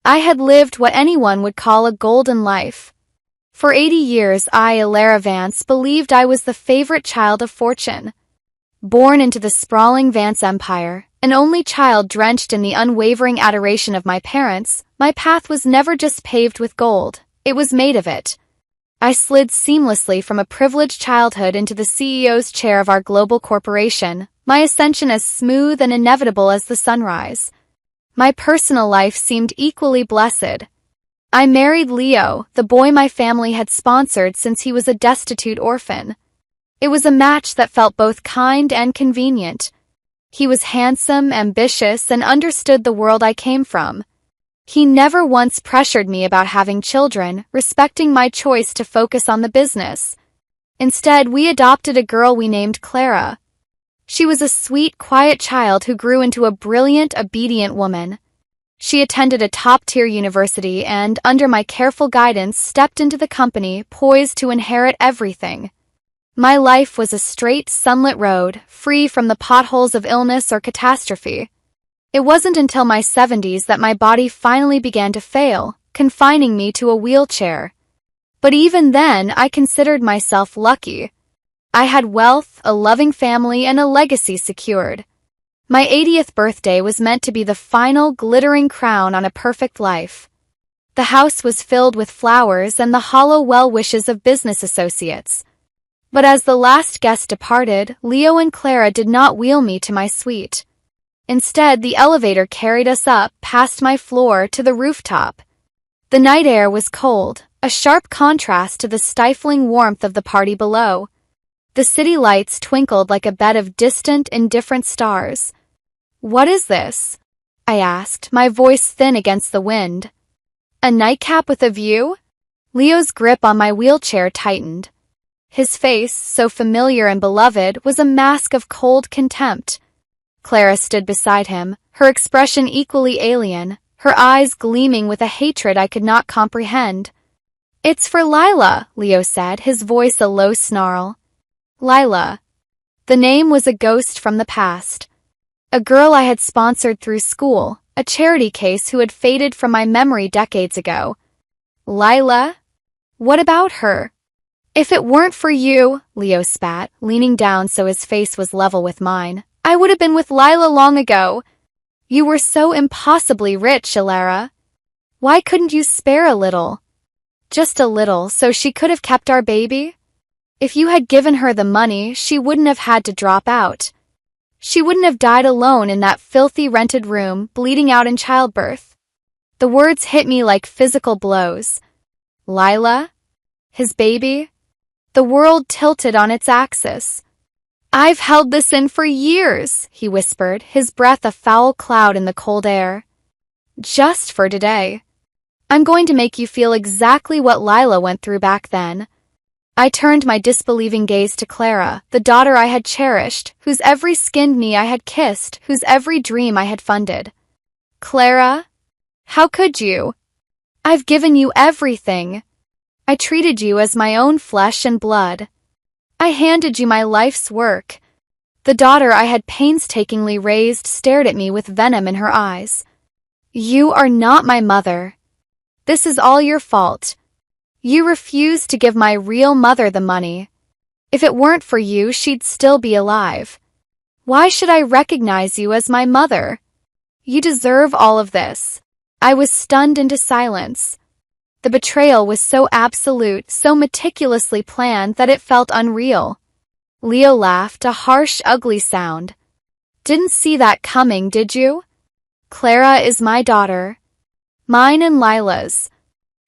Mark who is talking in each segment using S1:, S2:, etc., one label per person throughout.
S1: I had lived what anyone would call a golden life. For 80 years Alara Vance believed I was the favorite child of fortune. Born into the sprawling Vance empire, an only child drenched in the unwavering adoration of my parents, my path was never just paved with gold, it was made of it. I slid seamlessly from a privileged childhood into the CEO's chair of our global corporation, my ascension as smooth and inevitable as the sunrise. My personal life seemed equally blessed. I married Leo, the boy my family had sponsored since he was a destitute orphan. It was a match that felt both kind and convenient. He was handsome, ambitious, and understood the world I came from. He never once pressured me about having children, respecting my choice to focus on the business. Instead, we adopted a girl we named Clara. She was a sweet, quiet child who grew into a brilliant, obedient woman. She attended a top-tier university and, under my careful guidance, stepped into the company, poised to inherit everything. My life was a straight, sunlit road, free from the potholes of illness or catastrophe. It wasn't until my 70s that my body finally began to fail, confining me to a wheelchair. But even then, I considered myself lucky. I had wealth, a loving family, and a legacy secured. My 80th birthday was meant to be the final, glittering crown on a perfect life. The house was filled with flowers and the hollow well-wishes of business associates. But as the last guest departed, Leo and Clara did not wheel me to my suite. Instead, the elevator carried us up, past my floor, to the rooftop. The night air was cold, a sharp contrast to the stifling warmth of the party below. The city lights twinkled like a bed of distant, indifferent stars. "What is this?" I asked, my voice thin against the wind. "A nightcap with a view?" Leo's grip on my wheelchair tightened. His face, so familiar and beloved, was a mask of cold contempt. Clara stood beside him, her expression equally alien, her eyes gleaming with a hatred I could not comprehend. "It's for Lila," Leo said, his voice a low snarl. Lila. The name was a ghost from the past. A girl I had sponsored through school, a charity case who had faded from my memory decades ago. Lila? What about her? "If it weren't for you," Leo spat, leaning down so his face was level with mine, "I would have been with Lila long ago. You were so impossibly rich, Alara. Why couldn't you spare a little? Just a little, so she could have kept our baby? If you had given her the money, she wouldn't have had to drop out. She wouldn't have died alone in that filthy rented room, bleeding out in childbirth." The words hit me like physical blows. Lila? His baby? The world tilted on its axis. "I've held this in for years," he whispered, his breath a foul cloud in the cold air. "Just for today. I'm going to make you feel exactly what Lila went through back then." I turned my disbelieving gaze to Clara, the daughter I had cherished, whose every skinned knee I had kissed, whose every dream I had funded. "Clara? How could you? I've given you everything. I treated you as my own flesh and blood. I handed you my life's work." The daughter I had painstakingly raised stared at me with venom in her eyes. "You are not my mother. This is all your fault. You refused to give my real mother the money. If it weren't for you, she'd still be alive. Why should I recognize you as my mother? You deserve all of this." I was stunned into silence. The betrayal was so absolute, so meticulously planned that it felt unreal. Leo laughed, a harsh, ugly sound. "Didn't see that coming, did you? Clara is my daughter. Mine and Lila's.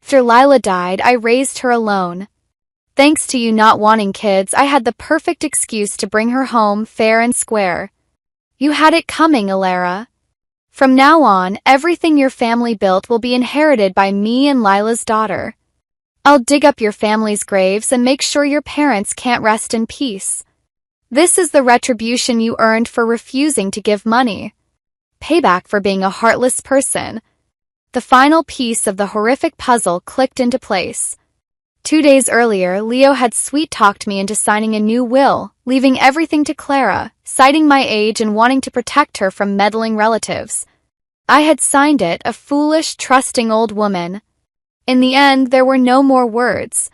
S1: After Lila died, I raised her alone. Thanks to you not wanting kids, I had the perfect excuse to bring her home fair and square. You had it coming, Alara. From now on, everything your family built will be inherited by me and Lila's daughter. I'll dig up your family's graves and make sure your parents can't rest in peace. This is the retribution you earned for refusing to give money. Payback for being a heartless person." The final piece of the horrific puzzle clicked into place. 2 days earlier, Leo had sweet-talked me into signing a new will, leaving everything to Clara, citing my age and wanting to protect her from meddling relatives. I had signed it, a foolish, trusting old woman. In the end, there were no more words.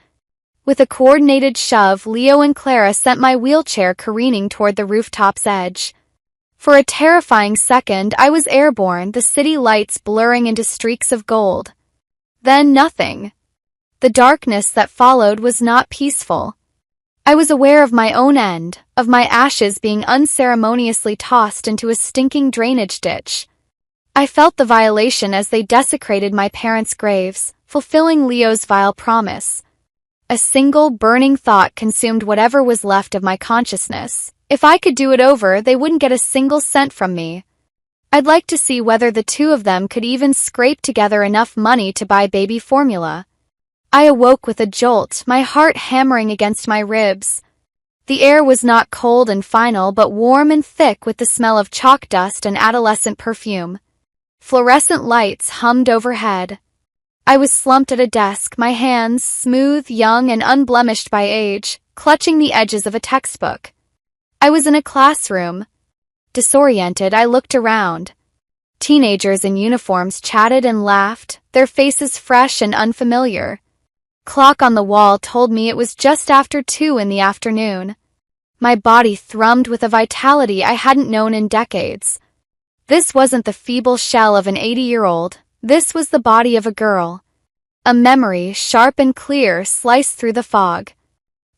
S1: With a coordinated shove, Leo and Clara sent my wheelchair careening toward the rooftop's edge. For a terrifying second, I was airborne, the city lights blurring into streaks of gold. Then nothing. The darkness that followed was not peaceful. I was aware of my own end, of my ashes being unceremoniously tossed into a stinking drainage ditch. I felt the violation as they desecrated my parents' graves, fulfilling Leo's vile promise. A single burning thought consumed whatever was left of my consciousness. If I could do it over, they wouldn't get a single cent from me. I'd like to see whether the two of them could even scrape together enough money to buy baby formula. I awoke with a jolt, my heart hammering against my ribs. The air was not cold and final, but warm and thick with the smell of chalk dust and adolescent perfume. Fluorescent lights hummed overhead. I was slumped at a desk, my hands, smooth, young, and unblemished by age, clutching the edges of a textbook. I was in a classroom. Disoriented, I looked around. Teenagers in uniforms chatted and laughed, their faces fresh and unfamiliar. Clock on the wall told me it was just after 2 in the afternoon. My body thrummed with a vitality I hadn't known in decades. This wasn't the feeble shell of an 80-year-old, this was the body of a girl. A memory, sharp and clear, sliced through the fog.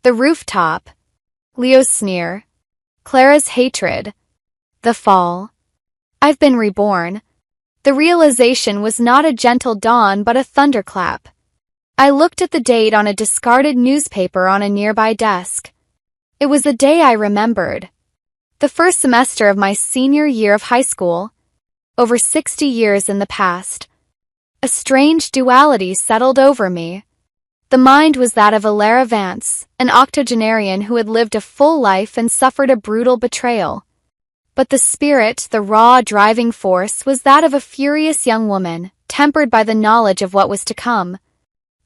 S1: The rooftop. Leo's sneer. Clara's hatred. The fall. I've been reborn. The realization was not a gentle dawn but a thunderclap. I looked at the date on a discarded newspaper on a nearby desk. It was a day I remembered. The first semester of my senior year of high school. Over 60 years in the past. A strange duality settled over me. The mind was that of Alara Vance, an octogenarian who had lived a full life and suffered a brutal betrayal. But the spirit, the raw driving force, was that of a furious young woman, tempered by the knowledge of what was to come.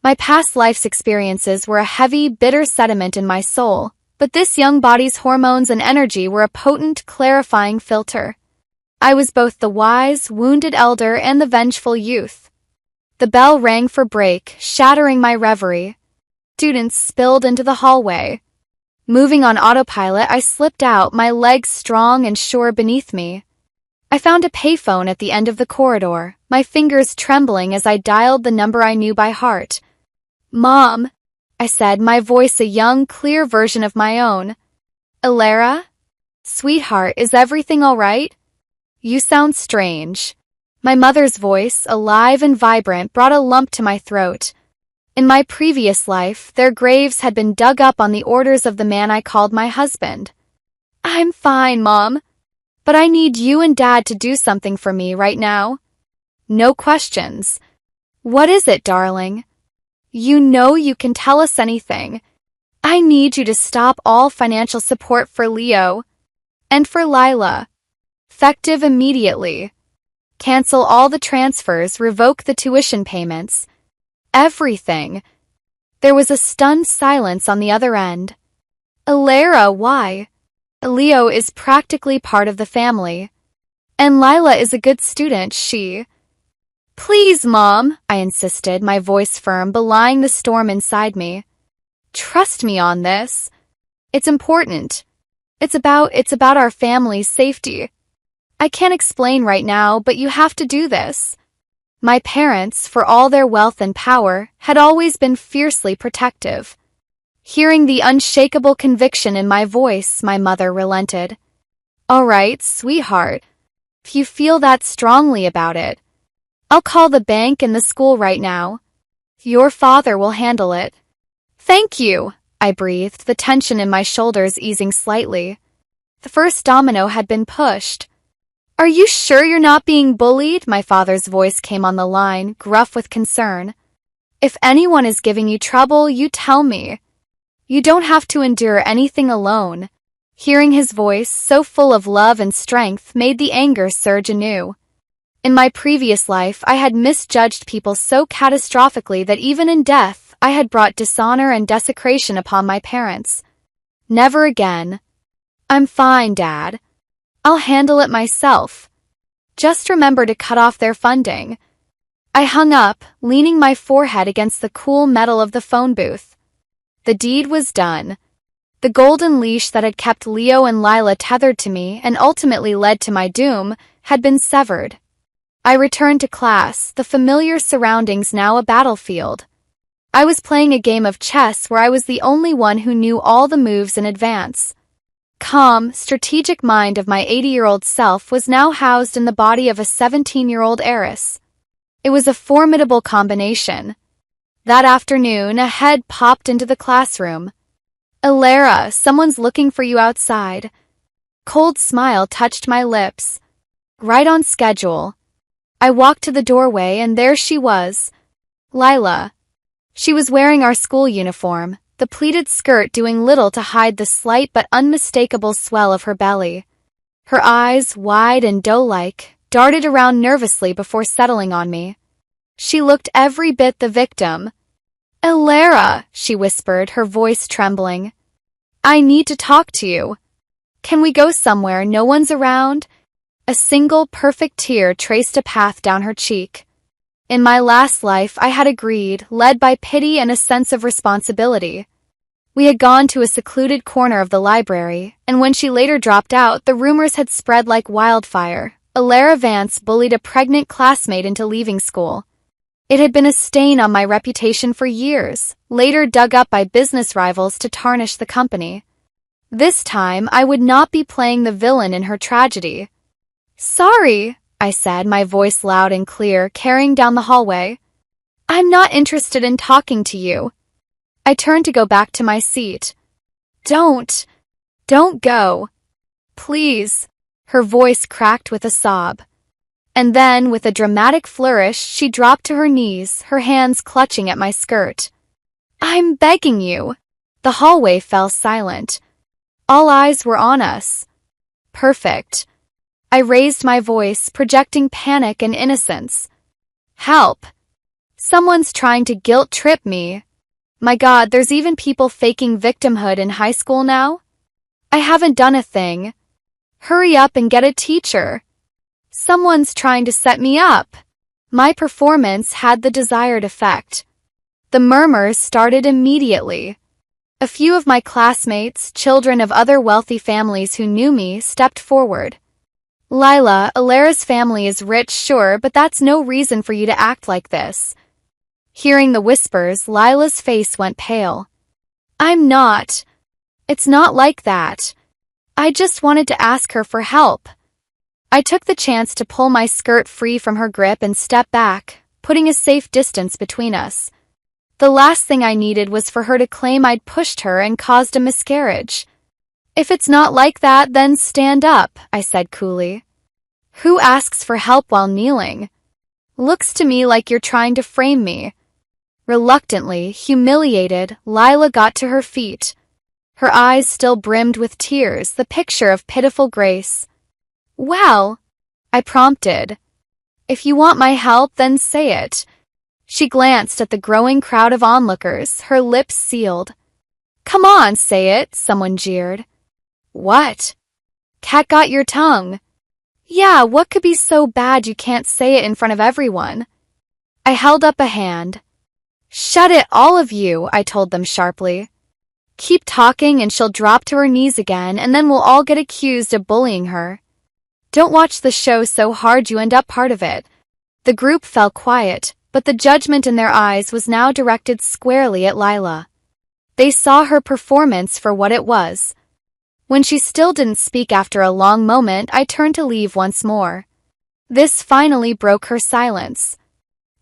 S1: My past life's experiences were a heavy, bitter sediment in my soul, but this young body's hormones and energy were a potent, clarifying filter. I was both the wise, wounded elder and the vengeful youth. The bell rang for break, shattering my reverie. Students spilled into the hallway. Moving on autopilot, I slipped out, my legs strong and sure beneath me. I found a payphone at the end of the corridor, my fingers trembling as I dialed the number I knew by heart. "Mom," I said, my voice a young, clear version of my own. "Alara? Sweetheart, is everything all right? You sound strange." My mother's voice, alive and vibrant, brought a lump to my throat. In my previous life, their graves had been dug up on the orders of the man I called my husband. "I'm fine, Mom. But I need you and Dad to do something for me right now." "No questions." "What is it, darling?" "You know you can tell us anything. I need you to stop all financial support for Leo. And for Lila. Effective immediately. Cancel all the transfers, revoke the tuition payments. Everything." There was a stunned silence on the other end. "Alara, why? Leo is practically part of the family. And Lila is a good student, she..." "Please, Mom," I insisted, my voice firm, belying the storm inside me. "Trust me on this. It's important. It's about our family's safety. I can't explain right now, but you have to do this." My parents, for all their wealth and power, had always been fiercely protective. Hearing the unshakable conviction in my voice, my mother relented. "All right, sweetheart. If you feel that strongly about it, I'll call the bank and the school right now. Your father will handle it." "Thank you," I breathed, the tension in my shoulders easing slightly. The first domino had been pushed. "Are you sure you're not being bullied?" My father's voice came on the line, gruff with concern. "If anyone is giving you trouble, you tell me. You don't have to endure anything alone." Hearing his voice, so full of love and strength, made the anger surge anew. In my previous life, I had misjudged people so catastrophically that even in death, I had brought dishonor and desecration upon my parents. Never again. "I'm fine, Dad. I'll handle it myself." Just remember to cut off their funding. I hung up, leaning my forehead against the cool metal of the phone booth. The deed was done. The golden leash that had kept Leo and Lila tethered to me and ultimately led to my doom had been severed. I returned to class, the familiar surroundings now a battlefield. I was playing a game of chess where I was the only one who knew all the moves in advance. Calm, strategic mind of my 80-year-old self was now housed in the body of a 17-year-old heiress. It was a formidable combination. That afternoon, a head popped into the classroom. "Alara, someone's looking for you outside." Cold smile touched my lips. Right on schedule. I walked to the doorway and there she was. Lila. She was wearing our school uniform, the pleated skirt doing little to hide the slight but unmistakable swell of her belly. Her eyes, wide and doe-like, darted around nervously before settling on me. She looked every bit the victim. "Alara," she whispered, her voice trembling. "I need to talk to you. Can we go somewhere no one's around?" A single perfect tear traced a path down her cheek. In my last life, I had agreed, led by pity and a sense of responsibility. We had gone to a secluded corner of the library, and when she later dropped out, the rumors had spread like wildfire. Alara Vance bullied a pregnant classmate into leaving school. It had been a stain on my reputation for years, later dug up by business rivals to tarnish the company. This time, I would not be playing the villain in her tragedy. "Sorry," I said, my voice loud and clear, carrying down the hallway. "I'm not interested in talking to you." I turned to go back to my seat. Don't go. Please." Her voice cracked with a sob. And then, with a dramatic flourish, she dropped to her knees, her hands clutching at my skirt. "I'm begging you." The hallway fell silent. All eyes were on us. Perfect. I raised my voice, projecting panic and innocence. "Help. Someone's trying to guilt-trip me. My God, there's even people faking victimhood in high school now? I haven't done a thing. Hurry up and get a teacher. Someone's trying to set me up." My performance had the desired effect. The murmurs started immediately. A few of my classmates, children of other wealthy families who knew me, stepped forward. "Lila, Alara's family is rich, sure, but that's no reason for you to act like this." Hearing the whispers, Lila's face went pale. "I'm not. It's not like that. I just wanted to ask her for help." I took the chance to pull my skirt free from her grip and step back, putting a safe distance between us. The last thing I needed was for her to claim I'd pushed her and caused a miscarriage. "If it's not like that, then stand up," I said coolly. "Who asks for help while kneeling? Looks to me like you're trying to frame me." Reluctantly, humiliated, Lila got to her feet. Her eyes still brimmed with tears, the picture of pitiful grace. "Well," I prompted. "If you want my help, then say it." She glanced at the growing crowd of onlookers, her lips sealed. "Come on, say it," someone jeered. "What? Cat got your tongue." "Yeah, what could be so bad you can't say it in front of everyone?" I held up a hand. "Shut it, all of you," I told them sharply. "Keep talking and she'll drop to her knees again, and then we'll all get accused of bullying her. Don't watch the show so hard you end up part of it." The group fell quiet, but the judgment in their eyes was now directed squarely at Lila. They saw her performance for what it was. When she still didn't speak after a long moment, I turned to leave once more. This finally broke her silence.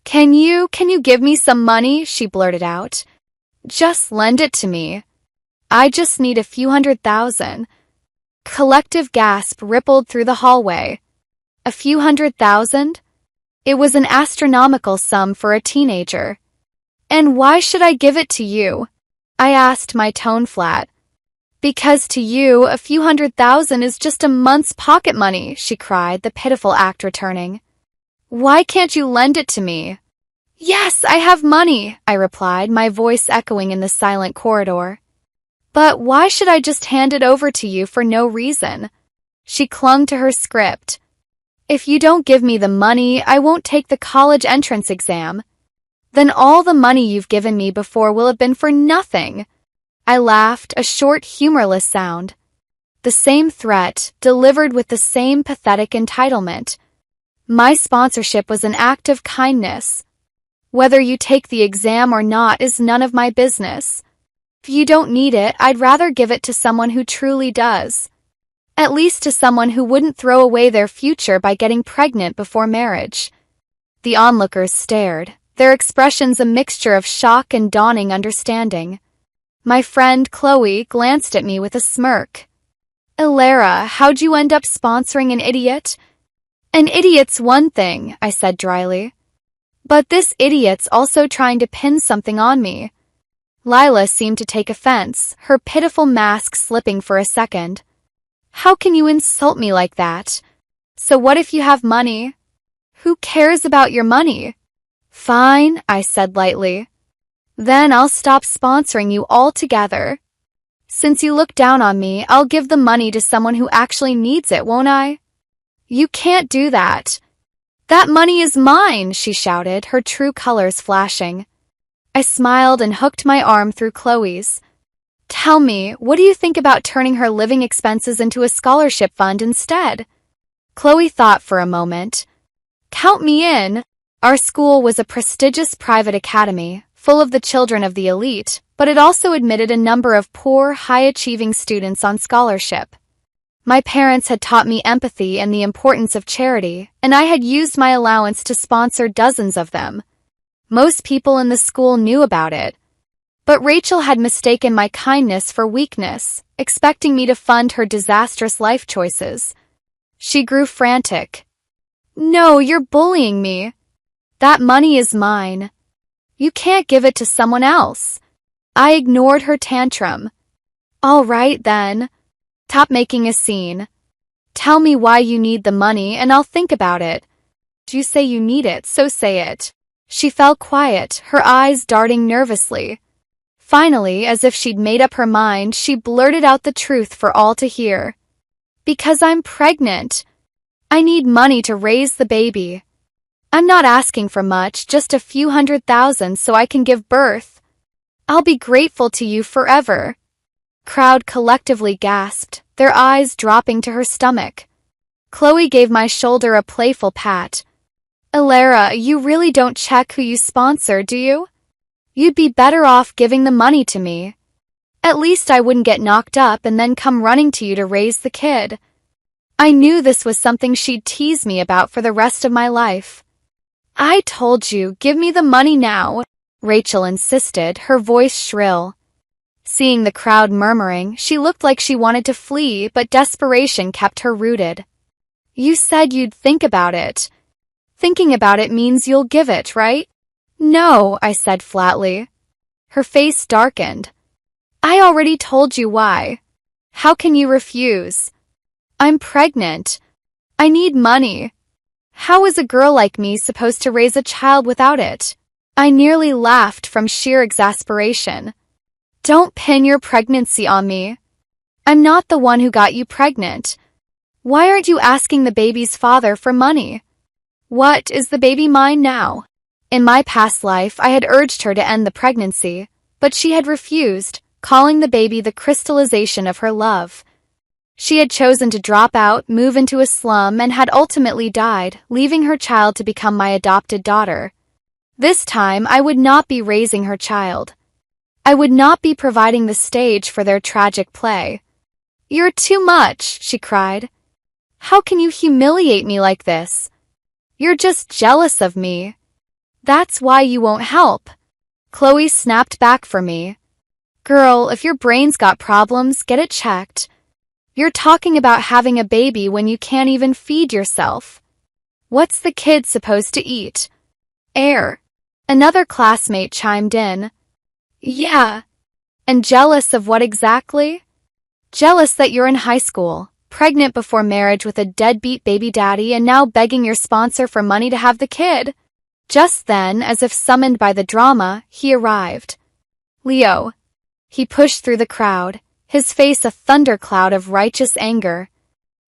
S1: Can you give me some money?" she blurted out. "Just lend it to me. I just need a few $100,000. Collective gasp rippled through the hallway. A few $100,000? It was an astronomical sum for a teenager. "And why should I give it to you?" I asked, my tone flat. "Because to you, a few $100,000 is just a month's pocket money," she cried, the pitiful act returning. "Why can't you lend it to me?" "Yes, I have money," I replied, my voice echoing in the silent corridor. "But why should I just hand it over to you for no reason?" She clung to her script. If you don't give me the money, I won't take the college entrance exam. Then all the money you've given me before will have been for nothing. I laughed, a short, humorless sound. The same threat, delivered with the same pathetic entitlement. My sponsorship was an act of kindness. Whether you take the exam or not is none of my business. If you don't need it, I'd rather give it to someone who truly does. At least to someone who wouldn't throw away their future by getting pregnant before marriage. The onlookers stared, their expressions a mixture of shock and dawning understanding. My friend Chloe glanced at me with a smirk. Ilara, how'd you end up sponsoring an idiot? An idiot's one thing, I said dryly. But this idiot's also trying to pin something on me. Lila seemed to take offense, her pitiful mask slipping for a second. How can you insult me like that? So what if you have money? Who cares about your money? Fine, I said lightly. Then I'll stop sponsoring you altogether. Since you look down on me, I'll give the money to someone who actually needs it, won't I? You can't do that. That money is mine, she shouted, her true colors flashing. I smiled and hooked my arm through Chloe's. Tell me, what do you think about turning her living expenses into a scholarship fund instead? Chloe thought for a moment. Count me in. Our school was a prestigious private academy, full of the children of the elite, but it also admitted a number of poor, high-achieving students on scholarship. My parents had taught me empathy and the importance of charity, and I had used my allowance to sponsor dozens of them. Most people in the school knew about it. But Rachel had mistaken my kindness for weakness, expecting me to fund her disastrous life choices. She grew frantic. No, you're bullying me. That money is mine. You can't give it to someone else. I ignored her tantrum. All right, then. Stop making a scene. Tell me why you need the money and I'll think about it. You say you need it, so say it. She fell quiet, her eyes darting nervously. Finally, as if she'd made up her mind, she blurted out the truth for all to hear. Because I'm pregnant. I need money to raise the baby. I'm not asking for much, just a few $100,000 so I can give birth. I'll be grateful to you forever. Crowd collectively gasped, their eyes dropping to her stomach. Chloe gave my shoulder a playful pat. Ilara, you really don't check who you sponsor, do you? You'd be better off giving the money to me. At least I wouldn't get knocked up and then come running to you to raise the kid. I knew this was something she'd tease me about for the rest of my life. I told you, give me the money now, Rachel insisted, her voice shrill. Seeing the crowd murmuring, she looked like she wanted to flee, but desperation kept her rooted. You said you'd think about it. Thinking about it means you'll give it, right? No, I said flatly. Her face darkened. I already told you why. How can you refuse? I'm pregnant. I need money. How is a girl like me supposed to raise a child without it? I nearly laughed from sheer exasperation. Don't pin your pregnancy on me. I'm not the one who got you pregnant. Why aren't you asking the baby's father for money? What, is the baby mine now? In my past life, I had urged her to end the pregnancy, but she had refused, calling the baby the crystallization of her love. She had chosen to drop out, move into a slum, and had ultimately died, leaving her child to become my adopted daughter. This time, I would not be raising her child. I would not be providing the stage for their tragic play. You're too much, she cried. How can you humiliate me like this? You're just jealous of me. That's why you won't help. Chloe snapped back for me. Girl, if your brain's got problems, get it checked. You're talking about having a baby when you can't even feed yourself. What's the kid supposed to eat? Air. Another classmate chimed in. Yeah. And jealous of what exactly? Jealous that you're in high school, pregnant before marriage with a deadbeat baby daddy and now begging your sponsor for money to have the kid. Just then, as if summoned by the drama, he arrived. Leo. He pushed through the crowd, his face a thundercloud of righteous anger.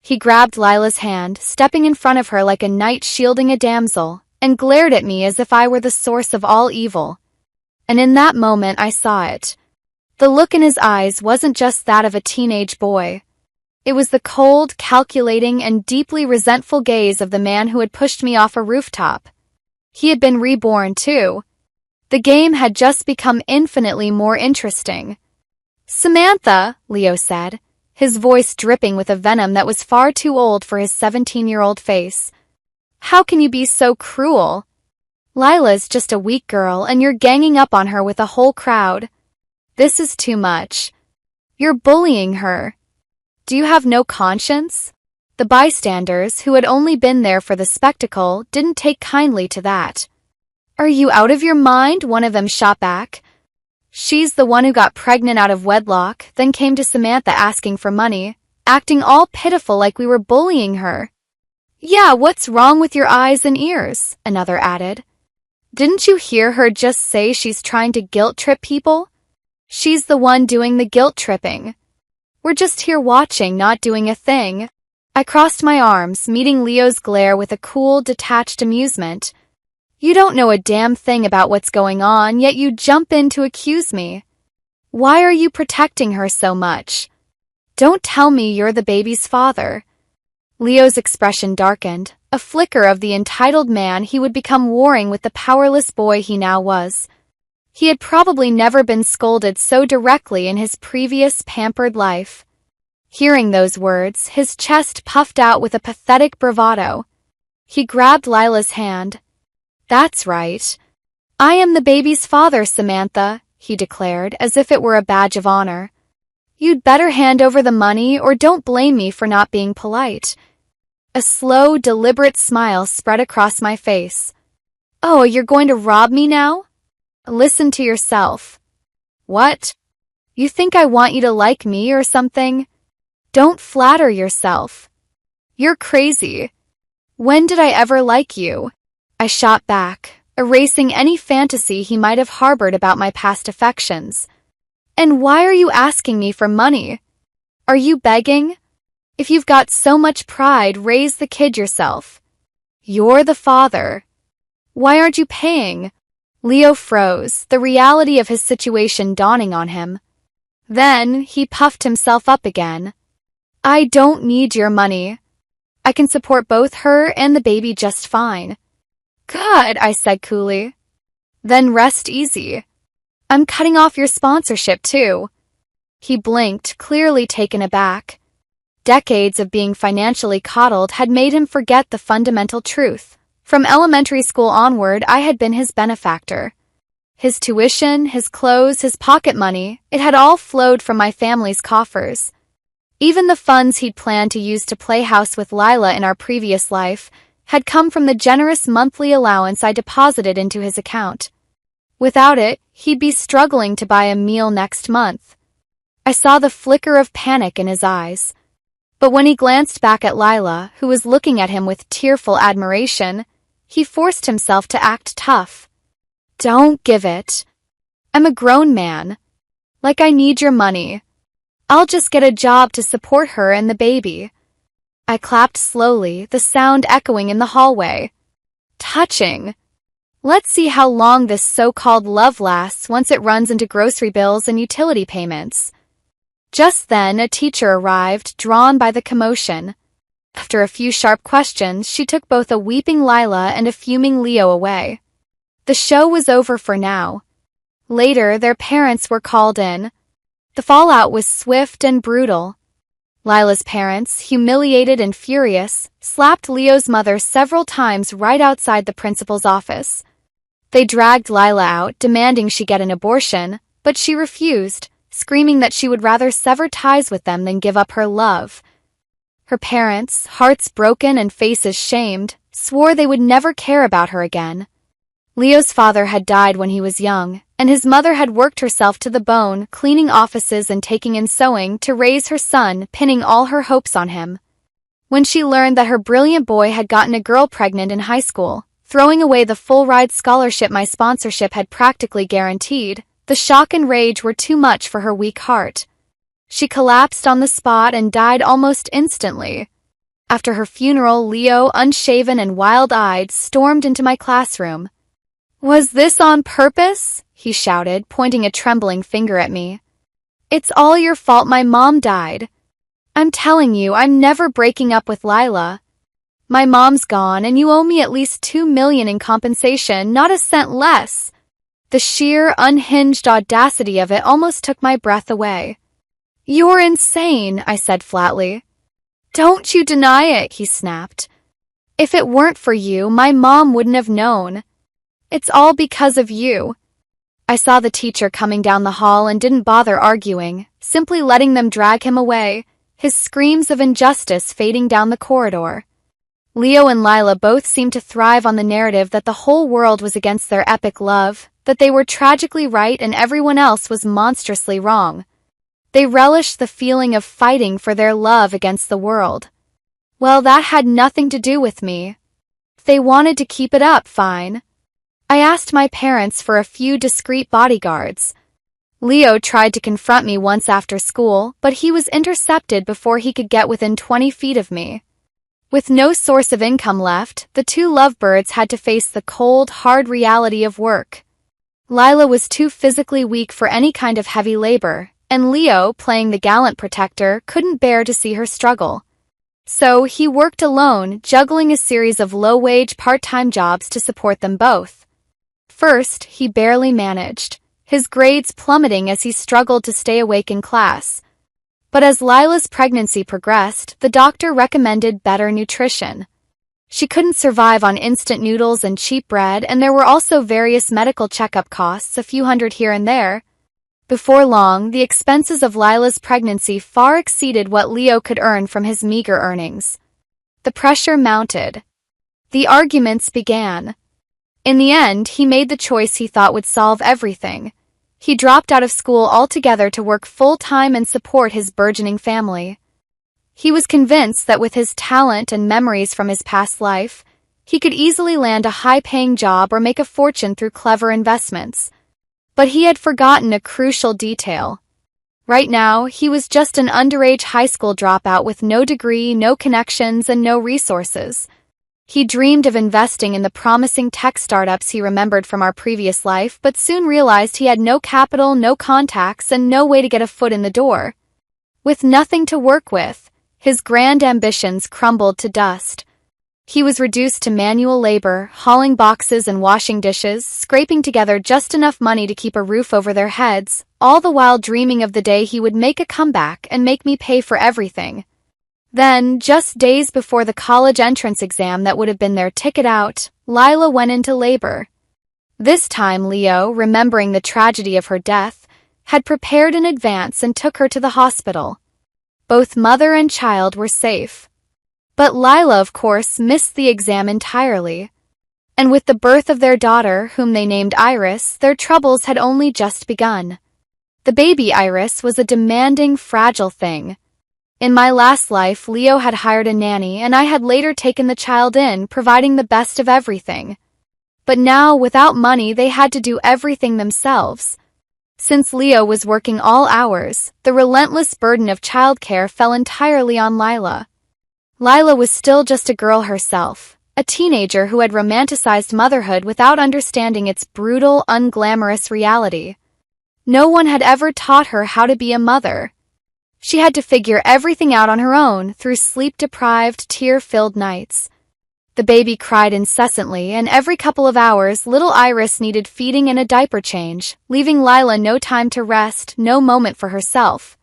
S1: He grabbed Lila's hand, stepping in front of her like a knight shielding a damsel, and glared at me as if I were the source of all evil. And in that moment I saw it. The look in his eyes wasn't just that of a teenage boy. It was the cold, calculating, and deeply resentful gaze of the man who had pushed me off a rooftop. He had been reborn, too. The game had just become infinitely more interesting. "Samantha," Leo said, his voice dripping with a venom that was far too old for his 17-year-old face. "How can you be so cruel? Lila's just a weak girl, and you're ganging up on her with a whole crowd. This is too much. You're bullying her. Do you have no conscience?" The bystanders, who had only been there for the spectacle, didn't take kindly to that. "Are you out of your mind?" one of them shot back. "She's the one who got pregnant out of wedlock, then came to Samantha asking for money, acting all pitiful like we were bullying her." "Yeah, what's wrong with your eyes and ears?" another added. "Didn't you hear her just say she's trying to guilt-trip people? She's the one doing the guilt-tripping. We're just here watching, not doing a thing." I crossed my arms, meeting Leo's glare with a cool, detached amusement. "You don't know a damn thing about what's going on, yet you jump in to accuse me. Why are you protecting her so much? Don't tell me you're the baby's father." Leo's expression darkened, a flicker of the entitled man he would become warring with the powerless boy he now was. He had probably never been scolded so directly in his previous pampered life. Hearing those words, his chest puffed out with a pathetic bravado. He grabbed Lila's hand. "That's right. I am the baby's father, Samantha," he declared, as if it were a badge of honor. "You'd better hand over the money or don't blame me for not being polite." A slow, deliberate smile spread across my face. "Oh, you're going to rob me now? Listen to yourself." "What? You think I want you to like me or something? Don't flatter yourself. You're crazy. When did I ever like you?" I shot back, erasing any fantasy he might have harbored about my past affections. "And why are you asking me for money? Are you begging? If you've got so much pride, raise the kid yourself. You're the father. Why aren't you paying?" Leo froze, the reality of his situation dawning on him. Then he puffed himself up again. "I don't need your money. I can support both her and the baby just fine." "Good," I said coolly. "Then rest easy. I'm cutting off your sponsorship too." He blinked, clearly taken aback. Decades of being financially coddled had made him forget the fundamental truth. From elementary school onward, I had been his benefactor. His tuition, his clothes, his pocket money, it had all flowed from my family's coffers. Even the funds he'd planned to use to play house with Lila in our previous life had come from the generous monthly allowance I deposited into his account. Without it, he'd be struggling to buy a meal next month. I saw the flicker of panic in his eyes. But when he glanced back at Lila, who was looking at him with tearful admiration, he forced himself to act tough. "Don't give it. I'm a grown man. Like, I need your money. I'll just get a job to support her and the baby." I clapped slowly, the sound echoing in the hallway. "Touching. Let's see how long this so-called love lasts once it runs into grocery bills and utility payments." Just then, a teacher arrived, drawn by the commotion. After a few sharp questions, she took both a weeping Lila and a fuming Leo away. The show was over for now. Later, their parents were called in. The fallout was swift and brutal. Lila's parents, humiliated and furious, slapped Leo's mother several times right outside the principal's office. They dragged Lila out, demanding she get an abortion, but she refused, screaming that she would rather sever ties with them than give up her love. Her parents, hearts broken and faces shamed, swore they would never care about her again. Leo's father had died when he was young, and his mother had worked herself to the bone, cleaning offices and taking in sewing to raise her son, pinning all her hopes on him. When she learned that her brilliant boy had gotten a girl pregnant in high school, throwing away the full-ride scholarship my sponsorship had practically guaranteed, the shock and rage were too much for her weak heart. She collapsed on the spot and died almost instantly. After her funeral, Leo, unshaven and wild-eyed, stormed into my classroom. "Was this on purpose?" he shouted, pointing a trembling finger at me. "It's all your fault my mom died. I'm telling you, I'm never breaking up with Lila. My mom's gone, and you owe me at least $2 million in compensation, not a cent less." The sheer, unhinged audacity of it almost took my breath away. "You're insane," I said flatly. "Don't you deny it," he snapped. "If it weren't for you, my mom wouldn't have known. It's all because of you." I saw the teacher coming down the hall and didn't bother arguing, simply letting them drag him away, his screams of injustice fading down the corridor. Leo and Lila both seemed to thrive on the narrative that the whole world was against their epic love, that they were tragically right and everyone else was monstrously wrong. They relished the feeling of fighting for their love against the world. Well, that had nothing to do with me. If they wanted to keep it up, fine. I asked my parents for a few discreet bodyguards. Leo tried to confront me once after school, but he was intercepted before he could get within 20 feet of me. With no source of income left, the two lovebirds had to face the cold, hard reality of work. Lila was too physically weak for any kind of heavy labor, and Leo, playing the gallant protector, couldn't bear to see her struggle. So he worked alone, juggling a series of low-wage part-time jobs to support them both. First, he barely managed, his grades plummeting as he struggled to stay awake in class. But as Lila's pregnancy progressed, the doctor recommended better nutrition. She couldn't survive on instant noodles and cheap bread, and there were also various medical checkup costs, a few hundred here and there. Before long, the expenses of Lila's pregnancy far exceeded what Leo could earn from his meager earnings. The pressure mounted. The arguments began. In the end, he made the choice he thought would solve everything. He dropped out of school altogether to work full-time and support his burgeoning family. He was convinced that with his talent and memories from his past life, he could easily land a high-paying job or make a fortune through clever investments. But he had forgotten a crucial detail. Right now, he was just an underage high school dropout with no degree, no connections, and no resources. He dreamed of investing in the promising tech startups he remembered from our previous life, but soon realized he had no capital, no contacts, and no way to get a foot in the door. With nothing to work with, his grand ambitions crumbled to dust. He was reduced to manual labor, hauling boxes and washing dishes, scraping together just enough money to keep a roof over their heads, all the while dreaming of the day he would make a comeback and make me pay for everything. Then, just days before the college entrance exam that would have been their ticket out, Lila went into labor. This time Leo, remembering the tragedy of her death, had prepared in advance and took her to the hospital. Both mother and child were safe. But Lila, of course, missed the exam entirely. And with the birth of their daughter, whom they named Iris, their troubles had only just begun. The baby Iris was a demanding, fragile thing. In my last life, Leo had hired a nanny, and I had later taken the child in, providing the best of everything. But now, without money, they had to do everything themselves. Since Leo was working all hours, the relentless burden of childcare fell entirely on Lila. Lila was still just a girl herself, a teenager who had romanticized motherhood without understanding its brutal, unglamorous reality. No one had ever taught her how to be a mother. She had to figure everything out on her own through sleep-deprived, tear-filled nights. The baby cried incessantly, and every couple of hours, little Iris needed feeding and a diaper change, leaving Lila no time to rest, no moment for herself.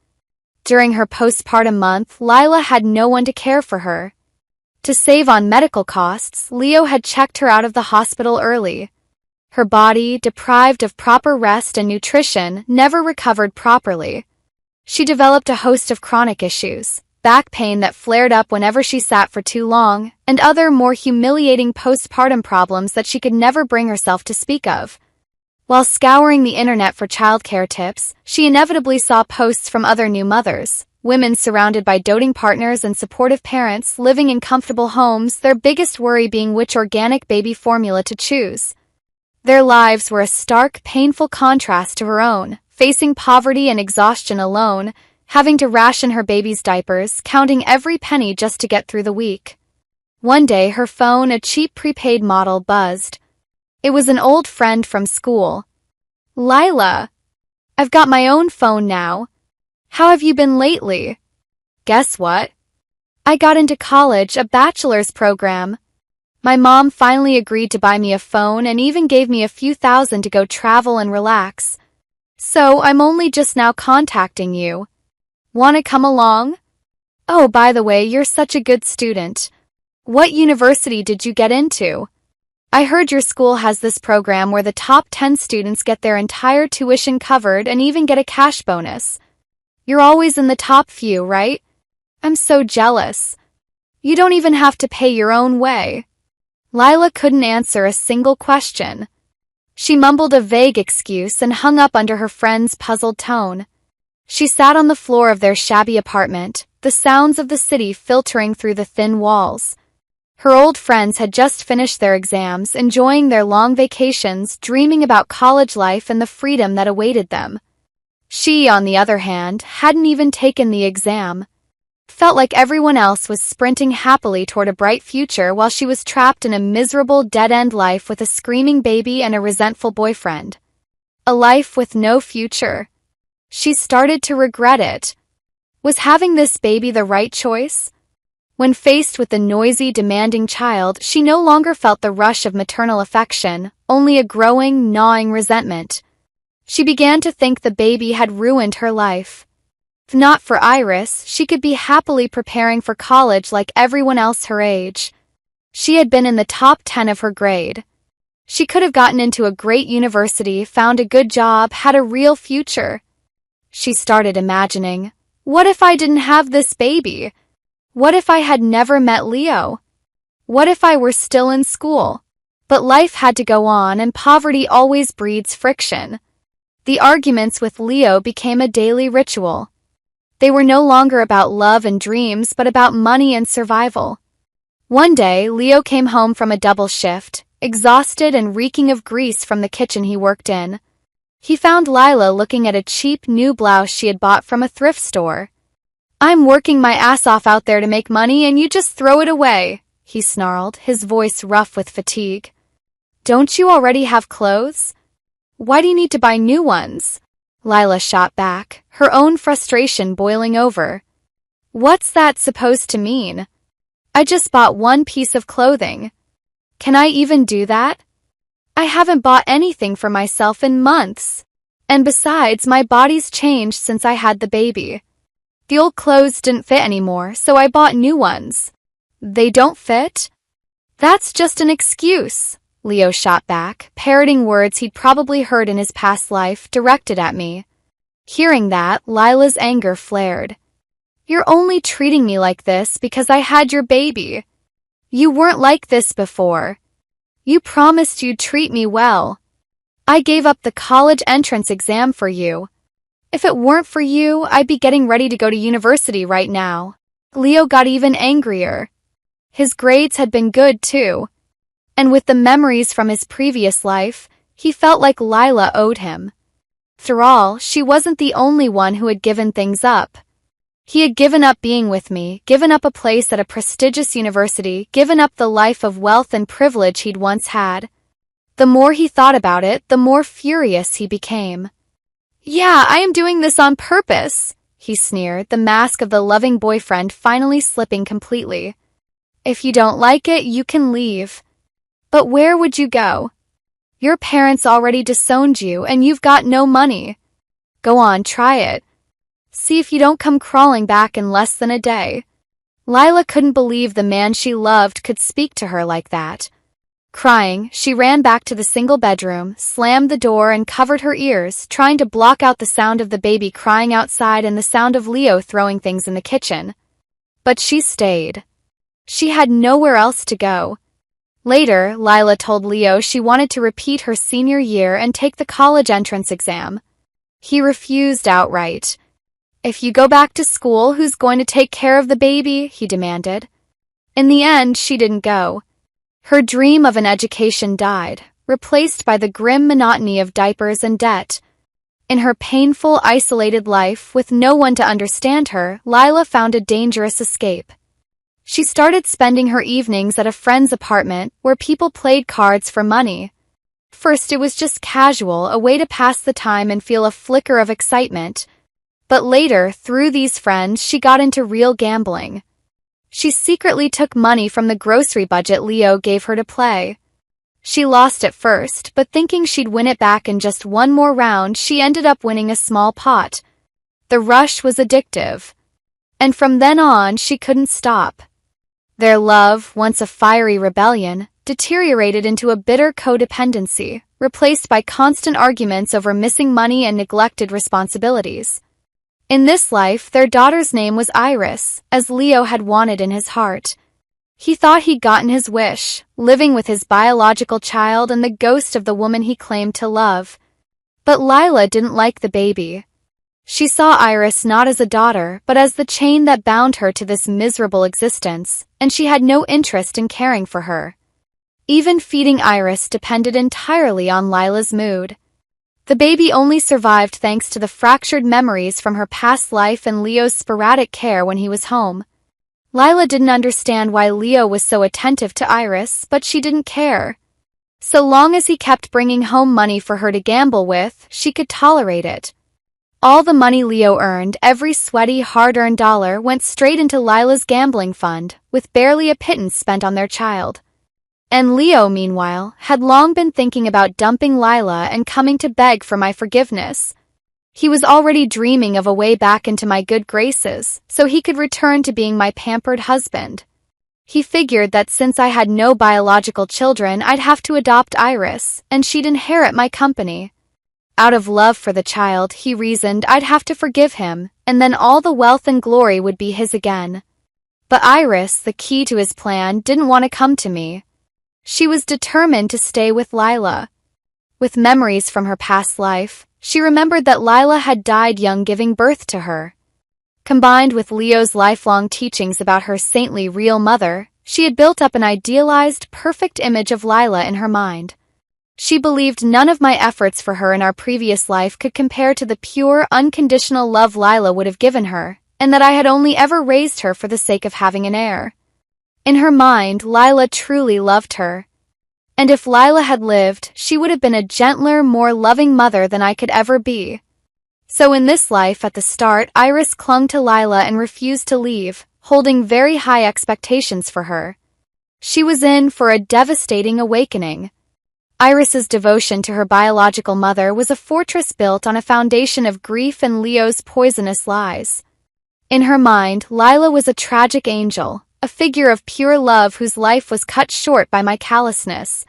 S1: During her postpartum month, Lila had no one to care for her. To save on medical costs, Leo had checked her out of the hospital early. Her body, deprived of proper rest and nutrition, never recovered properly. She developed a host of chronic issues, back pain that flared up whenever she sat for too long, and other more humiliating postpartum problems that she could never bring herself to speak of. While scouring the internet for childcare tips, she inevitably saw posts from other new mothers, women surrounded by doting partners and supportive parents living in comfortable homes, their biggest worry being which organic baby formula to choose. Their lives were a stark, painful contrast to her own, facing poverty and exhaustion alone, having to ration her baby's diapers, counting every penny just to get through the week. One day her phone, a cheap prepaid model, buzzed. It was an old friend from school. "Lila, I've got my own phone now. How have you been lately?" "Guess what? I got into college, a bachelor's program. My mom finally agreed to buy me a phone and even gave me a few thousand to go travel and relax. So I'm only just now contacting you. Want to come along? Oh, by the way, you're such a good student. What university did you get into? I heard your school has this program where the top 10 students get their entire tuition covered and even get a cash bonus. You're always in the top few, right? I'm so jealous. You don't even have to pay your own way." Lila couldn't answer a single question. She mumbled a vague excuse and hung up under her friend's puzzled tone. She sat on the floor of their shabby apartment, the sounds of the city filtering through the thin walls. Her old friends had just finished their exams, enjoying their long vacations, dreaming about college life and the freedom that awaited them. She, on the other hand, hadn't even taken the exam. Felt like everyone else was sprinting happily toward a bright future while she was trapped in a miserable dead-end life with a screaming baby and a resentful boyfriend. A life with no future. She started to regret it. Was having this baby the right choice? When faced with the noisy, demanding child, she no longer felt the rush of maternal affection, only a growing, gnawing resentment. She began to think the baby had ruined her life. If not for Iris, she could be happily preparing for college like everyone else her age. She had been in the top 10 of her grade. She could have gotten into a great university, found a good job, had a real future. She started imagining, what if I didn't have this baby? What if I had never met Leo? What if I were still in school? But life had to go on, and poverty always breeds friction. The arguments with Leo became a daily ritual. They were no longer about love and dreams, but about money and survival. One day, Leo came home from a double shift, exhausted and reeking of grease from the kitchen he worked in. He found Lila looking at a cheap new blouse she had bought from a thrift store. "I'm working my ass off out there to make money and you just throw it away," he snarled, his voice rough with fatigue. "Don't you already have clothes? Why do you need to buy new ones?" Lila shot back, her own frustration boiling over. "What's that supposed to mean? I just bought one piece of clothing. Can I even do that? I haven't bought anything for myself in months. And besides, my body's changed since I had the baby. The old clothes didn't fit anymore, so I bought new ones." "They don't fit?" "That's just an excuse," Leo shot back, parroting words he'd probably heard in his past life directed at me. Hearing that, Lila's anger flared. "You're only treating me like this because I had your baby. You weren't like this before. You promised you'd treat me well. I gave up the college entrance exam for you. If it weren't for you, I'd be getting ready to go to university right now." Leo got even angrier. His grades had been good too. And with the memories from his previous life, he felt like Lila owed him. After all, she wasn't the only one who had given things up. He had given up being with me, given up a place at a prestigious university, given up the life of wealth and privilege he'd once had. The more he thought about it, the more furious he became. "Yeah, I am doing this on purpose," he sneered, the mask of the loving boyfriend finally slipping completely. "If you don't like it, you can leave. But where would you go? Your parents already disowned you, and you've got no money. Go on, try it. See if you don't come crawling back in less than a day." Lila couldn't believe the man she loved could speak to her like that. Crying, she ran back to the single bedroom, slammed the door and covered her ears, trying to block out the sound of the baby crying outside and the sound of Leo throwing things in the kitchen. But she stayed. She had nowhere else to go. Later, Lila told Leo she wanted to repeat her senior year and take the college entrance exam. He refused outright. "If you go back to school, who's going to take care of the baby?" he demanded. In the end, she didn't go. Her dream of an education died, replaced by the grim monotony of diapers and debt. In her painful, isolated life with no one to understand her, Lila found a dangerous escape. She started spending her evenings at a friend's apartment where people played cards for money. First, it was just casual, a way to pass the time and feel a flicker of excitement. But later, through these friends, she got into real gambling. She secretly took money from the grocery budget Leo gave her to play. She lost at first, but thinking she'd win it back in just one more round, she ended up winning a small pot. The rush was addictive. And from then on, she couldn't stop. Their love, once a fiery rebellion, deteriorated into a bitter codependency, replaced by constant arguments over missing money and neglected responsibilities. In this life, their daughter's name was Iris, as Leo had wanted in his heart. He thought he'd gotten his wish, living with his biological child and the ghost of the woman he claimed to love. But Lila didn't like the baby. She saw Iris not as a daughter, but as the chain that bound her to this miserable existence, and she had no interest in caring for her. Even feeding Iris depended entirely on Lila's mood. The baby only survived thanks to the fractured memories from her past life and Leo's sporadic care when he was home. Lila didn't understand why Leo was so attentive to Iris, but she didn't care. So long as he kept bringing home money for her to gamble with, she could tolerate it. All the money Leo earned, every sweaty, hard-earned dollar, went straight into Lila's gambling fund, with barely a pittance spent on their child. And Leo, meanwhile, had long been thinking about dumping Lila and coming to beg for my forgiveness. He was already dreaming of a way back into my good graces, so he could return to being my pampered husband. He figured that since I had no biological children, I'd have to adopt Iris, and she'd inherit my company. Out of love for the child, he reasoned, I'd have to forgive him, and then all the wealth and glory would be his again. But Iris, the key to his plan, didn't want to come to me. She was determined to stay with Lila. With memories from her past life, she remembered that Lila had died young giving birth to her. Combined with Leo's lifelong teachings about her saintly real mother, she had built up an idealized, perfect image of Lila in her mind. She believed none of my efforts for her in our previous life could compare to the pure, unconditional love Lila would have given her, and that I had only ever raised her for the sake of having an heir. In her mind, Lila truly loved her. And if Lila had lived, she would have been a gentler, more loving mother than I could ever be. So in this life, at the start, Iris clung to Lila and refused to leave, holding very high expectations for her. She was in for a devastating awakening. Iris's devotion to her biological mother was a fortress built on a foundation of grief and Leo's poisonous lies. In her mind, Lila was a tragic angel, a figure of pure love whose life was cut short by my callousness.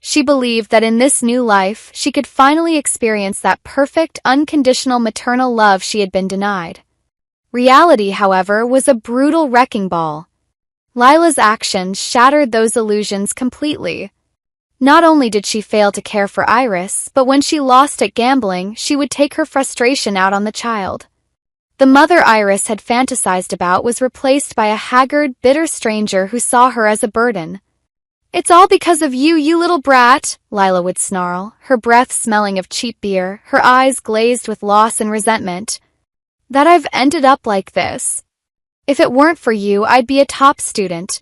S1: She believed that in this new life, she could finally experience that perfect, unconditional maternal love she had been denied. Reality, however, was a brutal wrecking ball. Lila's actions shattered those illusions completely. Not only did she fail to care for Iris, but when she lost at gambling, she would take her frustration out on the child. The mother Iris had fantasized about was replaced by a haggard, bitter stranger who saw her as a burden. "It's all because of you, you little brat," Lila would snarl, her breath smelling of cheap beer, her eyes glazed with loss and resentment. "That I've ended up like this. If it weren't for you, I'd be a top student.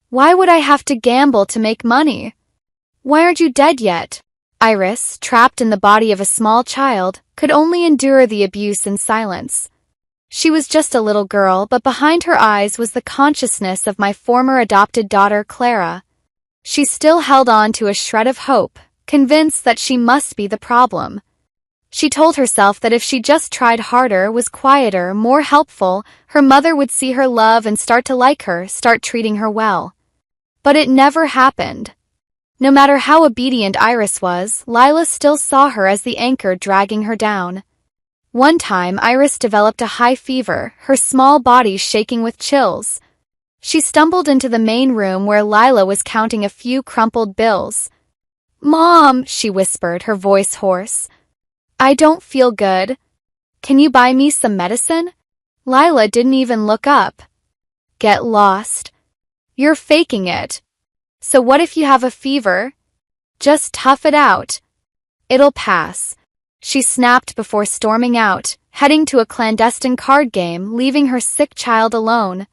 S1: Why would I have to gamble to make money? Why aren't you dead yet?" Iris, trapped in the body of a small child, could only endure the abuse in silence. She was just a little girl, but behind her eyes was the consciousness of my former adopted daughter, Clara. She still held on to a shred of hope, convinced that she must be the problem. She told herself that if she just tried harder, was quieter, more helpful, her mother would see her love and start to like her, start treating her well. But it never happened. No matter how obedient Iris was, Lila still saw her as the anchor dragging her down. One time, Iris developed a high fever, her small body shaking with chills. She stumbled into the main room where Lila was counting a few crumpled bills. "Mom," she whispered, her voice hoarse. "I don't feel good. Can you buy me some medicine?" Lila didn't even look up. "Get lost. You're faking it. So what if you have a fever? Just tough it out. It'll pass." she snapped before storming out, heading to a clandestine card game, leaving her sick child alone.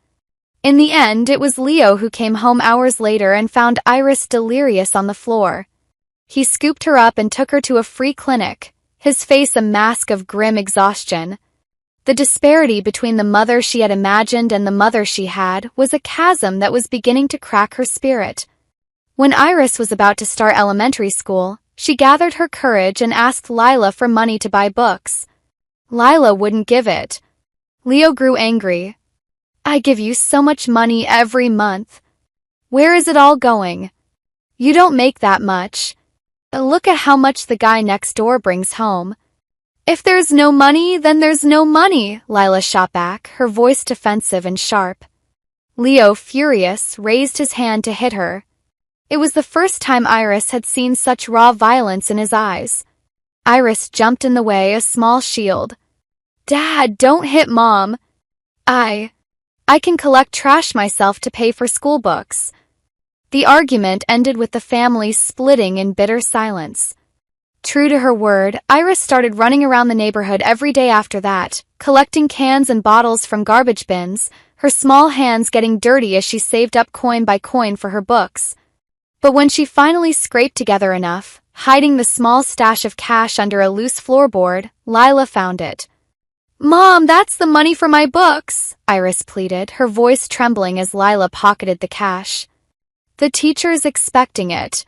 S1: In the end, it was Leo who came home hours later and found Iris delirious on the floor. He scooped her up and took her to a free clinic, his face a mask of grim exhaustion. The disparity between the mother she had imagined and the mother she had was a chasm that was beginning to crack her spirit. When Iris was about to start elementary school, she gathered her courage and asked Lila for money to buy books. Lila wouldn't give it. Leo grew angry. "I give you so much money every month. Where is it all going? You don't make that much. Look at how much the guy next door brings home." "If there's no money, then there's no money," Lila shot back, her voice defensive and sharp. Leo, furious, raised his hand to hit her. It was the first time Iris had seen such raw violence in his eyes. Iris jumped in the way, a small shield. "Dad, don't hit Mom. I can collect trash myself to pay for school books." The argument ended with the family splitting in bitter silence. True to her word, Iris started running around the neighborhood every day after that, collecting cans and bottles from garbage bins, her small hands getting dirty as she saved up coin by coin for her books. But when she finally scraped together enough, hiding the small stash of cash under a loose floorboard, Lila found it. "Mom, that's the money for my books," Iris pleaded, her voice trembling as Lila pocketed the cash. "The teacher's expecting it."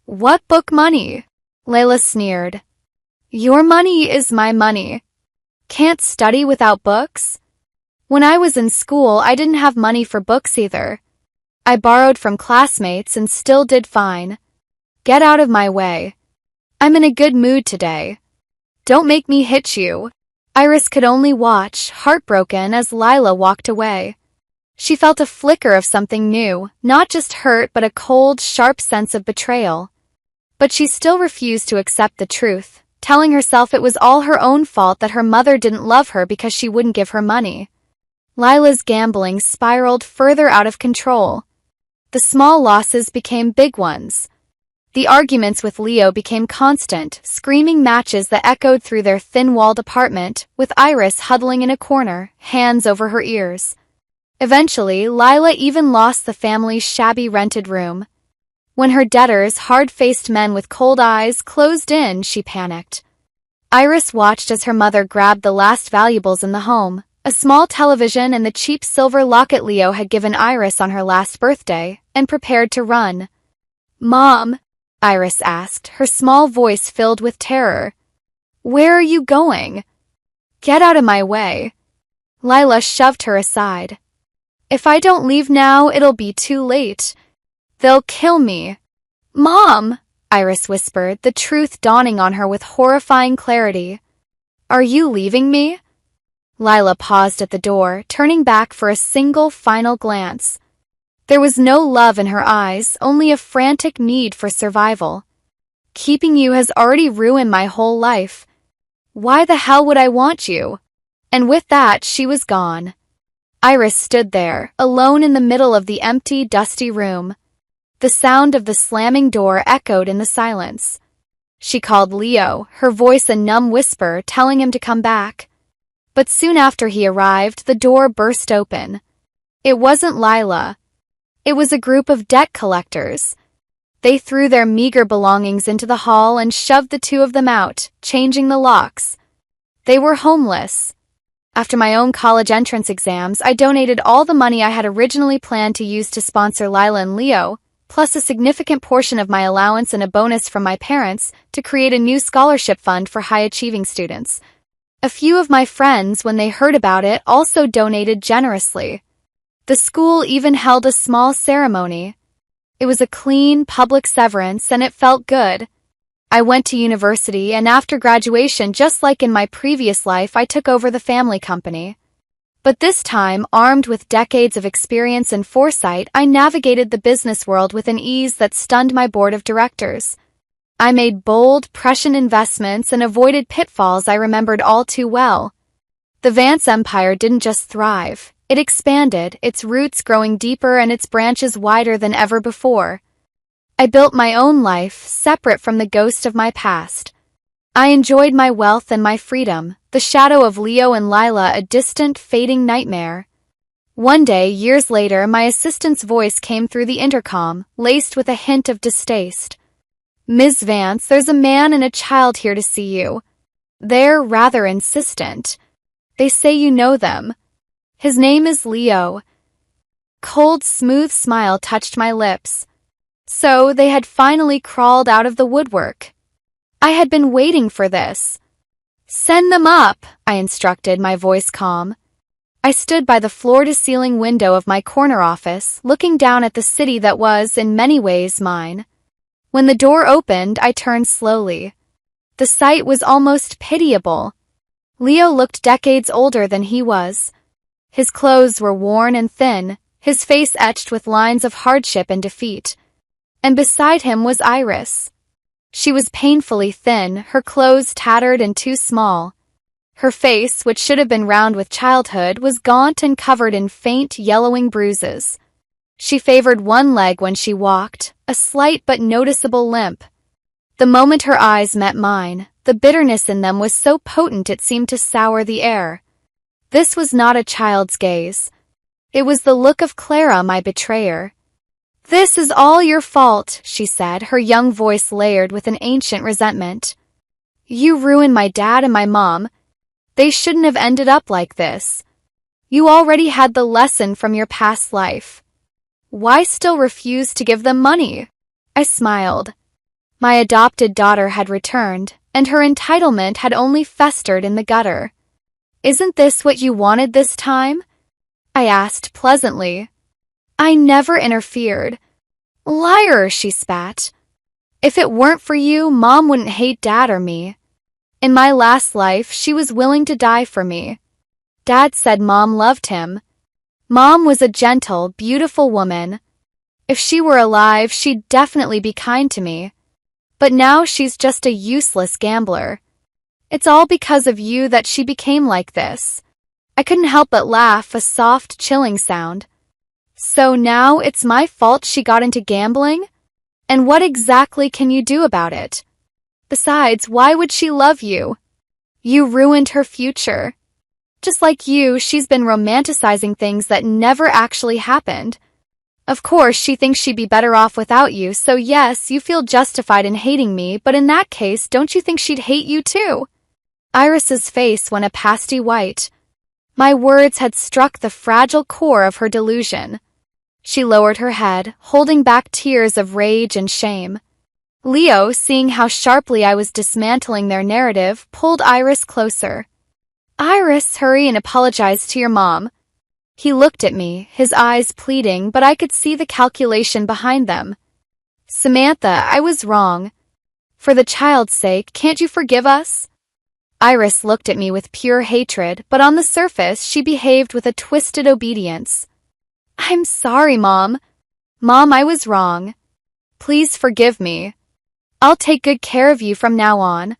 S1: "What book money?" Layla sneered. "Your money is my money. Can't study without books?" "When I was in school, I didn't have money for books either. I borrowed from classmates and still did fine. Get out of my way. I'm in a good mood today. Don't make me hit you." Iris could only watch, heartbroken, as Lila walked away. She felt a flicker of something new, not just hurt but a cold, sharp sense of betrayal. But she still refused to accept the truth, telling herself it was all her own fault that her mother didn't love her because she wouldn't give her money. Lila's gambling spiraled further out of control. The small losses became big ones. The arguments with Leo became constant, screaming matches that echoed through their thin-walled apartment, with Iris huddling in a corner, hands over her ears. Eventually, Lila even lost the family's shabby rented room. When her debtors, hard-faced men with cold eyes, closed in, she panicked. Iris watched as her mother grabbed the last valuables in the home, a small television and the cheap silver locket Leo had given Iris on her last birthday, and prepared to run. "Mom," Iris asked, her small voice filled with terror. "Where are you going?" "Get out of my way." Lila shoved her aside. "If I don't leave now, it'll be too late. They'll kill me." "Mom," Iris whispered, the truth dawning on her with horrifying clarity. "Are you leaving me?" Lila paused at the door, turning back for a single final glance. There was no love in her eyes, only a frantic need for survival. "Keeping you has already ruined my whole life. Why the hell would I want you?" And with that, she was gone. Iris stood there, alone in the middle of the empty, dusty room. The sound of the slamming door echoed in the silence. She called Leo, her voice a numb whisper telling him to come back. But soon after he arrived, the door burst open. It wasn't Lila. It was a group of debt collectors. They threw their meager belongings into the hall and shoved the two of them out, changing the locks. They were homeless. After my own college entrance exams, I donated all the money I had originally planned to use to sponsor Lila and Leo, plus a significant portion of my allowance and a bonus from my parents, to create a new scholarship fund for high-achieving students. A few of my friends, when they heard about it, also donated generously. The school even held a small ceremony. It was a clean, public severance, and it felt good. I went to university, and after graduation, just like in my previous life, I took over the family company. But this time, armed with decades of experience and foresight, I navigated the business world with an ease that stunned my board of directors. I made bold, prescient investments and avoided pitfalls I remembered all too well. The Vance empire didn't just thrive. It expanded, its roots growing deeper and its branches wider than ever before. I built my own life, separate from the ghost of my past. I enjoyed my wealth and my freedom, the shadow of Leo and Lila a distant, fading nightmare. One day, years later, my assistant's voice came through the intercom, laced with a hint of distaste. "Ms. Vance, there's a man and a child here to see you. They're rather insistent. They say you know them. His name is Leo." Cold, smooth smile touched my lips. So they had finally crawled out of the woodwork. I had been waiting for this. "Send them up," I instructed, my voice calm. I stood by the floor-to-ceiling window of my corner office, looking down at the city that was, in many ways, mine. When the door opened, I turned slowly. The sight was almost pitiable. Leo looked decades older than he was. His clothes were worn and thin, his face etched with lines of hardship and defeat. And beside him was Iris. She was painfully thin, her clothes tattered and too small. Her face, which should have been round with childhood, was gaunt and covered in faint, yellowing bruises. She favored one leg when she walked, a slight but noticeable limp. The moment her eyes met mine, the bitterness in them was so potent it seemed to sour the air. This was not a child's gaze. It was the look of Clara, my betrayer. "This is all your fault," she said, her young voice layered with an ancient resentment. "You ruined my dad and my mom. They shouldn't have ended up like this. You already had the lesson from your past life. Why still refuse to give them money?" I smiled. My adopted daughter had returned, and her entitlement had only festered in the gutter. "Isn't this what you wanted this time?" I asked pleasantly. "I never interfered." "Liar," she spat. "If it weren't for you, Mom wouldn't hate Dad or me. In my last life, she was willing to die for me. Dad said Mom loved him. Mom was a gentle, beautiful woman. If she were alive, she'd definitely be kind to me. But now she's just a useless gambler. It's all because of you that she became like this." I couldn't help but laugh, a soft, chilling sound. "So now it's my fault she got into gambling? And what exactly can you do about it? Besides, why would she love you? You ruined her future. Just like you, she's been romanticizing things that never actually happened. Of course, she thinks she'd be better off without you, so yes, you feel justified in hating me, but in that case, don't you think she'd hate you too?" Iris's face went a pasty white. My words had struck the fragile core of her delusion. She lowered her head, holding back tears of rage and shame. Leo, seeing how sharply I was dismantling their narrative, pulled Iris closer. "Iris, hurry and apologize to your mom." He looked at me, his eyes pleading, but I could see the calculation behind them. "Samantha, I was wrong. For the child's sake, can't you forgive us?" Iris looked at me with pure hatred, but on the surface she behaved with a twisted obedience. "I'm sorry, Mom. Mom, I was wrong. Please forgive me. I'll take good care of you from now on."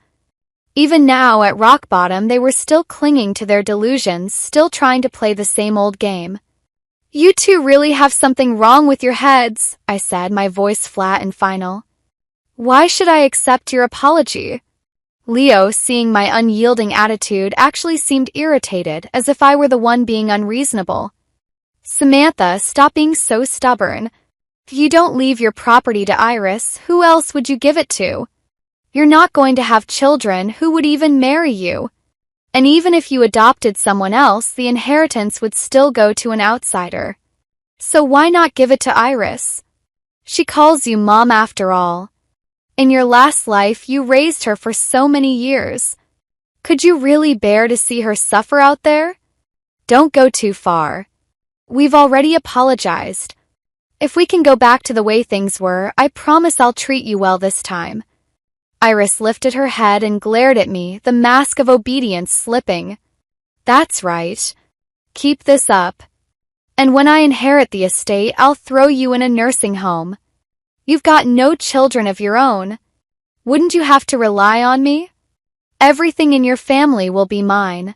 S1: Even now, at rock bottom, they were still clinging to their delusions, still trying to play the same old game. "You two really have something wrong with your heads," I said, my voice flat and final. "Why should I accept your apology?" Leo, seeing my unyielding attitude, actually seemed irritated, as if I were the one being unreasonable. "Samantha, stop being so stubborn. If you don't leave your property to Iris, who else would you give it to? You're not going to have children. Who would even marry you? And even if you adopted someone else, the inheritance would still go to an outsider. So why not give it to Iris? She calls you Mom after all. In your last life, you raised her for so many years. Could you really bear to see her suffer out there? Don't go too far. We've already apologized. If we can go back to the way things were, I promise I'll treat you well this time." Iris lifted her head and glared at me, the mask of obedience slipping. "That's right. Keep this up. And when I inherit the estate, I'll throw you in a nursing home. You've got no children of your own. Wouldn't you have to rely on me? Everything in your family will be mine.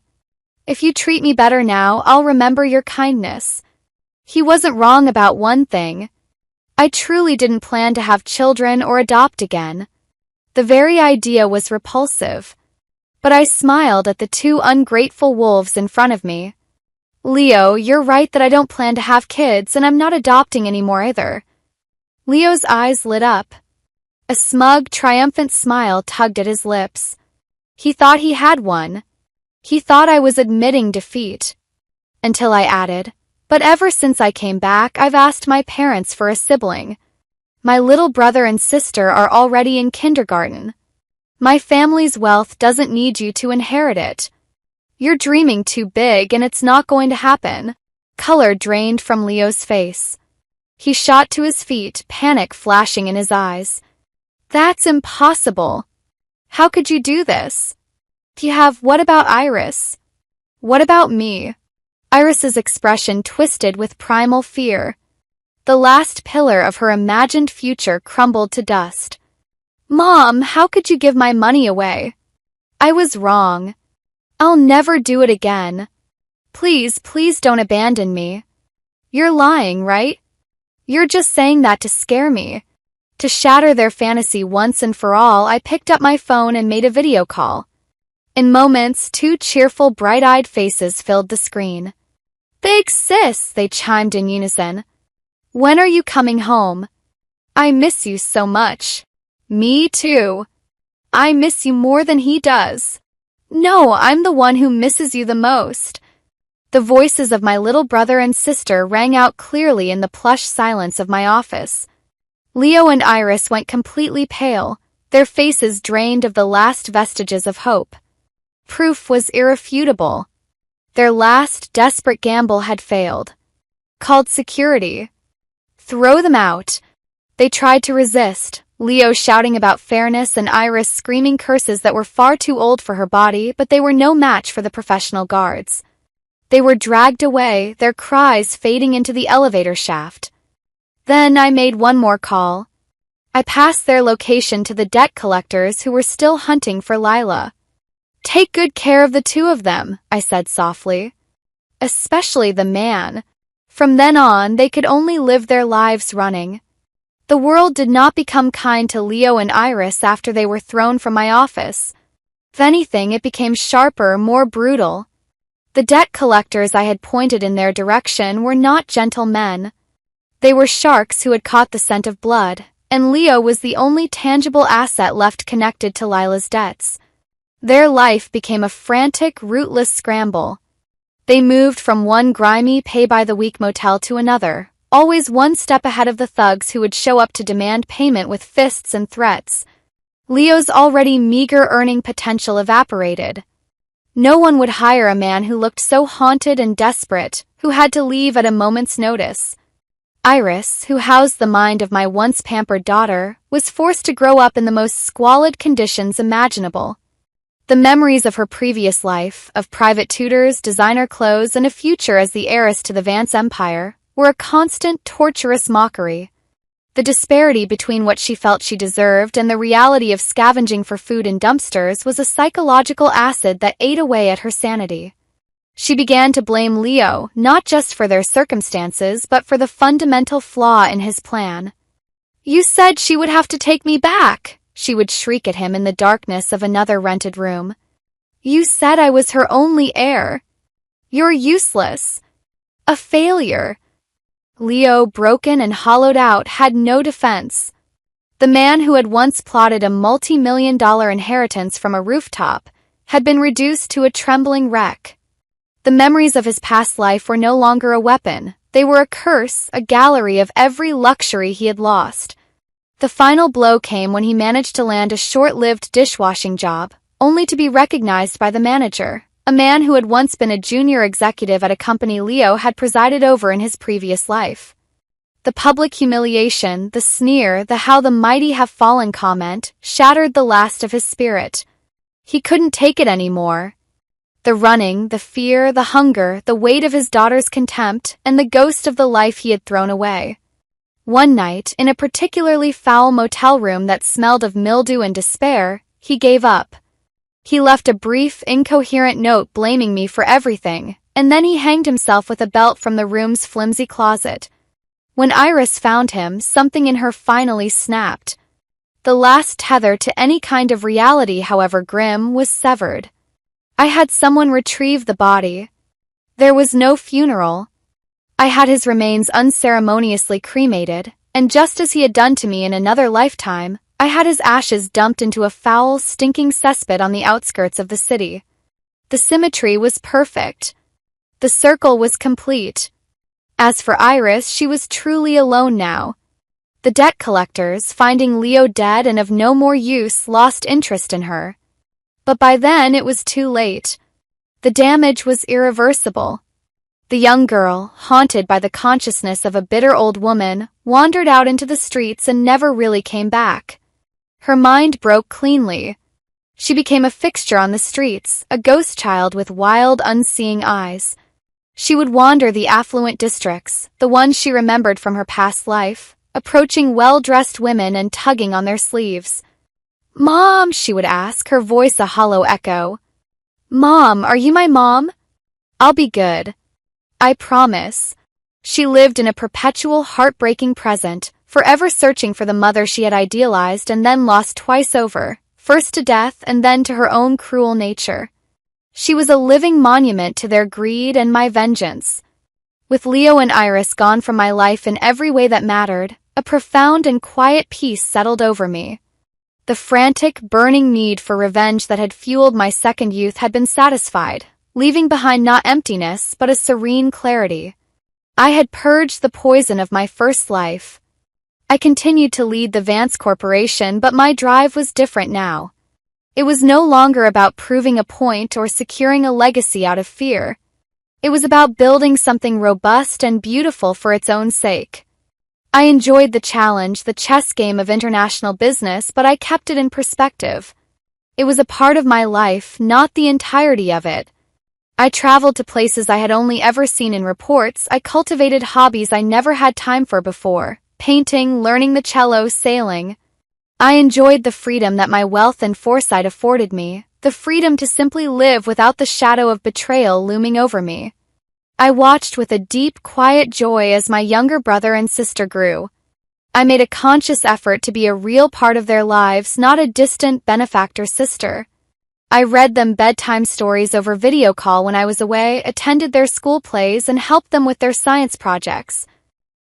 S1: If you treat me better now, I'll remember your kindness." He wasn't wrong about one thing. I truly didn't plan to have children or adopt again. The very idea was repulsive. But I smiled at the two ungrateful wolves in front of me. Leo, you're right that I don't plan to have kids, and I'm not adopting anymore either. Leo's eyes lit up. A smug, triumphant smile tugged at his lips. He thought he had one. He thought I was admitting defeat. Until I added, but ever since I came back, I've asked my parents for a sibling. My little brother and sister are already in kindergarten. My family's wealth doesn't need you to inherit it. You're dreaming too big and it's not going to happen. Color drained from Leo's face. He shot to his feet, panic flashing in his eyes. That's impossible. How could you do this? What about Iris? What about me? Iris's expression twisted with primal fear. The last pillar of her imagined future crumbled to dust. Mom, how could you give my money away? I was wrong. I'll never do it again. Please, please don't abandon me. You're lying, right? You're just saying that to scare me. To shatter their fantasy once and for all, I picked up my phone and made a video call. In moments, two cheerful, bright-eyed faces filled the screen. Big sis, they chimed in unison. When are you coming home? I miss you so much. Me too. I miss you more than he does. No, I'm the one who misses you the most. The voices of my little brother and sister rang out clearly in the plush silence of my office. Leo and Iris went completely pale, their faces drained of the last vestiges of hope. Proof was irrefutable. Their last desperate gamble had failed. Called security. Throw them out. They tried to resist, Leo shouting about fairness and Iris screaming curses that were far too old for her body, but they were no match for the professional guards. They were dragged away, their cries fading into the elevator shaft. Then I made one more call. I passed their location to the debt collectors who were still hunting for Lila. Take good care of the two of them, I said softly. Especially the man. From then on, they could only live their lives running. The world did not become kind to Leo and Iris after they were thrown from my office. If anything, it became sharper, more brutal. The debt collectors I had pointed in their direction were not gentle men. They were sharks who had caught the scent of blood, and Leo was the only tangible asset left connected to Lila's debts. Their life became a frantic, rootless scramble. They moved from one grimy, pay-by-the-week motel to another, always one step ahead of the thugs who would show up to demand payment with fists and threats. Leo's already meager earning potential evaporated. No one would hire a man who looked so haunted and desperate, who had to leave at a moment's notice. Iris, who housed the mind of my once pampered daughter, was forced to grow up in the most squalid conditions imaginable. The memories of her previous life, of private tutors, designer clothes, and a future as the heiress to the Vance empire, were a constant, torturous mockery. The disparity between what she felt she deserved and the reality of scavenging for food in dumpsters was a psychological acid that ate away at her sanity. She began to blame Leo, not just for their circumstances, but for the fundamental flaw in his plan. You said she would have to take me back, she would shriek at him in the darkness of another rented room. You said I was her only heir. You're useless. A failure. Leo, broken and hollowed out, had no defense. The man who had once plotted a multi-million-dollar inheritance from a rooftop had been reduced to a trembling wreck. The memories of his past life were no longer a weapon. They were a curse, a gallery of every luxury he had lost. The final blow came when he managed to land a short-lived dishwashing job, only to be recognized by the manager, a man who had once been a junior executive at a company Leo had presided over in his previous life. The public humiliation, the sneer, the "how the mighty have fallen" comment, shattered the last of his spirit. He couldn't take it anymore. The running, the fear, the hunger, the weight of his daughter's contempt, and the ghost of the life he had thrown away. One night, in a particularly foul motel room that smelled of mildew and despair, he gave up. He left a brief, incoherent note blaming me for everything, and then he hanged himself with a belt from the room's flimsy closet. When Iris found him, something in her finally snapped. The last tether to any kind of reality, however grim, was severed. I had someone retrieve the body. There was no funeral. I had his remains unceremoniously cremated, and just as he had done to me in another lifetime, I had his ashes dumped into a foul, stinking cesspit on the outskirts of the city. The symmetry was perfect. The circle was complete. As for Iris, she was truly alone now. The debt collectors, finding Leo dead and of no more use, lost interest in her. But by then it was too late. The damage was irreversible. The young girl, haunted by the consciousness of a bitter old woman, wandered out into the streets and never really came back. Her mind broke cleanly. She became a fixture on the streets, a ghost child with wild, unseeing eyes. She would wander the affluent districts, the ones she remembered from her past life, approaching well-dressed women and tugging on their sleeves. "Mom," she would ask, her voice a hollow echo. "Mom, are you my mom? I'll be good. I promise." She lived in a perpetual heartbreaking present, forever searching for the mother she had idealized and then lost twice over, first to death and then to her own cruel nature. She was a living monument to their greed and my vengeance. With Leo and Iris gone from my life in every way that mattered, a profound and quiet peace settled over me. The frantic, burning need for revenge that had fueled my second youth had been satisfied, leaving behind not emptiness but a serene clarity. I had purged the poison of my first life. I continued to lead the Vance Corporation, but my drive was different now. It was no longer about proving a point or securing a legacy out of fear. It was about building something robust and beautiful for its own sake. I enjoyed the challenge, the chess game of international business, but I kept it in perspective. It was a part of my life, not the entirety of it. I traveled to places I had only ever seen in reports. I cultivated hobbies I never had time for before: painting, learning the cello, sailing. I enjoyed the freedom that my wealth and foresight afforded me, the freedom to simply live without the shadow of betrayal looming over me. I watched with a deep, quiet joy as my younger brother and sister grew. I made a conscious effort to be a real part of their lives, not a distant benefactor sister. I read them bedtime stories over video call when I was away, attended their school plays, and helped them with their science projects.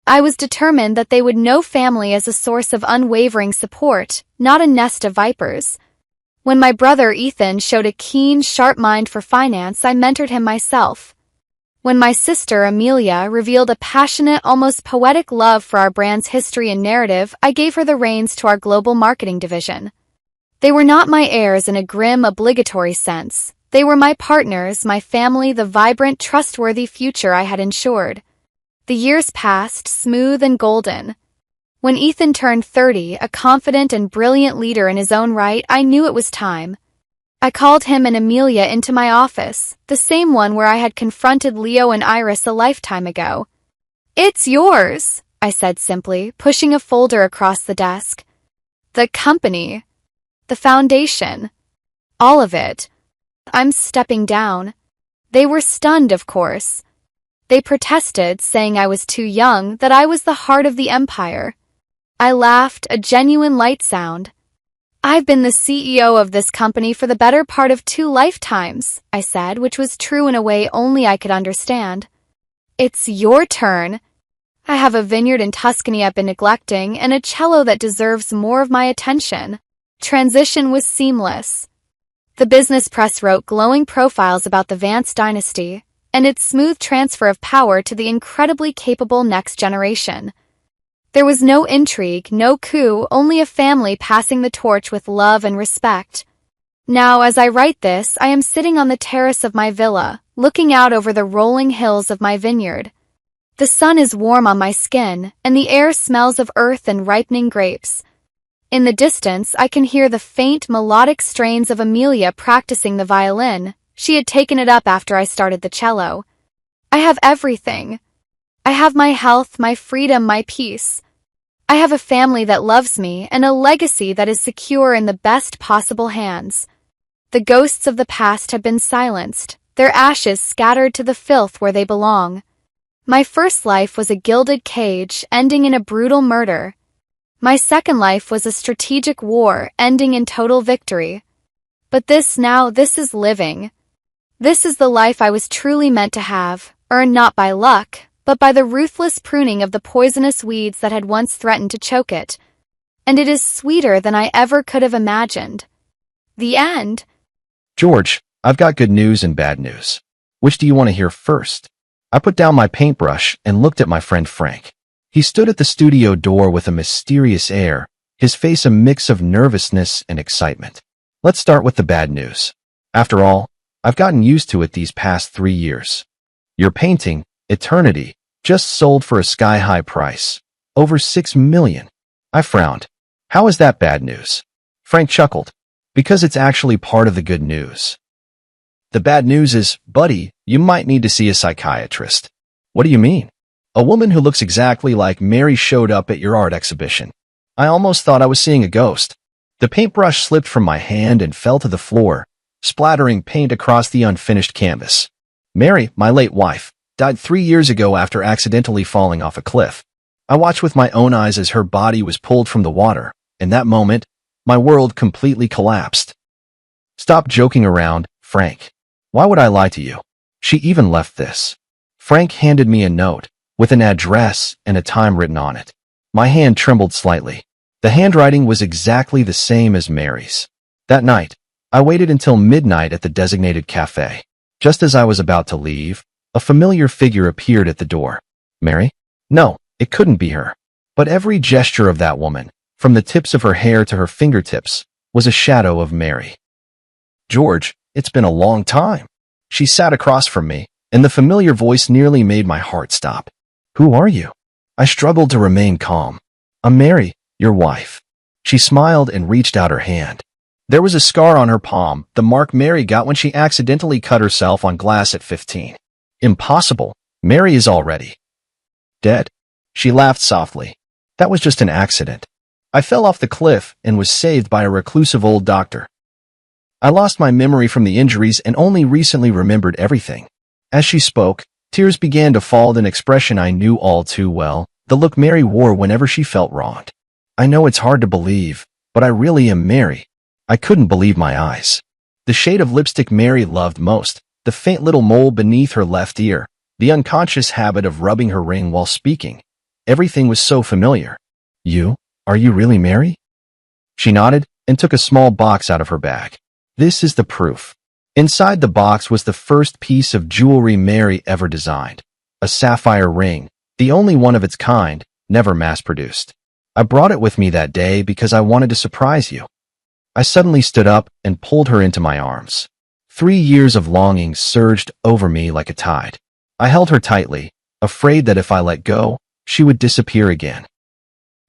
S1: I was determined that they would know family as a source of unwavering support, not a nest of vipers. When my brother Ethan showed a keen, sharp mind for finance, I mentored him myself. When my sister Amelia revealed a passionate, almost poetic love for our brand's history and narrative, I gave her the reins to our global marketing division. They were not my heirs in a grim, obligatory sense. They were my partners, my family, the vibrant, trustworthy future I had ensured. The years passed, smooth and golden. When Ethan turned 30, a confident and brilliant leader in his own right, I knew it was time. I called him and Amelia into my office, the same one where I had confronted Leo and Iris a lifetime ago. "It's yours," I said simply, pushing a folder across the desk. "The company. The foundation. All of it. I'm stepping down." They were stunned, of course. They protested, saying I was too young, that I was the heart of the empire. I laughed, a genuine light sound. "I've been the CEO of this company for the better part of 2 lifetimes, I said, which was true in a way only I could understand. "It's your turn. I have a vineyard in Tuscany I've been neglecting, and a cello that deserves more of my attention." Transition was seamless. The business press wrote glowing profiles about the Vance dynasty, and its smooth transfer of power to the incredibly capable next generation. There was no intrigue, no coup, only a family passing the torch with love and respect. Now, as I write this, I am sitting on the terrace of my villa, looking out over the rolling hills of my vineyard. The sun is warm on my skin, and the air smells of earth and ripening grapes. In the distance, I can hear the faint, melodic strains of Amelia practicing the violin. She had taken it up after I started the cello. I have everything. I have my health, my freedom, my peace. I have a family that loves me and a legacy that is secure in the best possible hands. The ghosts of the past have been silenced, their ashes scattered to the filth where they belong. My first life was a gilded cage, ending in a brutal murder. My second life was a strategic war ending in total victory. But this is living. This is the life I was truly meant to have, earned not by luck, but by the ruthless pruning of the poisonous weeds that had once threatened to choke it. And it is sweeter than I ever could have imagined. The end.
S2: George, I've got good news and bad news. Which do you want to hear first? I put down my paintbrush and looked at my friend Frank. He stood at the studio door with a mysterious air, his face a mix of nervousness and excitement. Let's start with the bad news. After all, I've gotten used to it these past 3 years. Your painting, Eternity, just sold for a sky-high price. Over $6 million. I frowned. How is that bad news? Frank chuckled. Because it's actually part of the good news. The bad news is, buddy, you might need to see a psychiatrist. What do you mean? A woman who looks exactly like Mary showed up at your art exhibition. I almost thought I was seeing a ghost. The paintbrush slipped from my hand and fell to the floor, splattering paint across the unfinished canvas. Mary, my late wife, died 3 years ago after accidentally falling off a cliff. I watched with my own eyes as her body was pulled from the water. In that moment, my world completely collapsed. Stop joking around, Frank. Why would I lie to you? She even left this. Frank handed me a note, with an address and a time written on it. My hand trembled slightly. The handwriting was exactly the same as Mary's. That night, I waited until midnight at the designated cafe. Just as I was about to leave, a familiar figure appeared at the door. Mary? No, it couldn't be her. But every gesture of that woman, from the tips of her hair to her fingertips, was a shadow of Mary. George, it's been a long time. She sat across from me, and the familiar voice nearly made my heart stop. Who are you? I struggled to remain calm. I'm Mary, your wife. She smiled and reached out her hand. There was a scar on her palm, the mark Mary got when she accidentally cut herself on glass at 15. Impossible. Mary is already dead. She laughed softly. That was just an accident. I fell off the cliff and was saved by a reclusive old doctor. I lost my memory from the injuries and only recently remembered everything. As she spoke, tears began to fall with an expression I knew all too well, the look Mary wore whenever she felt wronged. I know it's hard to believe, but I really am Mary. I couldn't believe my eyes. The shade of lipstick Mary loved most, the faint little mole beneath her left ear, the unconscious habit of rubbing her ring while speaking. Everything was so familiar. Are you really Mary? She nodded and took a small box out of her bag. This is the proof. Inside the box was the first piece of jewelry Mary ever designed. A sapphire ring, the only one of its kind, never mass-produced. I brought it with me that day because I wanted to surprise you. I suddenly stood up and pulled her into my arms. 3 years of longing surged over me like a tide. I held her tightly, afraid that if I let go, she would disappear again.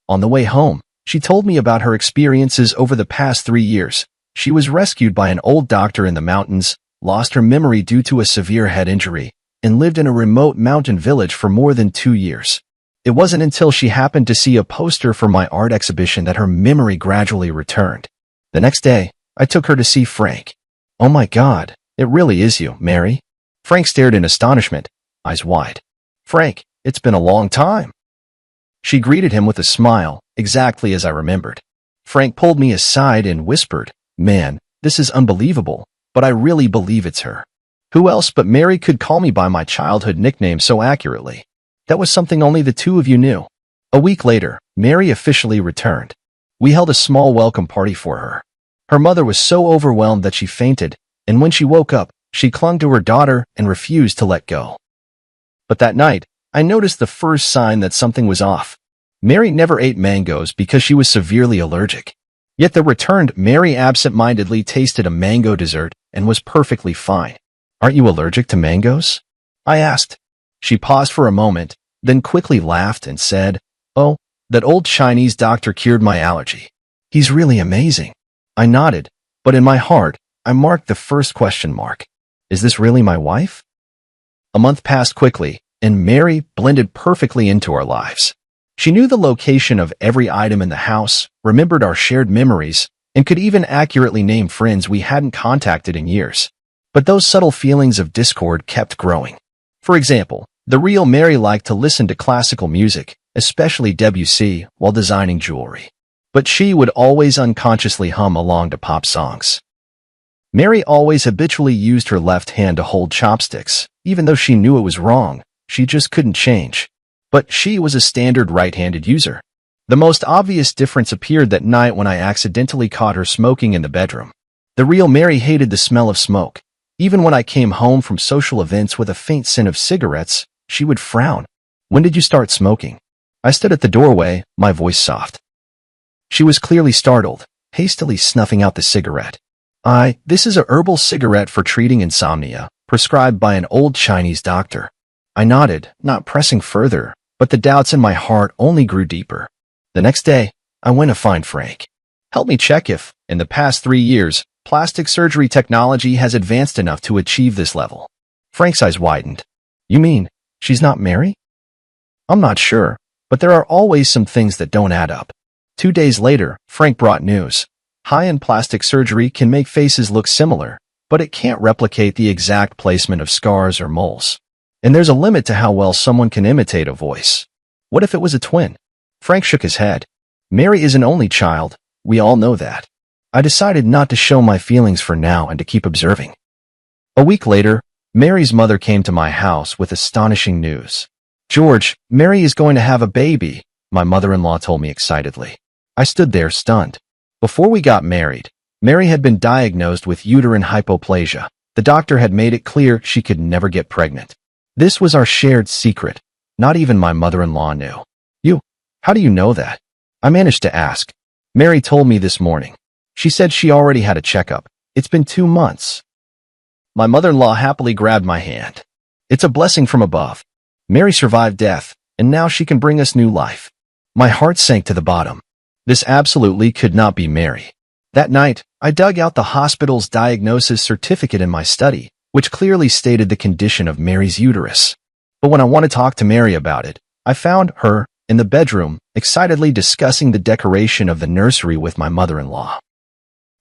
S2: On the way home, she told me about her experiences over the past 3 years. She was rescued by an old doctor in the mountains, lost her memory due to a severe head injury, and lived in a remote mountain village for more than 2 years. It wasn't until she happened to see a poster for my art exhibition that her memory gradually returned. The next day, I took her to see Frank. Oh my God, it really is you, Mary. Frank stared in astonishment, eyes wide. Frank, it's been a long time. She greeted him with a smile, exactly as I remembered. Frank pulled me aside and whispered, Man, this is unbelievable, but I really believe it's her. Who else but Mary could call me by my childhood nickname so accurately? That was something only the two of you knew. A week later, Mary officially returned. We held a small welcome party for her. Her mother was so overwhelmed that she fainted, and when she woke up, she clung to her daughter and refused to let go. But that night, I noticed the first sign that something was off. Mary never ate mangoes because she was severely allergic. Yet the returned Mary absent-mindedly tasted a mango dessert and was perfectly fine. Aren't you allergic to mangoes? I asked. She paused for a moment, then quickly laughed and said, Oh, that old Chinese doctor cured my allergy. He's really amazing. I nodded, but in my heart, I marked the first question mark. Is this really my wife? A month passed quickly, and Mary blended perfectly into our lives. She knew the location of every item in the house, remembered our shared memories, and could even accurately name friends we hadn't contacted in years. But those subtle feelings of discord kept growing. For example, the real Mary liked to listen to classical music, especially Debussy, while designing jewelry. But she would always unconsciously hum along to pop songs. Mary always habitually used her left hand to hold chopsticks, even though she knew it was wrong. She just couldn't change. But she was a standard right-handed user. The most obvious difference appeared that night when I accidentally caught her smoking in the bedroom. The real Mary hated the smell of smoke. Even when I came home from social events with a faint scent of cigarettes, she would frown. "When did you start smoking?" I stood at the doorway, my voice soft. She was clearly startled, hastily snuffing out the cigarette. This is a herbal cigarette for treating insomnia, prescribed by an old Chinese doctor." I nodded, not pressing further, but the doubts in my heart only grew deeper. The next day, I went to find Frank. "Help me check if, in the past 3 years, plastic surgery technology has advanced enough to achieve this level." Frank's eyes widened. "You mean, she's not Mary?" "I'm not sure, but there are always some things that don't add up." 2 days later, Frank brought news. High-end plastic surgery can make faces look similar, but it can't replicate the exact placement of scars or moles. And there's a limit to how well someone can imitate a voice. What if it was a twin? Frank shook his head. "Mary is an only child. We all know that." I decided not to show my feelings for now and to keep observing. A week later, Mary's mother came to my house with astonishing news. "George, Mary is going to have a baby," my mother-in-law told me excitedly. I stood there stunned. Before we got married, Mary had been diagnosed with uterine hypoplasia. The doctor had made it clear she could never get pregnant. This was our shared secret. Not even my mother-in-law knew. How do you know that?" I managed to ask. "Mary told me this morning. She said she already had a checkup. It's been 2 months. My mother-in-law happily grabbed my hand. "It's a blessing from above. Mary survived death, and now she can bring us new life." My heart sank to the bottom. This absolutely could not be Mary. That night, I dug out the hospital's diagnosis certificate in my study, which clearly stated the condition of Mary's uterus. But when I wanted to talk to Mary about it, I found her in the bedroom, excitedly discussing the decoration of the nursery with my mother-in-law.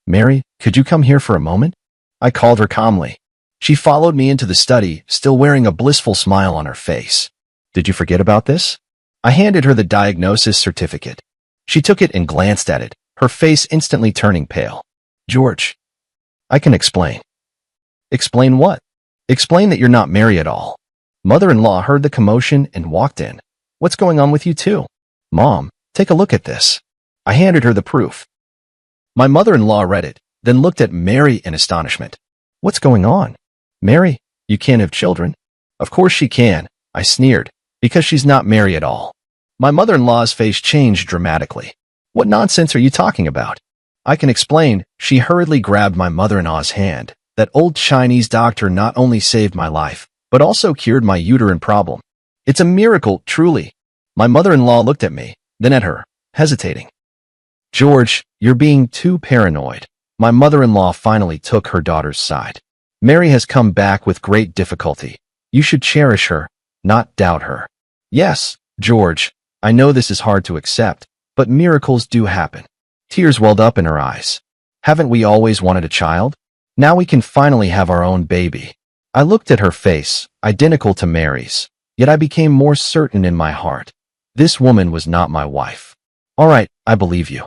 S2: "Mary, could you come here for a moment?" I called her calmly. She followed me into the study, still wearing a blissful smile on her face. "Did you forget about this?" I handed her the diagnosis certificate. She took it and glanced at it, her face instantly turning pale. "George, I can explain." "Explain what?" "Explain that you're not Mary at all." Mother-in-law heard the commotion and walked in. "What's going on with you two?" "Mom, take a look at this." I handed her the proof. My mother-in-law read it, then looked at Mary in astonishment. "What's going on?" "Mary, you can't have children." "Of course she can," I sneered, "because she's not Mary at all." My mother-in-law's face changed dramatically. "What nonsense are you talking about?" "I can explain." She hurriedly grabbed my mother-in-law's hand. "That old Chinese doctor not only saved my life, but also cured my uterine problem. It's a miracle, truly." My mother-in-law looked at me, then at her, hesitating. "George, you're being too paranoid." My mother-in-law finally took her daughter's side. "Mary has come back with great difficulty. You should cherish her, not doubt her." "Yes, George, I know this is hard to accept, but miracles do happen." Tears welled up in her eyes. "Haven't we always wanted a child? Now we can finally have our own baby." I looked at her face, identical to Mary's, yet I became more certain in my heart. This woman was not my wife. "All right, I believe you."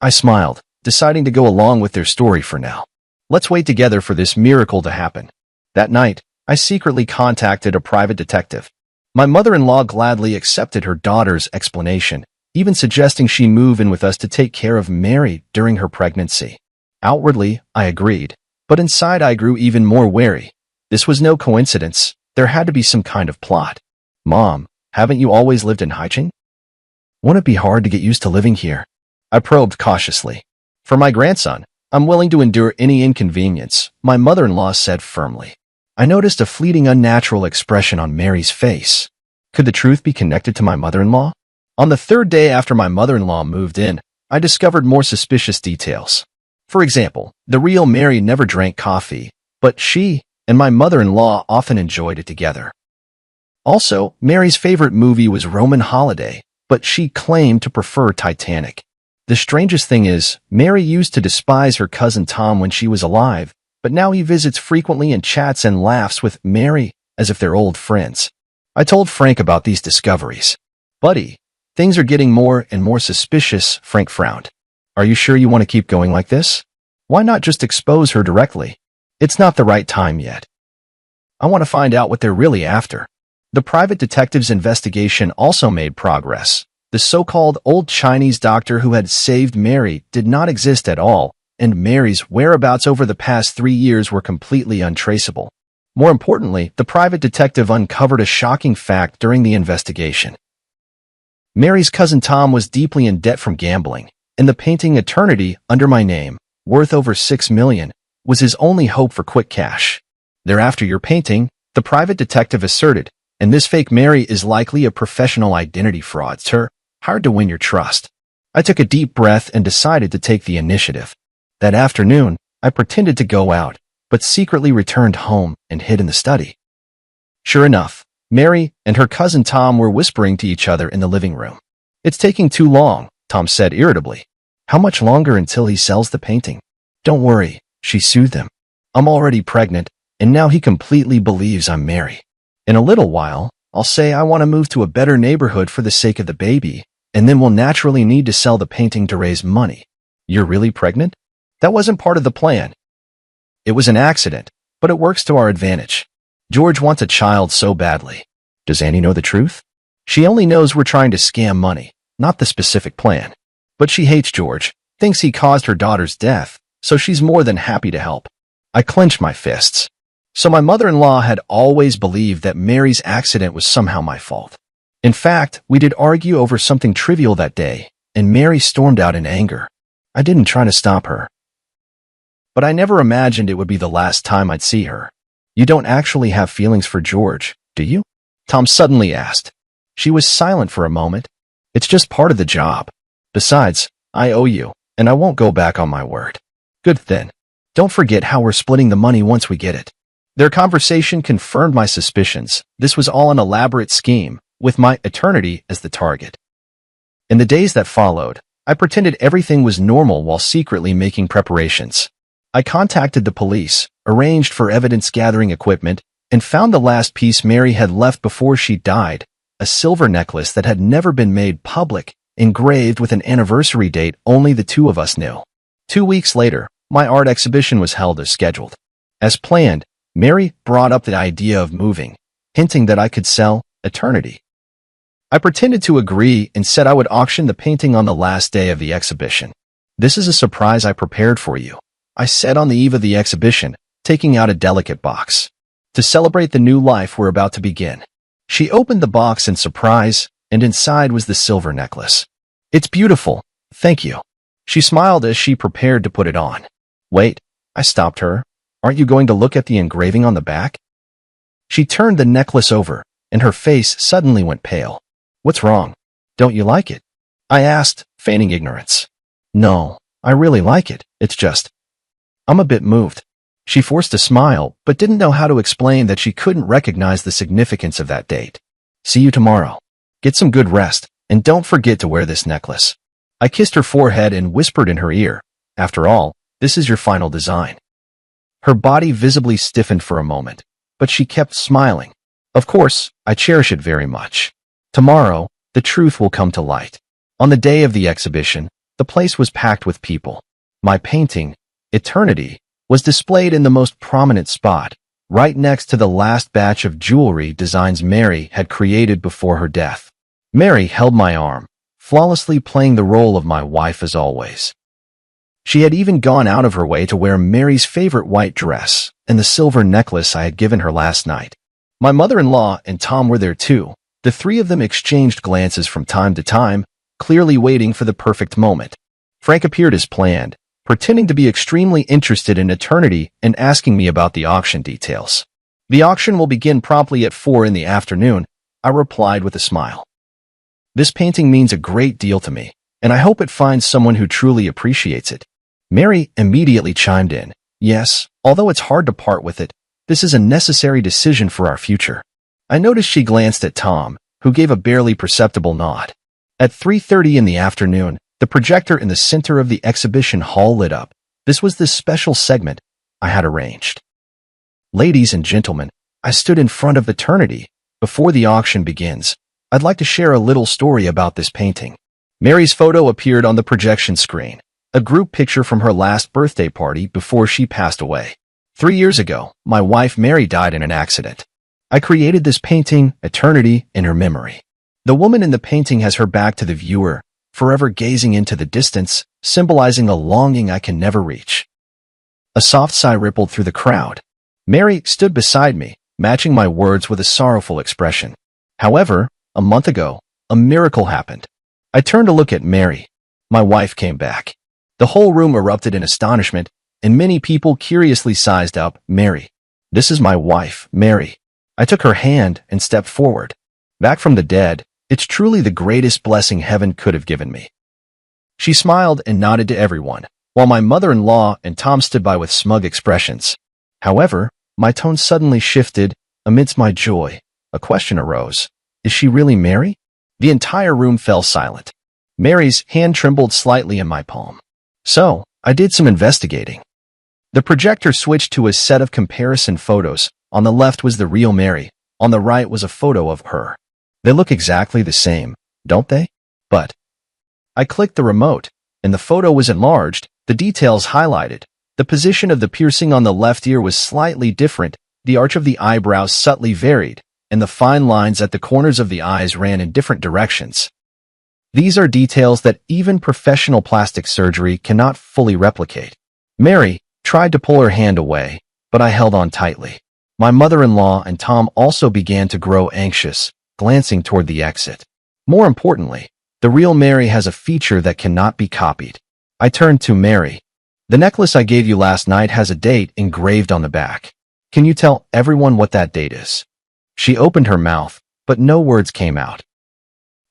S2: I smiled, deciding to go along with their story for now. Let's wait together for this miracle to happen. That night, I secretly contacted a private detective. My mother-in-law gladly accepted her daughter's explanation, even suggesting she move in with us to take care of Mary during her pregnancy. Outwardly, I agreed, but inside I grew even more wary. This was no coincidence. There had to be some kind of plot. "Mom, haven't you always lived in Haicheng? Won't it be hard to get used to living here?" I probed cautiously. "For my grandson, I'm willing to endure any inconvenience," my mother-in-law said firmly. I noticed a fleeting unnatural expression on Mary's face. Could the truth be connected to my mother-in-law? On the 3rd day after my mother-in-law moved in, I discovered more suspicious details. For example, the real Mary never drank coffee, but she and my mother-in-law often enjoyed it together. Also, Mary's favorite movie was Roman Holiday, but she claimed to prefer Titanic. The strangest thing is, Mary used to despise her cousin Tom when she was alive, but now he visits frequently and chats and laughs with Mary as if they're old friends. I told Frank about these discoveries. Buddy, things are getting more and more suspicious, Frank frowned. Are you sure you want to keep going like this? Why not just expose her directly? It's not the right time yet. I want to find out what they're really after. The private detective's investigation also made progress. The so-called old Chinese doctor who had saved Mary did not exist at all, and Mary's whereabouts over the past 3 years were completely untraceable. More importantly, the private detective uncovered a shocking fact during the investigation. Mary's cousin Tom was deeply in debt from gambling, and the painting Eternity under my name, worth over $6 million, was his only hope for quick cash. They're after your painting, the private detective asserted, and this fake Mary is likely a professional identity fraudster, hired to win your trust. I took a deep breath and decided to take the initiative. That afternoon, I pretended to go out, but secretly returned home and hid in the study. Sure enough, Mary and her cousin Tom were whispering to each other in the living room. It's taking too long, Tom said irritably. How much longer until he sells the painting? Don't worry, she soothed him. I'm already pregnant, and now he completely believes I'm Mary. In a little while, I'll say I want to move to a better neighborhood for the sake of the baby, and then we'll naturally need to sell the painting to raise money. You're really pregnant? That wasn't part of the plan. It was an accident, but it works to our advantage. George wants a child so badly. Does Annie know the truth? She only knows we're trying to scam money, not the specific plan. But she hates George, thinks he caused her daughter's death, so she's more than happy to help. I clenched my fists. So my mother-in-law had always believed that Mary's accident was somehow my fault. In fact, we did argue over something trivial that day, and Mary stormed out in anger. I didn't try to stop her. But I never imagined it would be the last time I'd see her. You don't actually have feelings for George, do you? Tom suddenly asked. She was silent for a moment. It's just part of the job. Besides, I owe you, and I won't go back on my word. Good then. Don't forget how we're splitting the money once we get it. Their conversation confirmed my suspicions. This was all an elaborate scheme, with my eternity as the target. In the days that followed, I pretended everything was normal while secretly making preparations. I contacted the police, arranged for evidence-gathering equipment, and found the last piece Mary had left before she died, a silver necklace that had never been made public, engraved with an anniversary date only the two of us knew. 2 weeks later, my art exhibition was held as scheduled. As planned, Mary brought up the idea of moving, hinting that I could sell Eternity. I pretended to agree and said I would auction the painting on the last day of the exhibition. This is a surprise I prepared for you, I said on the eve of the exhibition, taking out a delicate box. To celebrate the new life we're about to begin. She opened the box in surprise, and inside was the silver necklace. It's beautiful, thank you. She smiled as she prepared to put it on. Wait, I stopped her. Aren't you going to look at the engraving on the back? She turned the necklace over, and her face suddenly went pale. What's wrong? Don't you like it? I asked, feigning ignorance. No, I really like it. It's just, I'm a bit moved. She forced a smile, but didn't know how to explain that she couldn't recognize the significance of that date. See you tomorrow. Get some good rest, and don't forget to wear this necklace. I kissed her forehead and whispered in her ear, after all, this is your final design. Her body visibly stiffened for a moment, but she kept smiling. Of course, I cherish it very much. Tomorrow, the truth will come to light. On the day of the exhibition, the place was packed with people. My painting, Eternity, was displayed in the most prominent spot, right next to the last batch of jewelry designs Mary had created before her death. Mary held my arm, flawlessly playing the role of my wife as always. She had even gone out of her way to wear Mary's favorite white dress and the silver necklace I had given her last night. My mother-in-law and Tom were there too. The three of them exchanged glances from time to time, clearly waiting for the perfect moment. Frank appeared as planned, pretending to be extremely interested in Eternity and asking me about the auction details. The auction will begin promptly at 4 in the afternoon, I replied with a smile. This painting means a great deal to me, and I hope it finds someone who truly appreciates it. Mary immediately chimed in. Yes, although it's hard to part with it, this is a necessary decision for our future. I noticed she glanced at Tom, who gave a barely perceptible nod. At 3:30 in the afternoon, the projector in the center of the exhibition hall lit up. This was the special segment I had arranged. Ladies and gentlemen, I stood in front of Eternity. Before the auction begins, I'd like to share a little story about this painting. Mary's photo appeared on the projection screen, a group picture from her last birthday party before she passed away. 3 years ago, my wife Mary died in an accident. I created this painting, Eternity, in her memory. The woman in the painting has her back to the viewer, forever gazing into the distance, symbolizing a longing I can never reach. A soft sigh rippled through the crowd. Mary stood beside me, matching my words with a sorrowful expression. However, a month ago, a miracle happened. I turned to look at Mary. My wife came back. The whole room erupted in astonishment, and many people curiously sized up, Mary. This is my wife, Mary. I took her hand and stepped forward. Back from the dead, it's truly the greatest blessing heaven could have given me. She smiled and nodded to everyone, while my mother-in-law and Tom stood by with smug expressions. However, my tone suddenly shifted. Amidst my joy, a question arose. Is she really Mary? The entire room fell silent. Mary's hand trembled slightly in my palm. So, I did some investigating. The projector switched to a set of comparison photos. On the left was the real Mary. On the right was a photo of her. They look exactly the same, don't they? But I clicked the remote, and the photo was enlarged, the details highlighted. The position of the piercing on the left ear was slightly different, the arch of the eyebrows subtly varied, and the fine lines at the corners of the eyes ran in different directions. These are details that even professional plastic surgery cannot fully replicate. Mary tried to pull her hand away, but I held on tightly. My mother-in-law and Tom also began to grow anxious, glancing toward the exit. More importantly, the real Mary has a feature that cannot be copied. I turned to Mary. The necklace I gave you last night has a date engraved on the back. Can you tell everyone what that date is? She opened her mouth, but no words came out.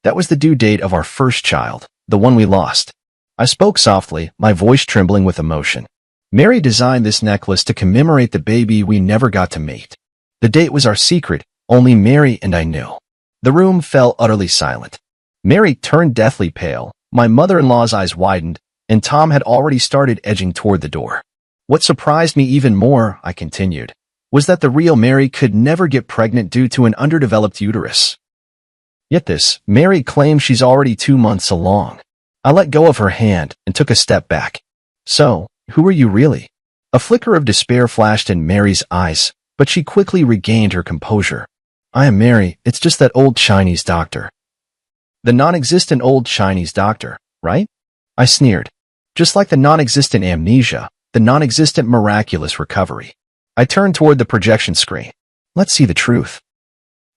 S2: That was the due date of our first child, the one we lost. I spoke softly, my voice trembling with emotion. Mary designed this necklace to commemorate the baby we never got to meet. The date was our secret, only Mary and I knew. The room fell utterly silent. Mary turned deathly pale, my mother-in-law's eyes widened, and Tom had already started edging toward the door. What surprised me even more, I continued, was that the real Mary could never get pregnant due to an underdeveloped uterus. Yet this, Mary claims she's already 2 months along. I let go of her hand and took a step back. So, who are you really? A flicker of despair flashed in Mary's eyes, but she quickly regained her composure. I am Mary, it's just that old Chinese doctor. The non-existent old Chinese doctor, right? I sneered. Just like the non-existent amnesia, the non-existent miraculous recovery. I turned toward the projection screen. Let's see the truth.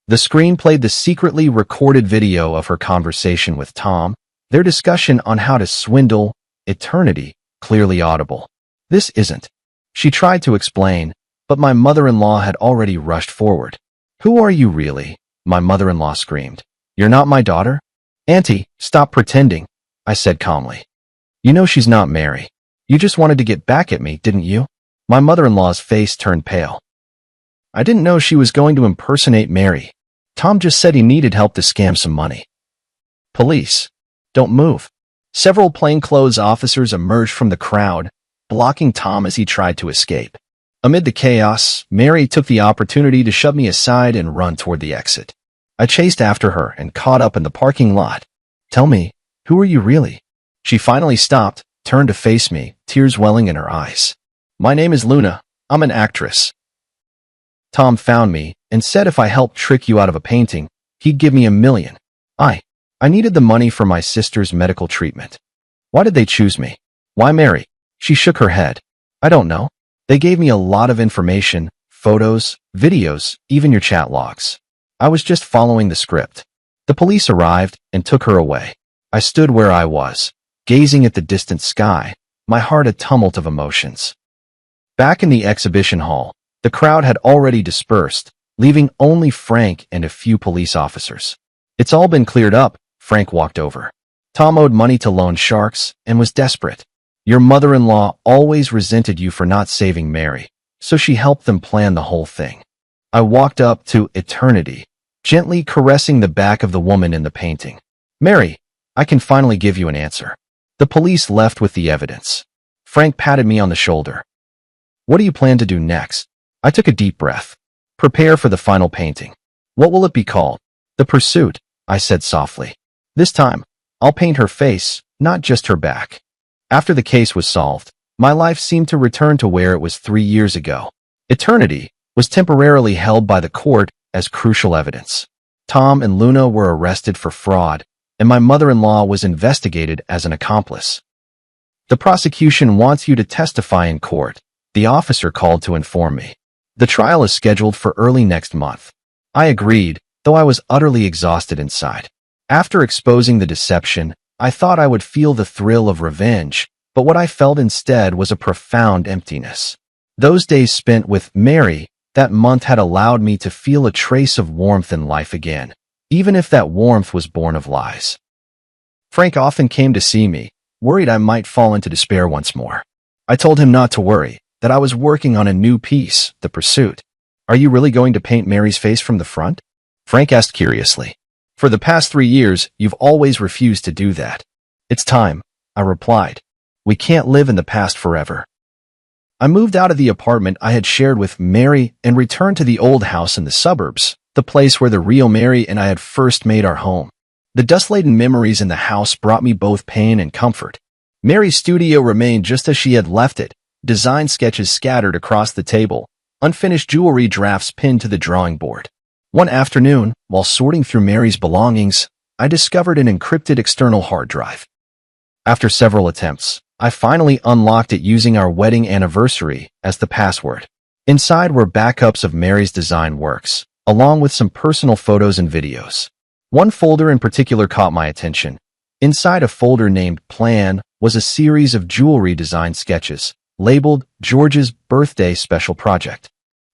S2: The screen played the secretly recorded video of her conversation with Tom, their discussion on how to swindle eternity, clearly audible. This isn't. She tried to explain, but my mother-in-law had already rushed forward. Who are you really? My mother-in-law screamed. You're not my daughter? Auntie, stop pretending, I said calmly. You know she's not Mary. You just wanted to get back at me, didn't you? My mother-in-law's face turned pale. I didn't know she was going to impersonate Mary. Tom just said he needed help to scam some money. Police. Don't move. Several plainclothes officers emerged from the crowd, blocking Tom as he tried to escape. Amid the chaos, Mary took the opportunity to shove me aside and run toward the exit. I chased after her and caught up in the parking lot. Tell me, who are you really? She finally stopped, turned to face me, tears welling in her eyes. My name is Luna. I'm an actress. Tom found me and said if I helped trick you out of a painting, he'd give me $1 million. I needed the money for my sister's medical treatment. Why did they choose me? Why Mary? She shook her head. I don't know. They gave me a lot of information, photos, videos, even your chat logs. I was just following the script. The police arrived and took her away. I stood where I was, gazing at the distant sky, my heart a tumult of emotions. Back in the exhibition hall, the crowd had already dispersed, leaving only Frank and a few police officers. It's all been cleared up, Frank walked over. Tom owed money to loan sharks and was desperate. Your mother-in-law always resented you for not saving Mary, so she helped them plan the whole thing. I walked up to eternity, gently caressing the back of the woman in the painting. Mary, I can finally give you an answer. The police left with the evidence. Frank patted me on the shoulder. What do you plan to do next? I took a deep breath. Prepare for the final painting. What will it be called? The Pursuit. I said softly. This time, I'll paint her face, not just her back. After the case was solved, my life seemed to return to where it was 3 years ago. Eternity was temporarily held by the court as crucial evidence. Tom and Luna were arrested for fraud, and my mother-in-law was investigated as an accomplice. The prosecution wants you to testify in court, the officer called to inform me. The trial is scheduled for early next month. I agreed, though I was utterly exhausted inside. After exposing the deception, I thought I would feel the thrill of revenge, but what I felt instead was a profound emptiness. Those days spent with Mary that month had allowed me to feel a trace of warmth in life again, even if that warmth was born of lies. Frank often came to see me, worried I might fall into despair once more. I told him not to worry, that I was working on a new piece, The Pursuit. Are you really going to paint Mary's face from the front? Frank asked curiously. For the past 3 years, you've always refused to do that. It's time, I replied. We can't live in the past forever. I moved out of the apartment I had shared with Mary and returned to the old house in the suburbs, the place where the real Mary and I had first made our home. The dust-laden memories in the house brought me both pain and comfort. Mary's studio remained just as she had left it, design sketches scattered across the table, unfinished jewelry drafts pinned to the drawing board. One afternoon, while sorting through Mary's belongings, I discovered an encrypted external hard drive. After several attempts, I finally unlocked it using our wedding anniversary as the password. Inside were backups of Mary's design works, along with some personal photos and videos. One folder in particular caught my attention. Inside a folder named Plan was a series of jewelry design sketches, labeled George's Birthday Special Project.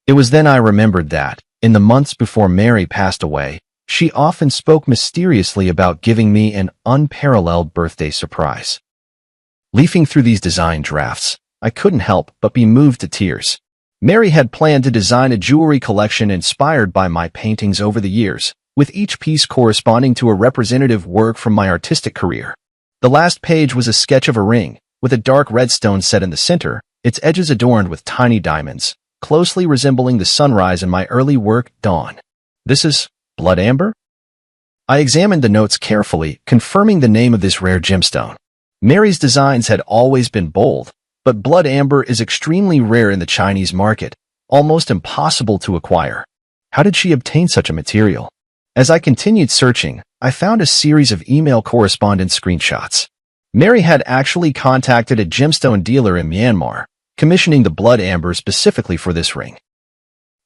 S2: It was then I remembered that, in the months before Mary passed away, she often spoke mysteriously about giving me an unparalleled birthday surprise. Leafing through these design drafts, I couldn't help but be moved to tears. Mary had planned to design a jewelry collection inspired by my paintings over the years, with each piece corresponding to a representative work from my artistic career. The last page was a sketch of a ring, with a dark red stone set in the center, its edges adorned with tiny diamonds, closely resembling the sunrise in my early work, Dawn. This is blood amber? I examined the notes carefully, confirming the name of this rare gemstone. Mary's designs had always been bold, but blood amber is extremely rare in the Chinese market, almost impossible to acquire. How did she obtain such a material? As I continued searching, I found a series of email correspondence screenshots. Mary had actually contacted a gemstone dealer in Myanmar, commissioning the blood amber specifically for this ring.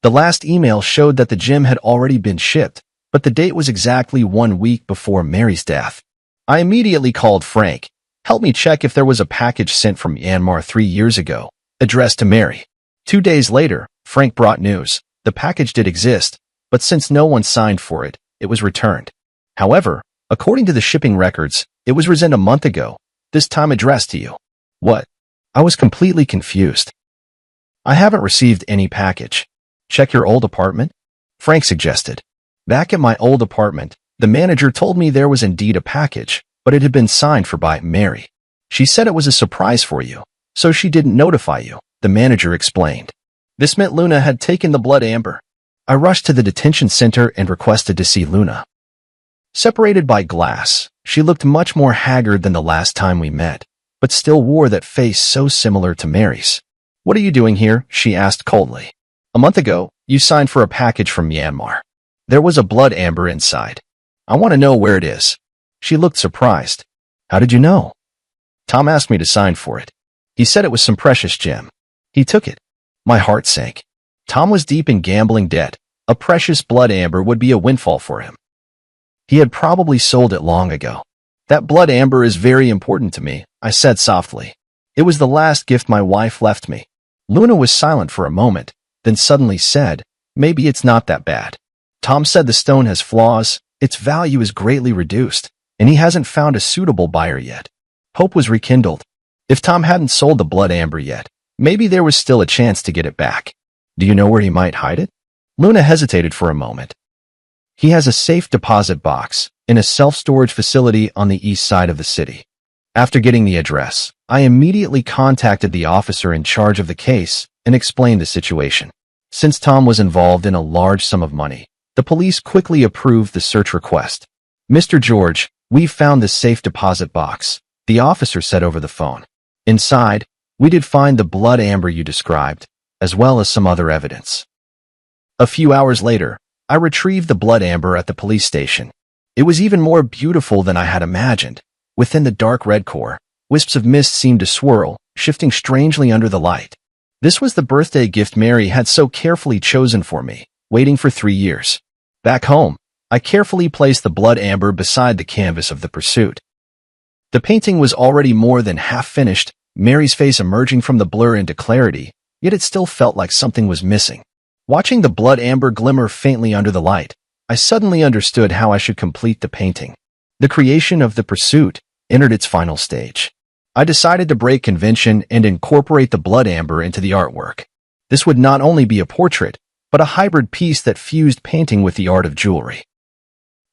S2: The last email showed that the gem had already been shipped, but the date was exactly 1 week before Mary's death. I immediately called Frank. Help me check if there was a package sent from Myanmar 3 years ago, addressed to Mary. 2 days later, Frank brought news. The package did exist, but since no one signed for it, it was returned. However, according to the shipping records, it was resent a month ago, this time addressed to you. What? I was completely confused. I haven't received any package. Check your old apartment? Frank suggested. Back at my old apartment, the manager told me there was indeed a package, but it had been signed for by Mary. She said it was a surprise for you, so she didn't notify you, the manager explained. This meant Luna had taken the blood amber. I rushed to the detention center and requested to see Luna. Separated by glass, she looked much more haggard than the last time we met, but still wore that face so similar to Mary's. What are you doing here? She asked coldly. A month ago, you signed for a package from Myanmar. There was a blood amber inside. I want to know where it is. She looked surprised. How did you know? Tom asked me to sign for it. He said it was some precious gem. He took it. My heart sank. Tom was deep in gambling debt. A precious blood amber would be a windfall for him. He had probably sold it long ago. That blood amber is very important to me, I said softly. It was the last gift my wife left me. Luna was silent for a moment, then suddenly said, maybe it's not that bad. Tom said the stone has flaws, its value is greatly reduced, and he hasn't found a suitable buyer yet. Hope was rekindled. If Tom hadn't sold the blood amber yet, maybe there was still a chance to get it back. Do you know where he might hide it? Luna hesitated for a moment. He has a safe deposit box in a self-storage facility on the east side of the city. After getting the address, I immediately contacted the officer in charge of the case and explained the situation. Since Tom was involved in a large sum of money, the police quickly approved the search request. Mr. George, we've found the safe deposit box, the officer said over the phone. Inside, we did find the blood amber you described, as well as some other evidence. A few hours later, I retrieved the blood amber at the police station. It was even more beautiful than I had imagined. Within the dark red core, wisps of mist seemed to swirl, shifting strangely under the light. This was the birthday gift Mary had so carefully chosen for me, waiting for 3 years. Back home, I carefully placed the blood amber beside the canvas of the pursuit. The painting was already more than half finished, Mary's face emerging from the blur into clarity, yet it still felt like something was missing. Watching the blood amber glimmer faintly under the light, I suddenly understood how I should complete the painting. The creation of the pursuit entered its final stage. I decided to break convention and incorporate the blood amber into the artwork. This would not only be a portrait, but a hybrid piece that fused painting with the art of jewelry.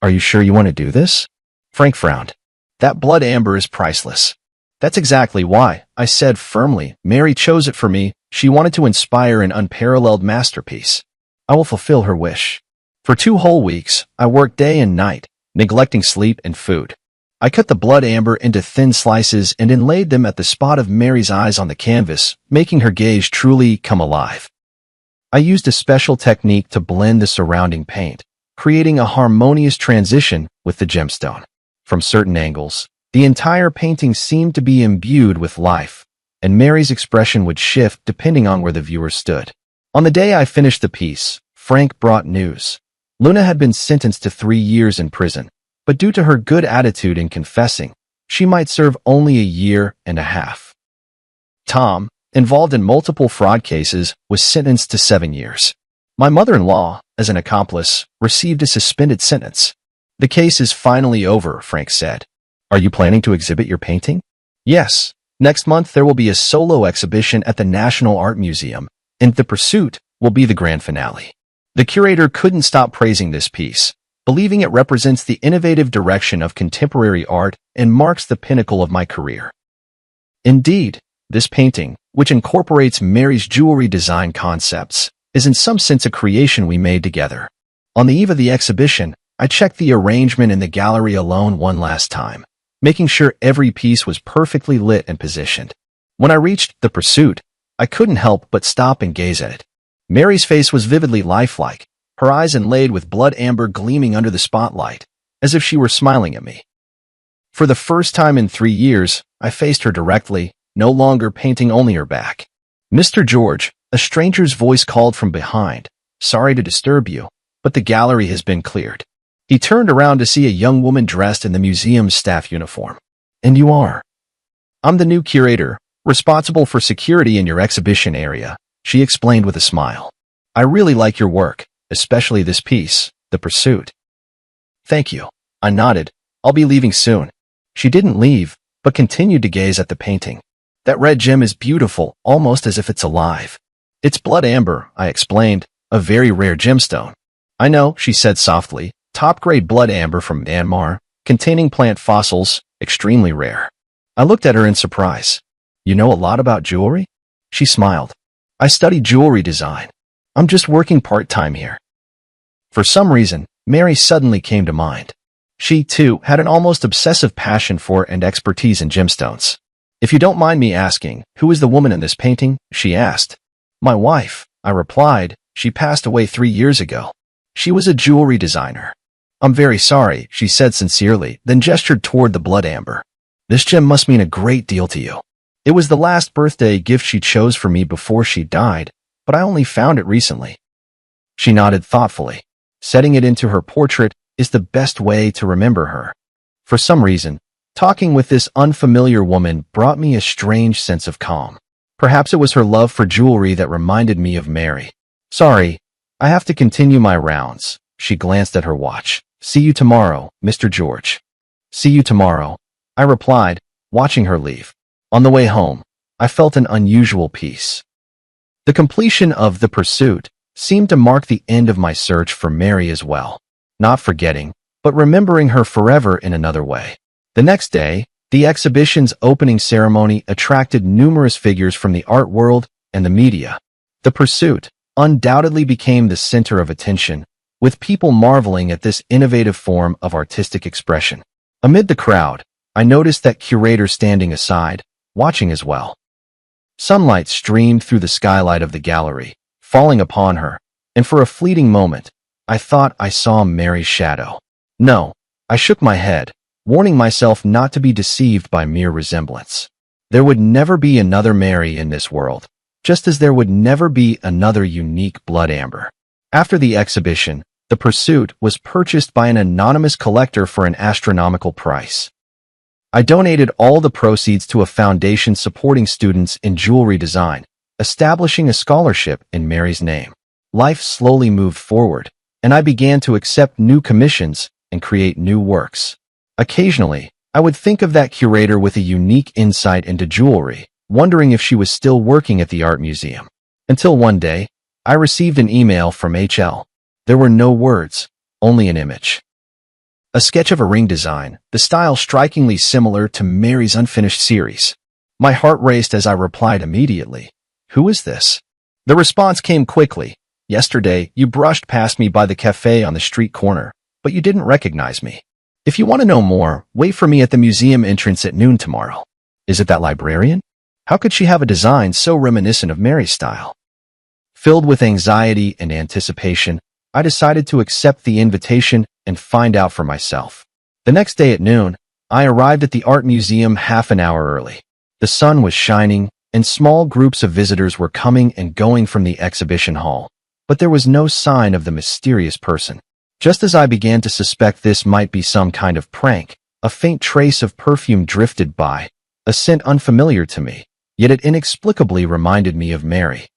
S2: Are you sure you want to do this? Frank frowned. That blood amber is priceless. That's exactly why, I said firmly. Mary chose it for me. She wanted to inspire an unparalleled masterpiece. I will fulfill her wish. For 2 whole weeks, I worked day and night, neglecting sleep and food. I cut the blood amber into thin slices and inlaid them at the spot of Mary's eyes on the canvas, making her gaze truly come alive. I used a special technique to blend the surrounding paint, creating a harmonious transition with the gemstone. From certain angles, the entire painting seemed to be imbued with life, and Mary's expression would shift depending on where the viewer stood. On the day I finished the piece, Frank brought news. Luna had been sentenced to 3 years in prison, but due to her good attitude in confessing, she might serve only 1.5 years. Tom, involved in multiple fraud cases, was sentenced to 7 years. My mother-in-law, as an accomplice, received a suspended sentence. The case is finally over, Frank said. Are you planning to exhibit your painting? Yes. Next month there will be a solo exhibition at the National Art Museum, and The Pursuit will be the grand finale. The curator couldn't stop praising this piece, believing it represents the innovative direction of contemporary art and marks the pinnacle of my career. Indeed, this painting, which incorporates Mary's jewelry design concepts, is in some sense a creation we made together. On the eve of the exhibition, I checked the arrangement in the gallery alone one last time, making sure every piece was perfectly lit and positioned. When I reached The Pursuit, I couldn't help but stop and gaze at it. Mary's face was vividly lifelike, her eyes inlaid with blood amber gleaming under the spotlight, as if she were smiling at me. For the first time in 3 years, I faced her directly, no longer painting only her back. Mr. George, a stranger's voice called from behind. Sorry to disturb you, but the gallery has been cleared. He turned around to see a young woman dressed in the museum's staff uniform. And you are? I'm the new curator, responsible for security in your exhibition area, she explained with a smile. I really like your work, especially this piece, The Pursuit. Thank you. I nodded. I'll be leaving soon. She didn't leave, but continued to gaze at the painting. That red gem is beautiful, almost as if it's alive. It's blood amber, I explained, a very rare gemstone. I know, she said softly, top-grade blood amber from Myanmar, containing plant fossils, extremely rare. I looked at her in surprise. You know a lot about jewelry? She smiled. I study jewelry design. I'm just working part-time here. For some reason, Mary suddenly came to mind. She, too, had an almost obsessive passion for and expertise in gemstones. If you don't mind me asking, who is the woman in this painting? She asked. My wife, I replied. She passed away 3 years ago. She was a jewelry designer. I'm very sorry, she said sincerely, then gestured toward the blood amber. This gem must mean a great deal to you. It was the last birthday gift she chose for me before she died, but I only found it recently. She nodded thoughtfully. Setting it into her portrait is the best way to remember her. For some reason, talking with this unfamiliar woman brought me a strange sense of calm. Perhaps it was her love for jewelry that reminded me of Mary. Sorry, I have to continue my rounds. She glanced at her watch. See you tomorrow, Mr. George. See you tomorrow, I replied, watching her leave. On the way home, I felt an unusual peace. The completion of The Pursuit seemed to mark the end of my search for Mary as well. Not forgetting, but remembering her forever in another way. The next day, the exhibition's opening ceremony attracted numerous figures from the art world and the media. The Pursuit undoubtedly became the center of attention, with people marveling at this innovative form of artistic expression. Amid the crowd, I noticed that curator standing aside, watching as well. Sunlight streamed through the skylight of the gallery, falling upon her, and for a fleeting moment, I thought I saw Mary's shadow. No, I shook my head, warning myself not to be deceived by mere resemblance. There would never be another Mary in this world, just as there would never be another unique blood amber. After the exhibition, the pursuit was purchased by an anonymous collector for an astronomical price. I donated all the proceeds to a foundation supporting students in jewelry design, establishing a scholarship in Mary's name. Life slowly moved forward, and I began to accept new commissions and create new works. Occasionally, I would think of that curator with a unique insight into jewelry, wondering if she was still working at the art museum. Until one day, I received an email from HL. There were no words, only an image. A sketch of a ring design, the style strikingly similar to Mary's unfinished series. My heart raced as I replied immediately. Who is this? The response came quickly. Yesterday, you brushed past me by the cafe on the street corner, but you didn't recognize me. If you want to know more, wait for me at the museum entrance at noon tomorrow. Is it that librarian? How could she have a design so reminiscent of Mary's style? Filled with anxiety and anticipation, I decided to accept the invitation and find out for myself. The next day at noon, I arrived at the art museum half an hour early. The sun was shining, and small groups of visitors were coming and going from the exhibition hall. But there was no sign of the mysterious person. Just as I began to suspect this might be some kind of prank, a faint trace of perfume drifted by, a scent unfamiliar to me, yet it inexplicably reminded me of Mary.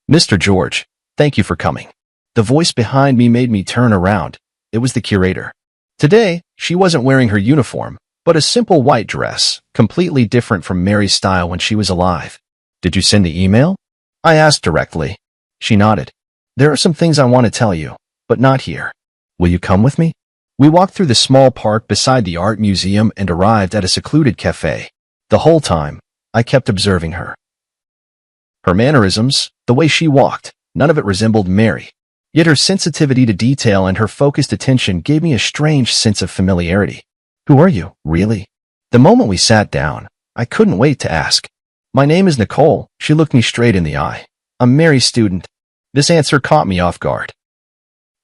S2: Mr. George, thank you for coming. The voice behind me made me turn around. It was the curator. Today, she wasn't wearing her uniform, but a simple white dress, completely different from Mary's style when she was alive. Did you send the email? I asked directly. She nodded. There are some things I want to tell you, but not here. Will you come with me? We walked through the small park beside the art museum and arrived at a secluded cafe. The whole time, I kept observing her. Her mannerisms, the way she walked, none of it resembled Mary. Yet her sensitivity to detail and her focused attention gave me a strange sense of familiarity. Who are you, really? The moment we sat down, I couldn't wait to ask. My name is Nicole. She looked me straight in the eye. I'm Mary's student. This answer caught me off guard.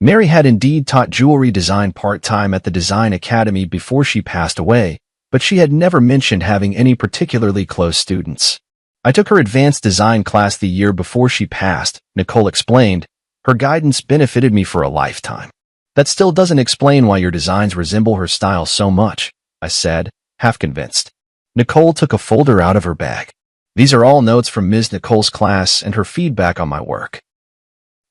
S2: Mary had indeed taught jewelry design part-time at the Design Academy before she passed away, but she had never mentioned having any particularly close students. I took her advanced design class the year before she passed, Nicole explained. Her guidance benefited me for a lifetime. That still doesn't explain why your designs resemble her style so much, I said, half convinced. Nicole took a folder out of her bag. These are all notes from Ms. Nicole's class and her feedback on my work.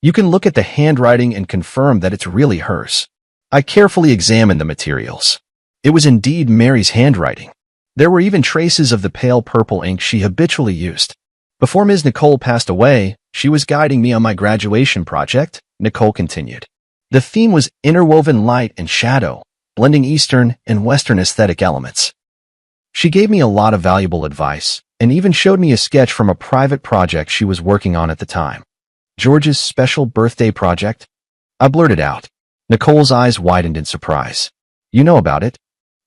S2: You can look at the handwriting and confirm that it's really hers. I carefully examined the materials. It was indeed Mary's handwriting. There were even traces of the pale purple ink she habitually used. Before Ms. Nicole passed away, she was guiding me on my graduation project, Nicole continued. The theme was interwoven light and shadow, blending Eastern and Western aesthetic elements. She gave me a lot of valuable advice, and even showed me a sketch from a private project she was working on at the time. George's special birthday project? I blurted out. Nicole's eyes widened in surprise. You know about it?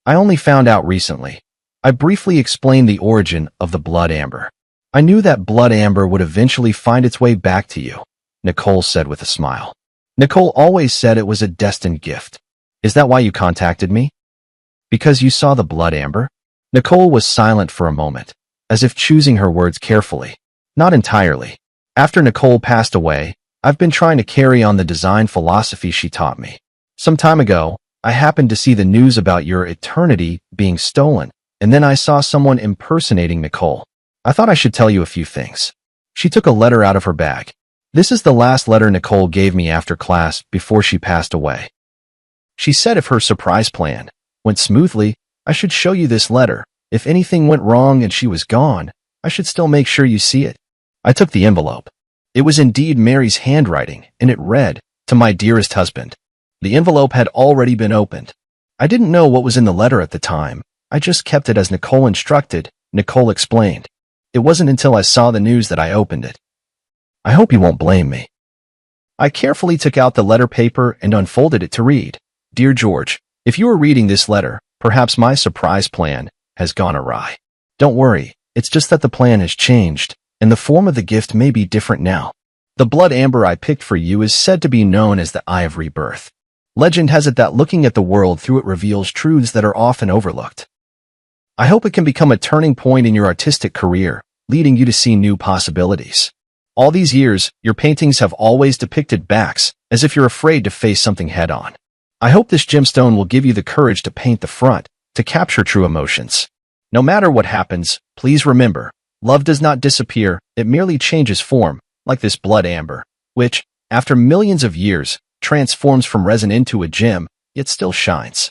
S2: I only found out recently. I briefly explained the origin of the blood amber. I knew that blood amber would eventually find its way back to you, Nicole said with a smile. Nicole always said it was a destined gift. Is that why you contacted me? Because you saw the blood amber? Nicole was silent for a moment, as if choosing her words carefully. Not entirely. After Nicole passed away, I've been trying to carry on the design philosophy she taught me. Some time ago, I happened to see the news about your eternity being stolen, and then I saw someone impersonating Nicole. I thought I should tell you a few things. She took a letter out of her bag. This is the last letter Nicole gave me after class before she passed away. She said if her surprise plan went smoothly, I should show you this letter. If anything went wrong and she was gone, I should still make sure you see it. I took the envelope. It was indeed Mary's handwriting, and it read, "To my dearest husband." The envelope had already been opened. I didn't know what was in the letter at the time. I just kept it as Nicole instructed, Nicole explained. It wasn't until I saw the news that I opened it. I hope you won't blame me. I carefully took out the letter paper and unfolded it to read. Dear George, if you are reading this letter, perhaps my surprise plan has gone awry. Don't worry, it's just that the plan has changed, and the form of the gift may be different now. The blood amber I picked for you is said to be known as the Eye of Rebirth. Legend has it that looking at the world through it reveals truths that are often overlooked. I hope it can become a turning point in your artistic career, leading you to see new possibilities. All these years, your paintings have always depicted backs, as if you're afraid to face something head-on. I hope this gemstone will give you the courage to paint the front, to capture true emotions. No matter what happens, please remember, love does not disappear, it merely changes form, like this blood amber, which, after millions of years, transforms from resin into a gem, yet still shines.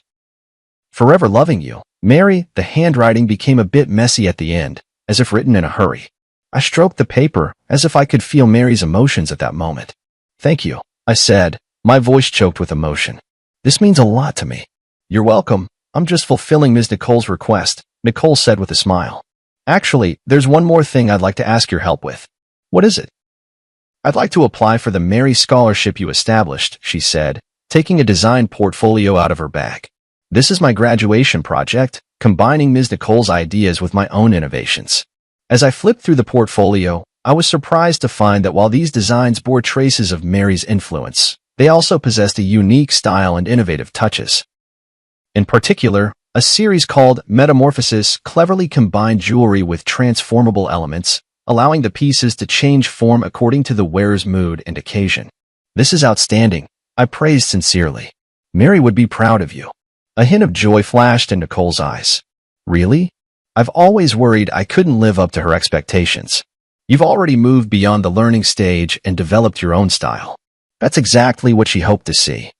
S2: Forever loving you, Mary. The handwriting became a bit messy at the end, as if written in a hurry. I stroked the paper, as if I could feel Mary's emotions at that moment. Thank you, I said, my voice choked with emotion. This means a lot to me. You're welcome. I'm just fulfilling Ms. Nicole's request, Nicole said with a smile. Actually, there's one more thing I'd like to ask your help with. What is it? I'd like to apply for the Mary Scholarship you established, she said, taking a design portfolio out of her bag. This is my graduation project, combining Ms. Nicole's ideas with my own innovations. As I flipped through the portfolio, I was surprised to find that while these designs bore traces of Mary's influence, they also possessed a unique style and innovative touches. In particular, a series called Metamorphosis cleverly combined jewelry with transformable elements, allowing the pieces to change form according to the wearer's mood and occasion. This is outstanding, I praised sincerely. Mary would be proud of you. A hint of joy flashed in Nicole's eyes. Really? I've always worried I couldn't live up to her expectations. You've already moved beyond the learning stage and developed your own style. That's exactly what she hoped to see.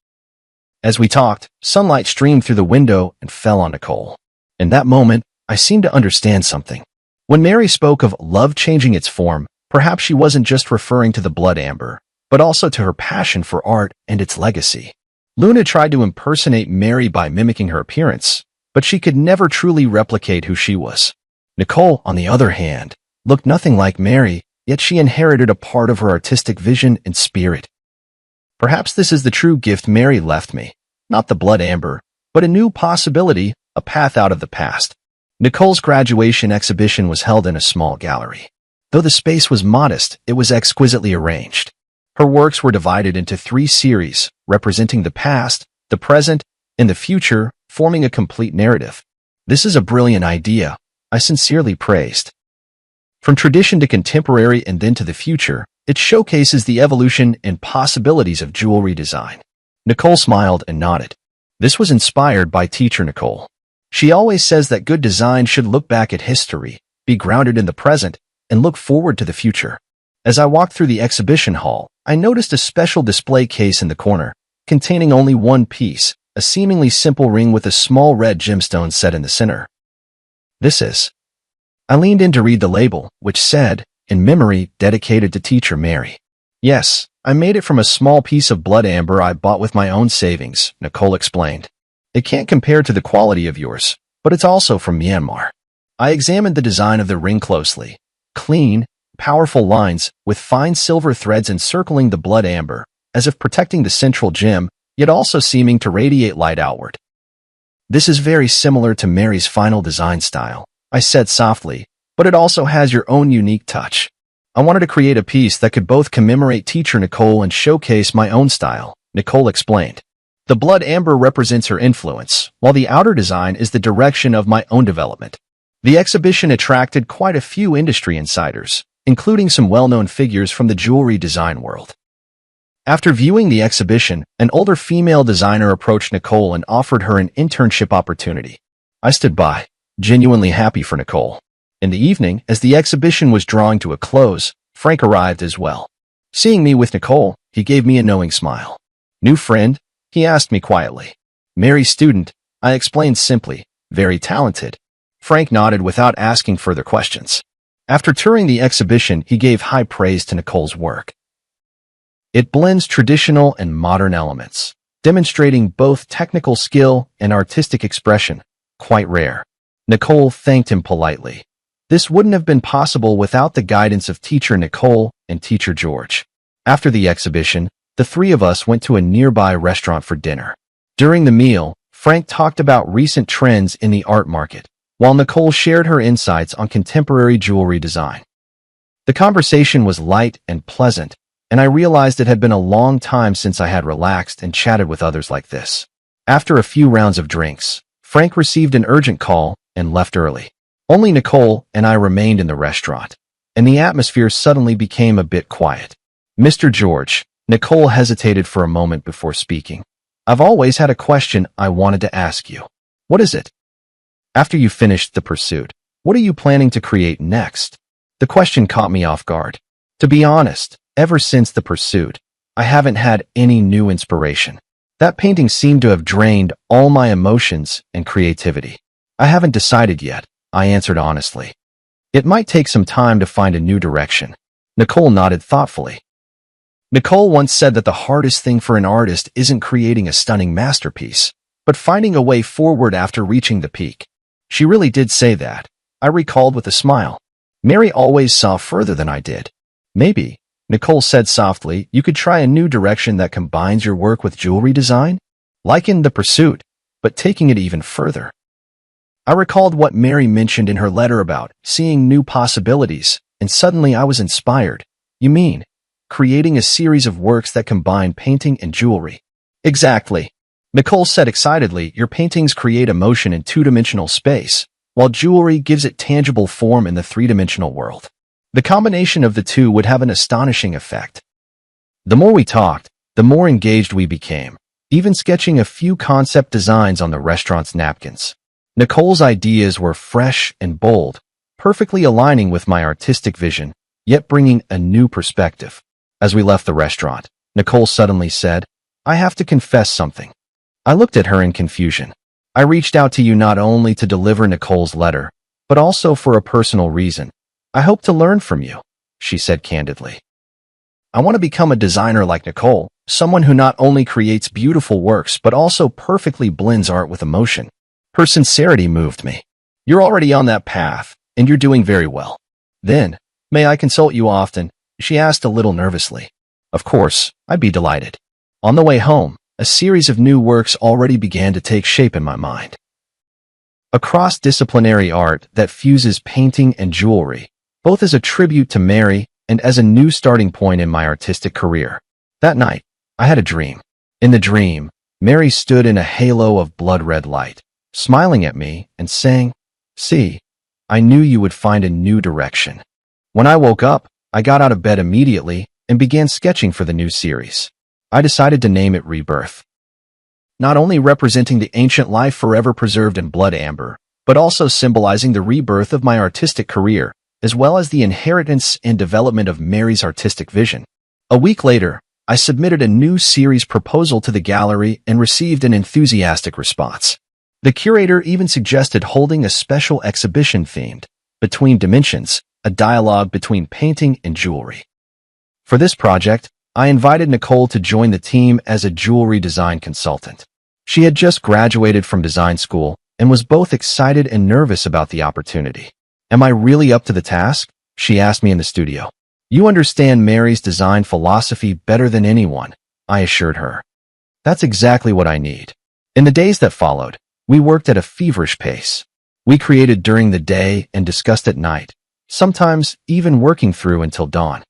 S2: As we talked, sunlight streamed through the window and fell on Nicole. In that moment, I seemed to understand something. When Mary spoke of love changing its form, perhaps she wasn't just referring to the blood amber, but also to her passion for art and its legacy. Luna tried to impersonate Mary by mimicking her appearance, but she could never truly replicate who she was. Nicole, on the other hand, looked nothing like Mary, yet she inherited a part of her artistic vision and spirit. Perhaps this is the true gift Mary left me, not the blood amber, but a new possibility, a path out of the past. Nicole's graduation exhibition was held in a small gallery. Though the space was modest, it was exquisitely arranged. Her works were divided into 3 series, representing the past, the present, and the future, forming a complete narrative. This is a brilliant idea, I sincerely praised. From tradition to contemporary and then to the future, it showcases the evolution and possibilities of jewelry design. Nicole smiled and nodded. This was inspired by teacher Nicole. She always says that good design should look back at history, be grounded in the present, and look forward to the future. As I walked through the exhibition hall, I noticed a special display case in the corner, containing only one piece, a seemingly simple ring with a small red gemstone set in the center. This is. I leaned in to read the label, which said, in memory, dedicated to teacher Mary. Yes, I made it from a small piece of blood amber I bought with my own savings, Nicole explained. It can't compare to the quality of yours, but it's also from Myanmar. I examined the design of the ring closely. Clean, powerful lines, with fine silver threads encircling the blood amber, as if protecting the central gem, yet also seeming to radiate light outward. This is very similar to Mary's final design style, I said softly, but it also has your own unique touch. I wanted to create a piece that could both commemorate teacher Nicole and showcase my own style, Nicole explained. The blood amber represents her influence, while the outer design is the direction of my own development. The exhibition attracted quite a few industry insiders, including some well-known figures from the jewelry design world. After viewing the exhibition, an older female designer approached Nicole and offered her an internship opportunity. I stood by, genuinely happy for Nicole. In the evening, as the exhibition was drawing to a close, Frank arrived as well. Seeing me with Nicole, he gave me a knowing smile. New friend? He asked me quietly. Mary's student, I explained simply. Very talented. Frank nodded without asking further questions. After touring the exhibition, he gave high praise to Nicole's work. It blends traditional and modern elements, demonstrating both technical skill and artistic expression, quite rare. Nicole thanked him politely. This wouldn't have been possible without the guidance of teacher Nicole and teacher George. After the exhibition, The three of us went to a nearby restaurant for dinner. During the meal, Frank talked about recent trends in the art market, while Nicole shared her insights on contemporary jewelry design. The conversation was light and pleasant, and I realized it had been a long time since I had relaxed and chatted with others like this. After a few rounds of drinks, Frank received an urgent call and left early. Only Nicole and I remained in the restaurant, and the atmosphere suddenly became a bit quiet. Mr. George, Nicole hesitated for a moment before speaking. I've always had a question I wanted to ask you. What is it? After you finished the pursuit, what are you planning to create next? The question caught me off guard. To be honest, ever since the pursuit, I haven't had any new inspiration. That painting seemed to have drained all my emotions and creativity. I haven't decided yet, I answered honestly. It might take some time to find a new direction. Nicole nodded thoughtfully. Nicole once said that the hardest thing for an artist isn't creating a stunning masterpiece, but finding a way forward after reaching the peak. She really did say that, I recalled with a smile. Mary always saw further than I did. Maybe, Nicole said softly, you could try a new direction that combines your work with jewelry design? Like in The Pursuit, but taking it even further. I recalled what Mary mentioned in her letter about seeing new possibilities, and suddenly I was inspired. You mean, creating a series of works that combine painting and jewelry? Exactly. Nicole said excitedly, your paintings create emotion in two-dimensional space, while jewelry gives it tangible form in the three-dimensional world. The combination of the two would have an astonishing effect. The more we talked, the more engaged we became, even sketching a few concept designs on the restaurant's napkins. Nicole's ideas were fresh and bold, perfectly aligning with my artistic vision, yet bringing a new perspective. As we left the restaurant, Nicole suddenly said, I have to confess something. I looked at her in confusion. I reached out to you not only to deliver Nicole's letter, but also for a personal reason. I hope to learn from you, she said candidly. I want to become a designer like Nicole, someone who not only creates beautiful works but also perfectly blends art with emotion. Her sincerity moved me. You're already on that path, and you're doing very well. Then, may I consult you often? She asked a little nervously. Of course, I'd be delighted. On the way home, a series of new works already began to take shape in my mind. A cross-disciplinary art that fuses painting and jewelry, both as a tribute to Mary and as a new starting point in my artistic career. That night, I had a dream. In the dream, Mary stood in a halo of blood-red light, smiling at me and saying, See, I knew you would find a new direction. When I woke up, I got out of bed immediately and began sketching for the new series. I decided to name it Rebirth. Not only representing the ancient life forever preserved in blood amber, but also symbolizing the rebirth of my artistic career, as well as the inheritance and development of Mary's artistic vision. A week later, I submitted a new series proposal to the gallery and received an enthusiastic response. The curator even suggested holding a special exhibition themed Between Dimensions, a dialogue between painting and jewelry. For this project, I invited Nicole to join the team as a jewelry design consultant. She had just graduated from design school and was both excited and nervous about the opportunity. Am I really up to the task? She asked me in the studio. You understand Mary's design philosophy better than anyone, I assured her. That's exactly what I need. In the days that followed, we worked at a feverish pace. We created during the day and discussed at night, sometimes even working through until dawn.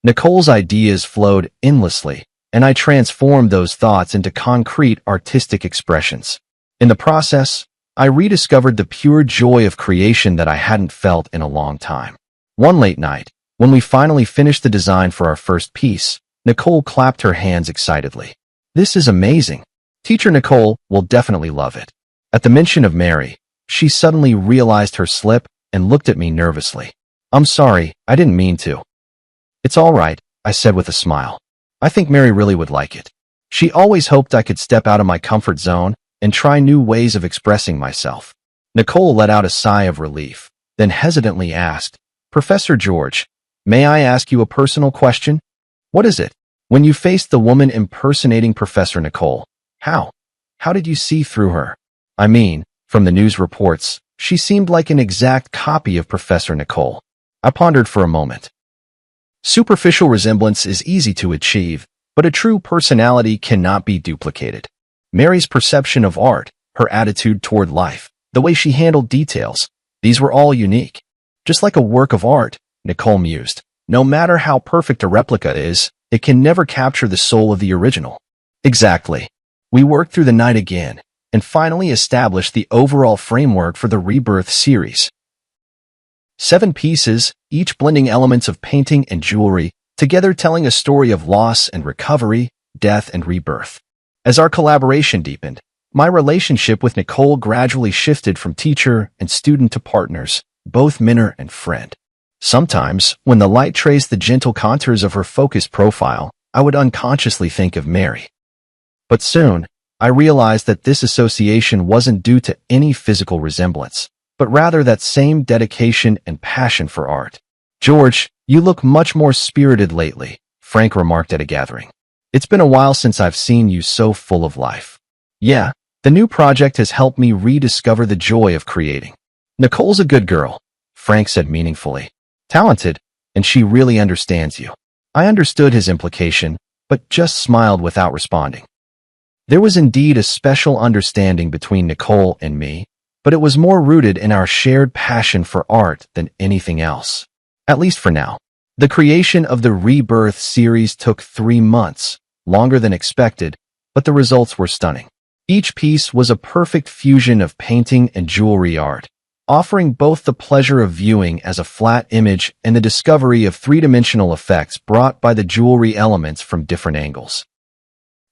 S2: Nicole's ideas flowed endlessly, and I transformed those thoughts into concrete artistic expressions. In the process, I rediscovered the pure joy of creation that I hadn't felt in a long time. One late night, when we finally finished the design for our first piece, Nicole clapped her hands excitedly. This is amazing. Teacher Nicole will definitely love it. At the mention of Mary, she suddenly realized her slip and looked at me nervously. I'm sorry, I didn't mean to. It's all right, I said with a smile. I think Mary really would like it. She always hoped I could step out of my comfort zone and try new ways of expressing myself. Nicole let out a sigh of relief, then hesitantly asked, Professor George, may I ask you a personal question? What is it? When you faced the woman impersonating Professor Nicole, how did you see through her? I mean, from the news reports, she seemed like an exact copy of Professor Nicole. I pondered for a moment. Superficial resemblance is easy to achieve, But a true personality cannot be duplicated. Mary's perception of art, her attitude toward life, the way she handled details, these were all unique. Just like a work of art, Nicole mused, no matter how perfect a replica is, it can never capture the soul of the original. Exactly. We worked through the night again, and finally established the overall framework for the Rebirth series. 7 pieces, each blending elements of painting and jewelry, together telling a story of loss and recovery, death and rebirth. As our collaboration deepened, my relationship with Nicole gradually shifted from teacher and student to partners, both mentor and friend. Sometimes, when the light traced the gentle contours of her focused profile, I would unconsciously think of Mary. But soon, I realized that this association wasn't due to any physical resemblance, but rather that same dedication and passion for art. "George, you look much more spirited lately," Frank remarked at a gathering. "It's been a while since I've seen you so full of life." "Yeah, the new project has helped me rediscover the joy of creating." "Nicole's a good girl," Frank said meaningfully. "Talented, and she really understands you." I understood his implication, but just smiled without responding. There was indeed a special understanding between Nicole and me, but it was more rooted in our shared passion for art than anything else. At least for now. The creation of the Rebirth series took 3 months, longer than expected, but the results were stunning. Each piece was a perfect fusion of painting and jewelry art, offering both the pleasure of viewing as a flat image and the discovery of 3-dimensional effects brought by the jewelry elements from different angles.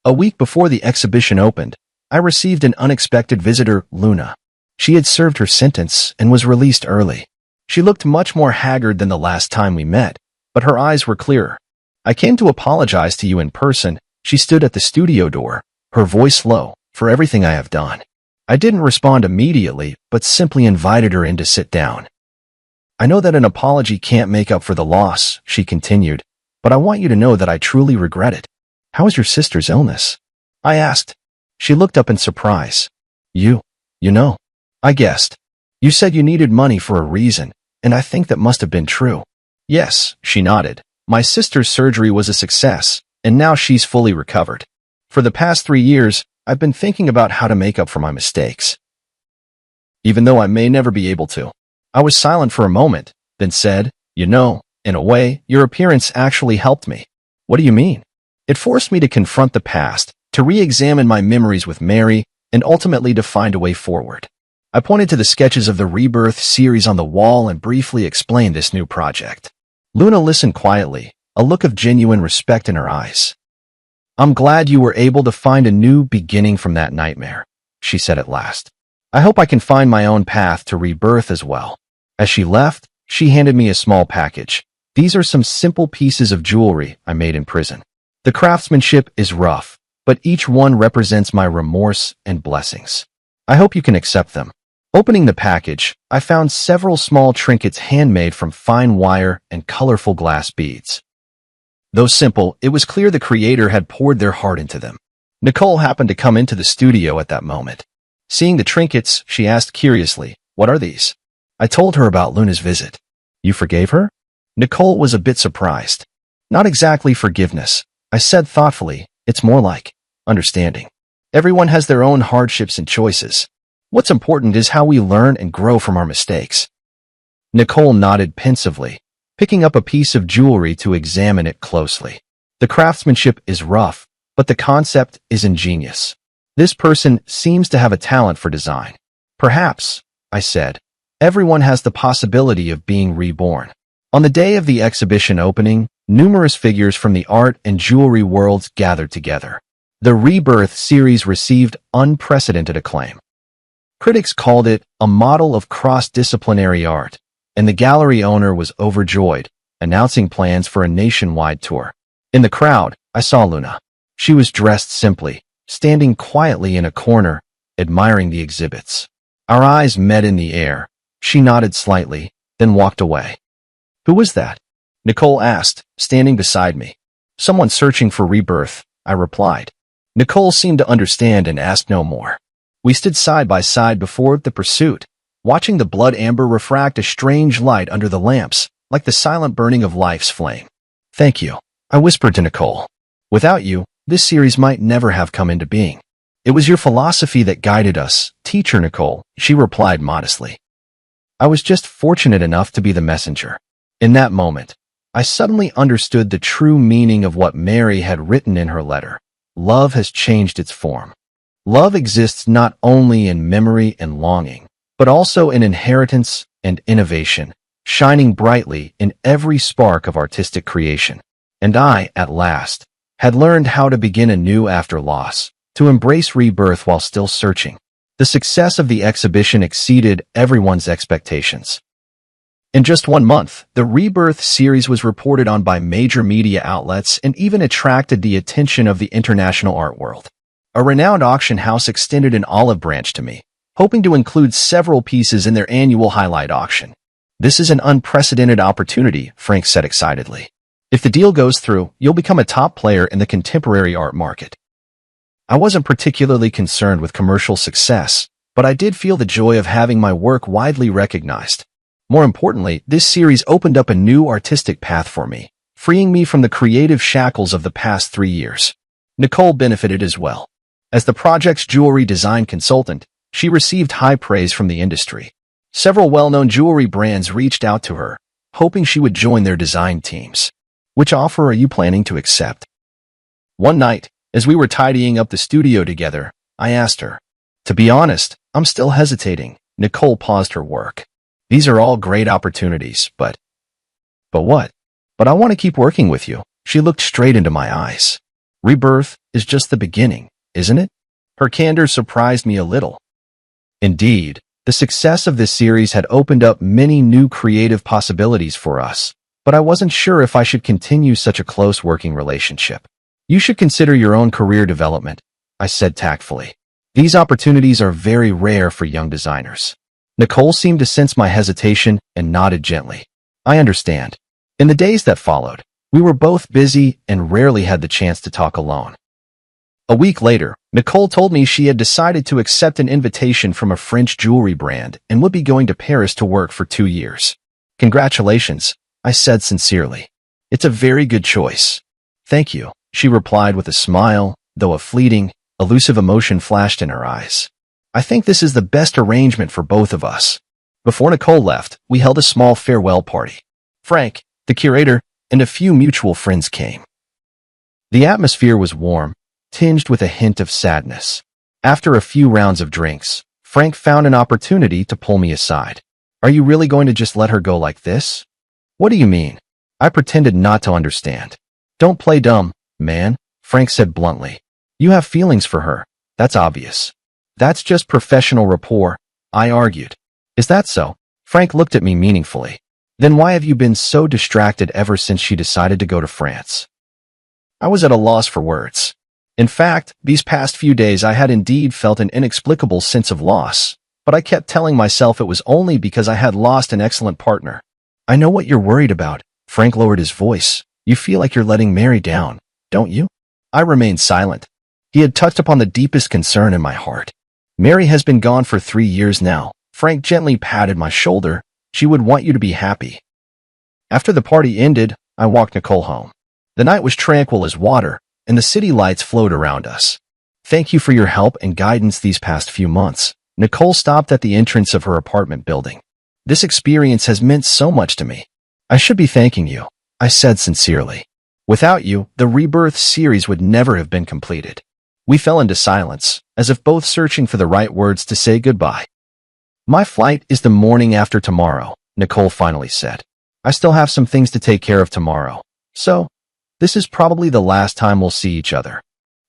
S2: A week before the exhibition opened, I received an unexpected visitor, Luna. She had served her sentence and was released early. She looked much more haggard than the last time we met, but her eyes were clearer. "I came to apologize to you in person." She stood at the studio door, her voice low, "for everything I have done." I didn't respond immediately, but simply invited her in to sit down. "I know that an apology can't make up for the loss," she continued, "but I want you to know that I truly regret it." "How is your sister's illness?" I asked. She looked up in surprise. You know. I guessed. "You said you needed money for a reason, and I think that must have been true." "Yes," she nodded. "My sister's surgery was a success, and now she's fully recovered. For the past 3 years, I've been thinking about how to make up for my mistakes. Even though I may never be able to." I was silent for a moment, then said, "You know, in a way, your appearance actually helped me." "What do you mean?" "It forced me to confront the past, to re-examine my memories with Mary, and ultimately to find a way forward." I pointed to the sketches of the Rebirth series on the wall and briefly explained this new project. Luna listened quietly, a look of genuine respect in her eyes. "I'm glad you were able to find a new beginning from that nightmare," she said at last. "I hope I can find my own path to rebirth as well." As she left, she handed me a small package. "These are some simple pieces of jewelry I made in prison. The craftsmanship is rough, but each one represents my remorse and blessings. I hope you can accept them." Opening the package, I found several small trinkets handmade from fine wire and colorful glass beads. Though simple, it was clear the creator had poured their heart into them. Nicole happened to come into the studio at that moment. Seeing the trinkets, she asked curiously, "What are these?" I told her about Luna's visit. "You forgave her?" Nicole was a bit surprised. "Not exactly forgiveness," I said thoughtfully. "It's more like understanding. Everyone has their own hardships and choices. What's important is how we learn and grow from our mistakes." Nicole nodded pensively, picking up a piece of jewelry to examine it closely. "The craftsmanship is rough, but the concept is ingenious. This person seems to have a talent for design." "Perhaps," I said. "Everyone has the possibility of being reborn." On the day of the exhibition opening, numerous figures from the art and jewelry worlds gathered together. The Rebirth series received unprecedented acclaim. Critics called it a model of cross-disciplinary art, and the gallery owner was overjoyed, announcing plans for a nationwide tour. In the crowd, I saw Luna. She was dressed simply, standing quietly in a corner, admiring the exhibits. Our eyes met in the air. She nodded slightly, then walked away. "Who was that?" Nicole asked, standing beside me. "Someone searching for rebirth," I replied. Nicole seemed to understand and asked no more. We stood side by side before the pursuit, watching the blood amber refract a strange light under the lamps, like the silent burning of life's flame. "Thank you," I whispered to Nicole. Without you, this series might never have come into being. It was your philosophy that guided us, Teacher Nicole, she replied modestly. I was just fortunate enough to be the messenger. In that moment, I suddenly understood the true meaning of what Mary had written in her letter. Love has changed its form. Love exists not only in memory and longing, but also in inheritance and innovation, shining brightly in every spark of artistic creation. And I, at last, had learned how to begin anew after loss, to embrace rebirth while still searching. The success of the exhibition exceeded everyone's expectations. In just 1 month, the Rebirth series was reported on by major media outlets and even attracted the attention of the international art world. A renowned auction house extended an olive branch to me, hoping to include several pieces in their annual highlight auction. This is an unprecedented opportunity, Frank said excitedly. If the deal goes through, you'll become a top player in the contemporary art market. I wasn't particularly concerned with commercial success, but I did feel the joy of having my work widely recognized. More importantly, this series opened up a new artistic path for me, freeing me from the creative shackles of the past 3 years. Nicole benefited as well. As the project's jewelry design consultant, she received high praise from the industry. Several well-known jewelry brands reached out to her, hoping she would join their design teams. Which offer are you planning to accept? One night, as we were tidying up the studio together, I asked her. To be honest, I'm still hesitating. Nicole paused her work. These are all great opportunities, but what? But I want to keep working with you. She looked straight into my eyes. Rebirth is just the beginning, isn't it? Her candor surprised me a little. Indeed, the success of this series had opened up many new creative possibilities for us, but I wasn't sure if I should continue such a close working relationship. You should consider your own career development, I said tactfully. These opportunities are very rare for young designers. Nicole seemed to sense my hesitation and nodded gently. I understand. In the days that followed, we were both busy and rarely had the chance to talk alone. A week later, Nicole told me she had decided to accept an invitation from a French jewelry brand and would be going to Paris to work for 2 years. Congratulations, I said sincerely. It's a very good choice. Thank you, she replied with a smile, though a fleeting, elusive emotion flashed in her eyes. I think this is the best arrangement for both of us. Before Nicole left, we held a small farewell party. Frank, the curator, and a few mutual friends came. The atmosphere was warm, tinged with a hint of sadness. After a few rounds of drinks, Frank found an opportunity to pull me aside. Are you really going to just let her go like this? What do you mean? I pretended not to understand. Don't play dumb, man, Frank said bluntly. You have feelings for her. That's obvious. That's just professional rapport, I argued. Is that so? Frank looked at me meaningfully. Then why have you been so distracted ever since she decided to go to France? I was at a loss for words. In fact, these past few days I had indeed felt an inexplicable sense of loss, but I kept telling myself it was only because I had lost an excellent partner. I know what you're worried about. Frank lowered his voice. You feel like you're letting Mary down, don't you? I remained silent. He had touched upon the deepest concern in my heart. Mary has been gone for 3 years now. Frank gently patted my shoulder. She would want you to be happy. After the party ended, I walked Nicole home. The night was tranquil as water, and the city lights flowed around us. Thank you for your help and guidance these past few months. Nicole stopped at the entrance of her apartment building. This experience has meant so much to me. I should be thanking you, I said sincerely. Without you, the Rebirth series would never have been completed. We fell into silence, as if both searching for the right words to say goodbye. My flight is the morning after tomorrow, Nicole finally said. I still have some things to take care of tomorrow. So, this is probably the last time we'll see each other.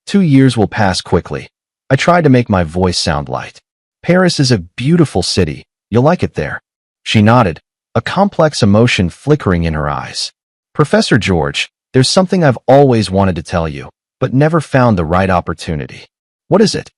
S2: 2 years will pass quickly. I tried to make my voice sound light. Paris is a beautiful city. You'll like it there. She nodded, a complex emotion flickering in her eyes. Professor George, there's something I've always wanted to tell you, but never found the right opportunity. What is it?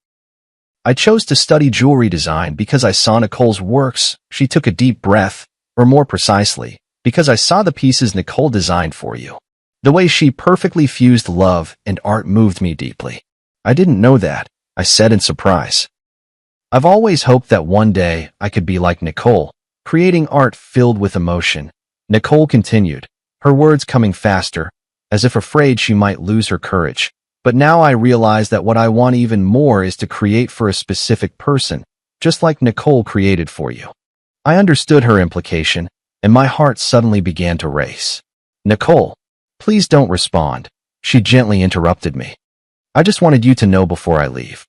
S2: I chose to study jewelry design because I saw Nicole's works. She took a deep breath, or more precisely, because I saw the pieces Nicole designed for you. The way she perfectly fused love and art moved me deeply. I didn't know that, I said in surprise. I've always hoped that one day I could be like Nicole, creating art filled with emotion. Nicole continued, her words coming faster. as if afraid she might lose her courage. But now I realize that what I want even more is to create for a specific person, just like Nicole created for you. I understood her implication, and my heart suddenly began to race. Nicole, please don't respond, she gently interrupted me. I just wanted you to know before I leave.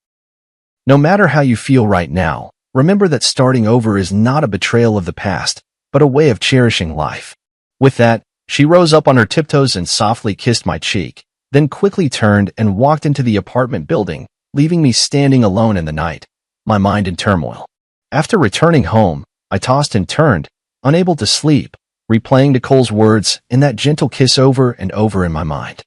S2: No matter how you feel right now, remember that starting over is not a betrayal of the past, but a way of cherishing life. With that, she rose up on her tiptoes and softly kissed my cheek, then quickly turned and walked into the apartment building, leaving me standing alone in the night, my mind in turmoil. After returning home, I tossed and turned, unable to sleep, replaying Nicole's words and that gentle kiss over and over in my mind.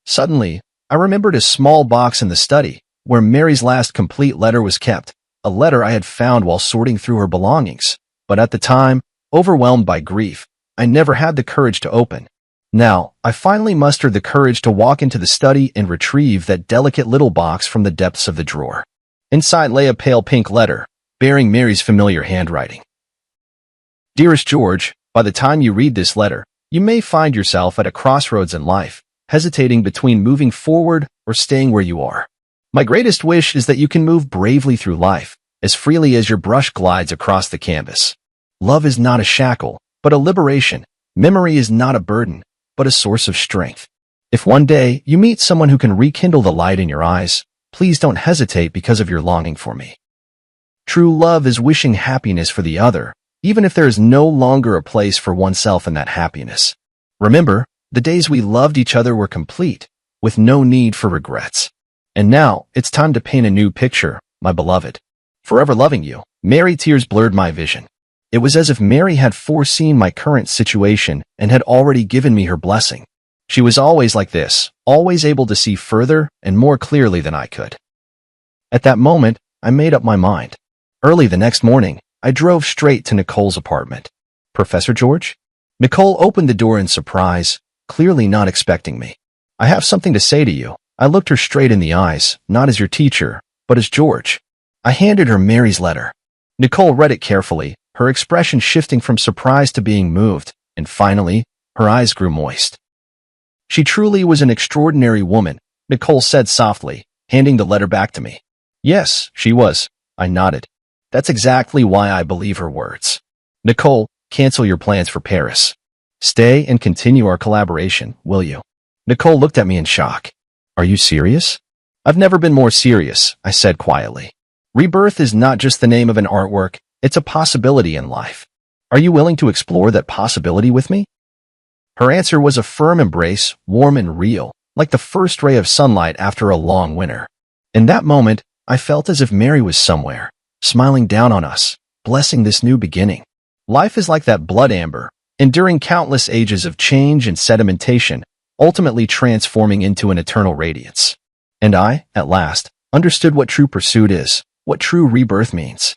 S2: Suddenly, I remembered a small box in the study, where Mary's last complete letter was kept, a letter I had found while sorting through her belongings. But at the time, overwhelmed by grief, I never had the courage to open. Now, I finally mustered the courage to walk into the study and retrieve that delicate little box from the depths of the drawer. Inside lay a pale pink letter, bearing Mary's familiar handwriting. Dearest George, by the time you read this letter, you may find yourself at a crossroads in life, hesitating between moving forward or staying where you are. My greatest wish is that you can move bravely through life, as freely as your brush glides across the canvas. Love is not a shackle, but a liberation. Memory is not a burden, but a source of strength. If one day you meet someone who can rekindle the light in your eyes, please don't hesitate because of your longing for me. True love is wishing happiness for the other, even if there is no longer a place for oneself in that happiness. Remember, the days we loved each other were complete, with no need for regrets. And now, it's time to paint a new picture, my beloved. Forever loving you. Mary. Tears blurred my vision. It was as if Mary had foreseen my current situation and had already given me her blessing. She was always like this, always able to see further and more clearly than I could. At that moment, I made up my mind. Early the next morning, I drove straight to Nicole's apartment. Professor George? Nicole opened the door in surprise, clearly not expecting me. I have something to say to you. I looked her straight in the eyes, not as your teacher, but as George. I handed her Mary's letter. Nicole read it carefully, her expression shifting from surprise to being moved, and finally, her eyes grew moist. She truly was an extraordinary woman, Nicole said softly, handing the letter back to me. Yes, she was. I nodded. That's exactly why I believe her words. Nicole, cancel your plans for Paris. Stay and continue our collaboration, will you? Nicole looked at me in shock. Are you serious? I've never been more serious, I said quietly. Rebirth is not just the name of an artwork, it's a possibility in life. Are you willing to explore that possibility with me? Her answer was a firm embrace, warm and real, like the first ray of sunlight after a long winter. In that moment, I felt as if Mary was somewhere, smiling down on us, blessing this new beginning. Life is like that blood amber, enduring countless ages of change and sedimentation, ultimately transforming into an eternal radiance. And I, at last, understood what true pursuit is, what true rebirth means.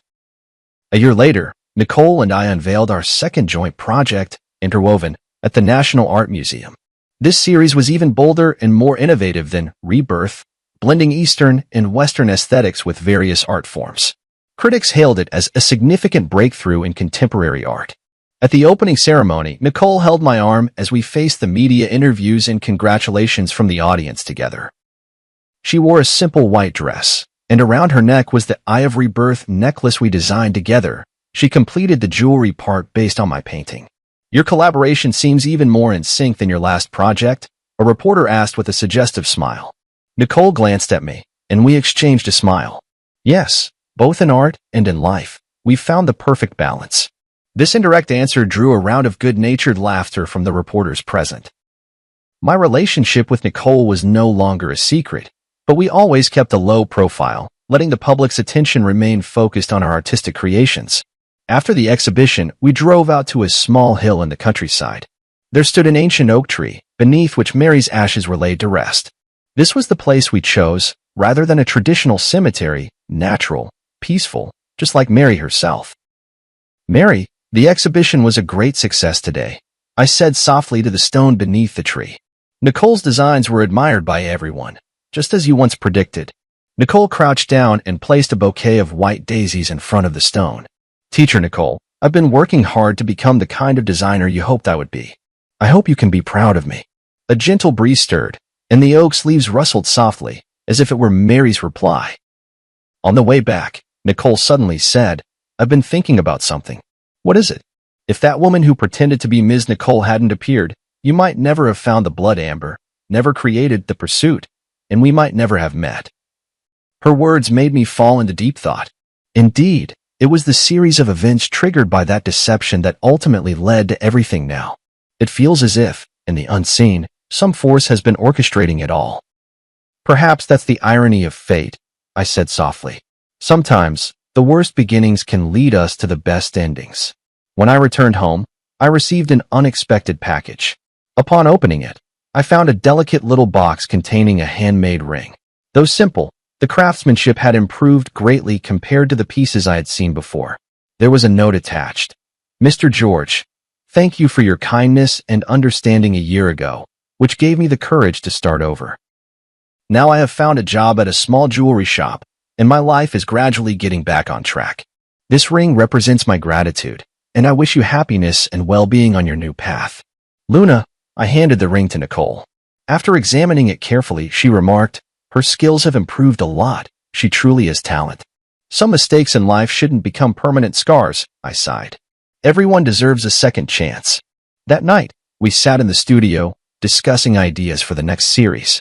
S2: A year later, Nicole and I unveiled our second joint project, Interwoven, at the National Art Museum. This series was even bolder and more innovative than Rebirth, blending Eastern and Western aesthetics with various art forms. Critics hailed it as a significant breakthrough in contemporary art. At the opening ceremony, Nicole held my arm as we faced the media interviews and congratulations from the audience together. She wore a simple white dress, and around her neck was the Eye of Rebirth necklace we designed together. She completed the jewelry part based on my painting. Your collaboration seems even more in sync than your last project, a reporter asked with a suggestive smile. Nicole glanced at me, and we exchanged a smile. Yes, both in art and in life, we've found the perfect balance. This indirect answer drew a round of good-natured laughter from the reporters present. My relationship with Nicole was no longer a secret, but we always kept a low profile, letting the public's attention remain focused on our artistic creations. After the exhibition, we drove out to a small hill in the countryside. There stood an ancient oak tree, beneath which Mary's ashes were laid to rest. This was the place we chose, rather than a traditional cemetery, natural, peaceful, just like Mary herself. Mary, the exhibition was a great success today, I said softly to the stone beneath the tree. Nicole's designs were admired by everyone, just as you once predicted. Nicole crouched down and placed a bouquet of white daisies in front of the stone. Teacher Nicole, I've been working hard to become the kind of designer you hoped I would be. I hope you can be proud of me. A gentle breeze stirred, and the oak's leaves rustled softly, as if it were Mary's reply. On the way back, Nicole suddenly said, "I've been thinking about something." "What is it?" "If that woman who pretended to be Ms. Nicole hadn't appeared, you might never have found the blood amber, never created the pursuit, and we might never have met." Her words made me fall into deep thought. Indeed, it was the series of events triggered by that deception that ultimately led to everything now. It feels as if, in the unseen, some force has been orchestrating it all. "Perhaps that's the irony of fate," I said softly. "Sometimes, the worst beginnings can lead us to the best endings." When I returned home, I received an unexpected package. Upon opening it, I found a delicate little box containing a handmade ring. Though simple, the craftsmanship had improved greatly compared to the pieces I had seen before. There was a note attached. "Mr. George, thank you for your kindness and understanding a year ago, which gave me the courage to start over. Now I have found a job at a small jewelry shop, and my life is gradually getting back on track. This ring represents my gratitude, and I wish you happiness and well-being on your new path." "Luna," I handed the ring to Nicole. After examining it carefully, she remarked, "Her skills have improved a lot. She truly is talent." "Some mistakes in life shouldn't become permanent scars," I sighed. "Everyone deserves a second chance." That night, we sat in the studio, discussing ideas for the next series.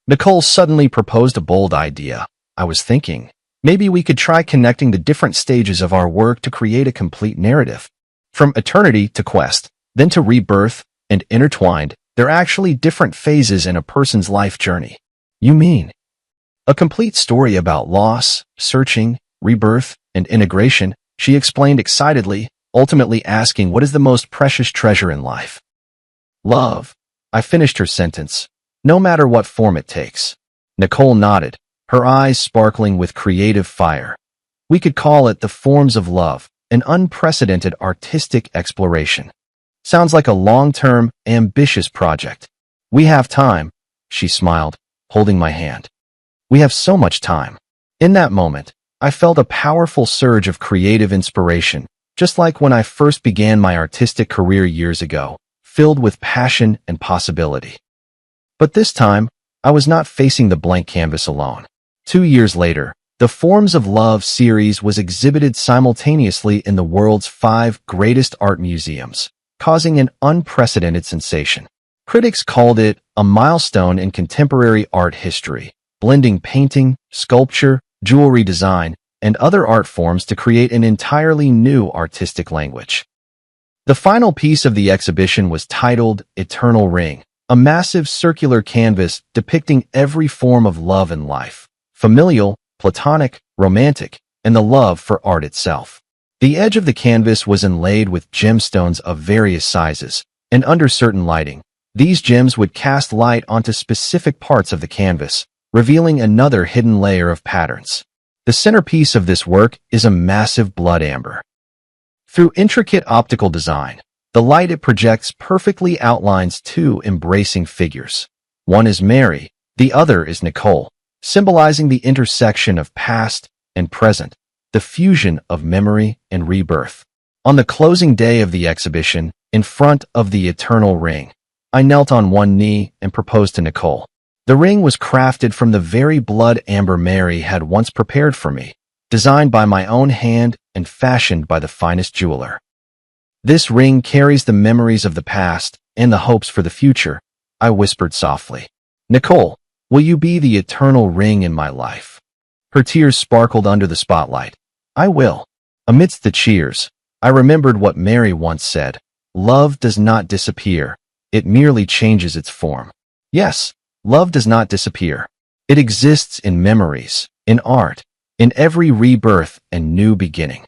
S2: Nicole suddenly proposed a bold idea. I was thinking, maybe we could try connecting the different stages of our work to create a complete narrative. From eternity to quest, then to rebirth, and intertwined, they're actually different phases in a person's life journey. "You mean?" "A complete story about loss, searching, rebirth, and integration," she explained excitedly, ultimately asking what is the most precious treasure in life. "Love." I finished her sentence. "No matter what form it takes." Nicole nodded, her eyes sparkling with creative fire. "We could call it the forms of love, an unprecedented artistic exploration." "Sounds like a long-term, ambitious project." "We have time," she smiled, holding my hand. "We have so much time." In that moment, I felt a powerful surge of creative inspiration, just like when I first began my artistic career years ago, filled with passion and possibility. But this time, I was not facing the blank canvas alone. 2 years later, the Forms of Love series was exhibited simultaneously in the world's 5 greatest art museums, causing an unprecedented sensation. Critics called it a milestone in contemporary art history, blending painting, sculpture, jewelry design, and other art forms to create an entirely new artistic language. The final piece of the exhibition was titled Eternal Ring, a massive circular canvas depicting every form of love in life, familial, platonic, romantic, and the love for art itself. The edge of the canvas was inlaid with gemstones of various sizes, and under certain lighting, these gems would cast light onto specific parts of the canvas, revealing another hidden layer of patterns. The centerpiece of this work is a massive blood amber. Through intricate optical design, the light it projects perfectly outlines 2 embracing figures. One is Mary, the other is Nicole, symbolizing the intersection of past and present, the fusion of memory and rebirth. On the closing day of the exhibition, in front of the Eternal Ring, I knelt on one knee and proposed to Nicole. The ring was crafted from the very blood amber Mary had once prepared for me, designed by my own hand and fashioned by the finest jeweler. "This ring carries the memories of the past and the hopes for the future," I whispered softly. "Nicole, will you be the eternal ring in my life?" Her tears sparkled under the spotlight. "I will." Amidst the cheers, I remembered what Mary once said, "Love does not disappear, it merely changes its form." Yes, love does not disappear. It exists in memories, in art, in every rebirth and new beginning.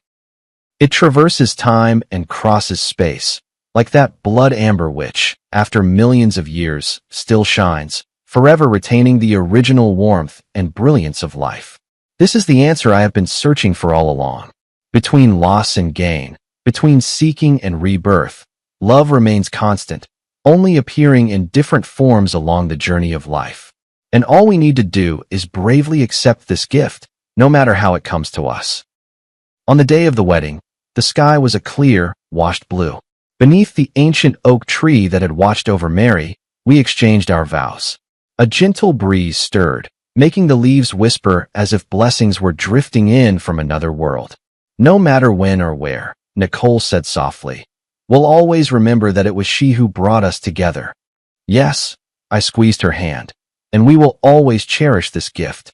S2: It traverses time and crosses space, like that blood amber which, after millions of years, still shines, forever retaining the original warmth and brilliance of life. This is the answer I have been searching for all along. Between loss and gain, between seeking and rebirth, love remains constant, only appearing in different forms along the journey of life. And all we need to do is bravely accept this gift, no matter how it comes to us. On the day of the wedding, the sky was a clear, washed blue. Beneath the ancient oak tree that had watched over Mary, We exchanged our vows. A gentle breeze stirred, making the leaves whisper as if blessings were drifting in from another world. No matter when or where, Nicole said softly, we'll always remember that it was she who brought us together. Yes, I squeezed her hand, and we will always cherish this gift.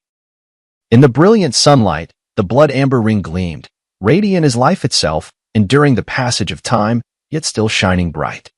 S2: In the brilliant sunlight, the blood amber ring gleamed, radiant as life itself, enduring the passage of time, yet still shining bright.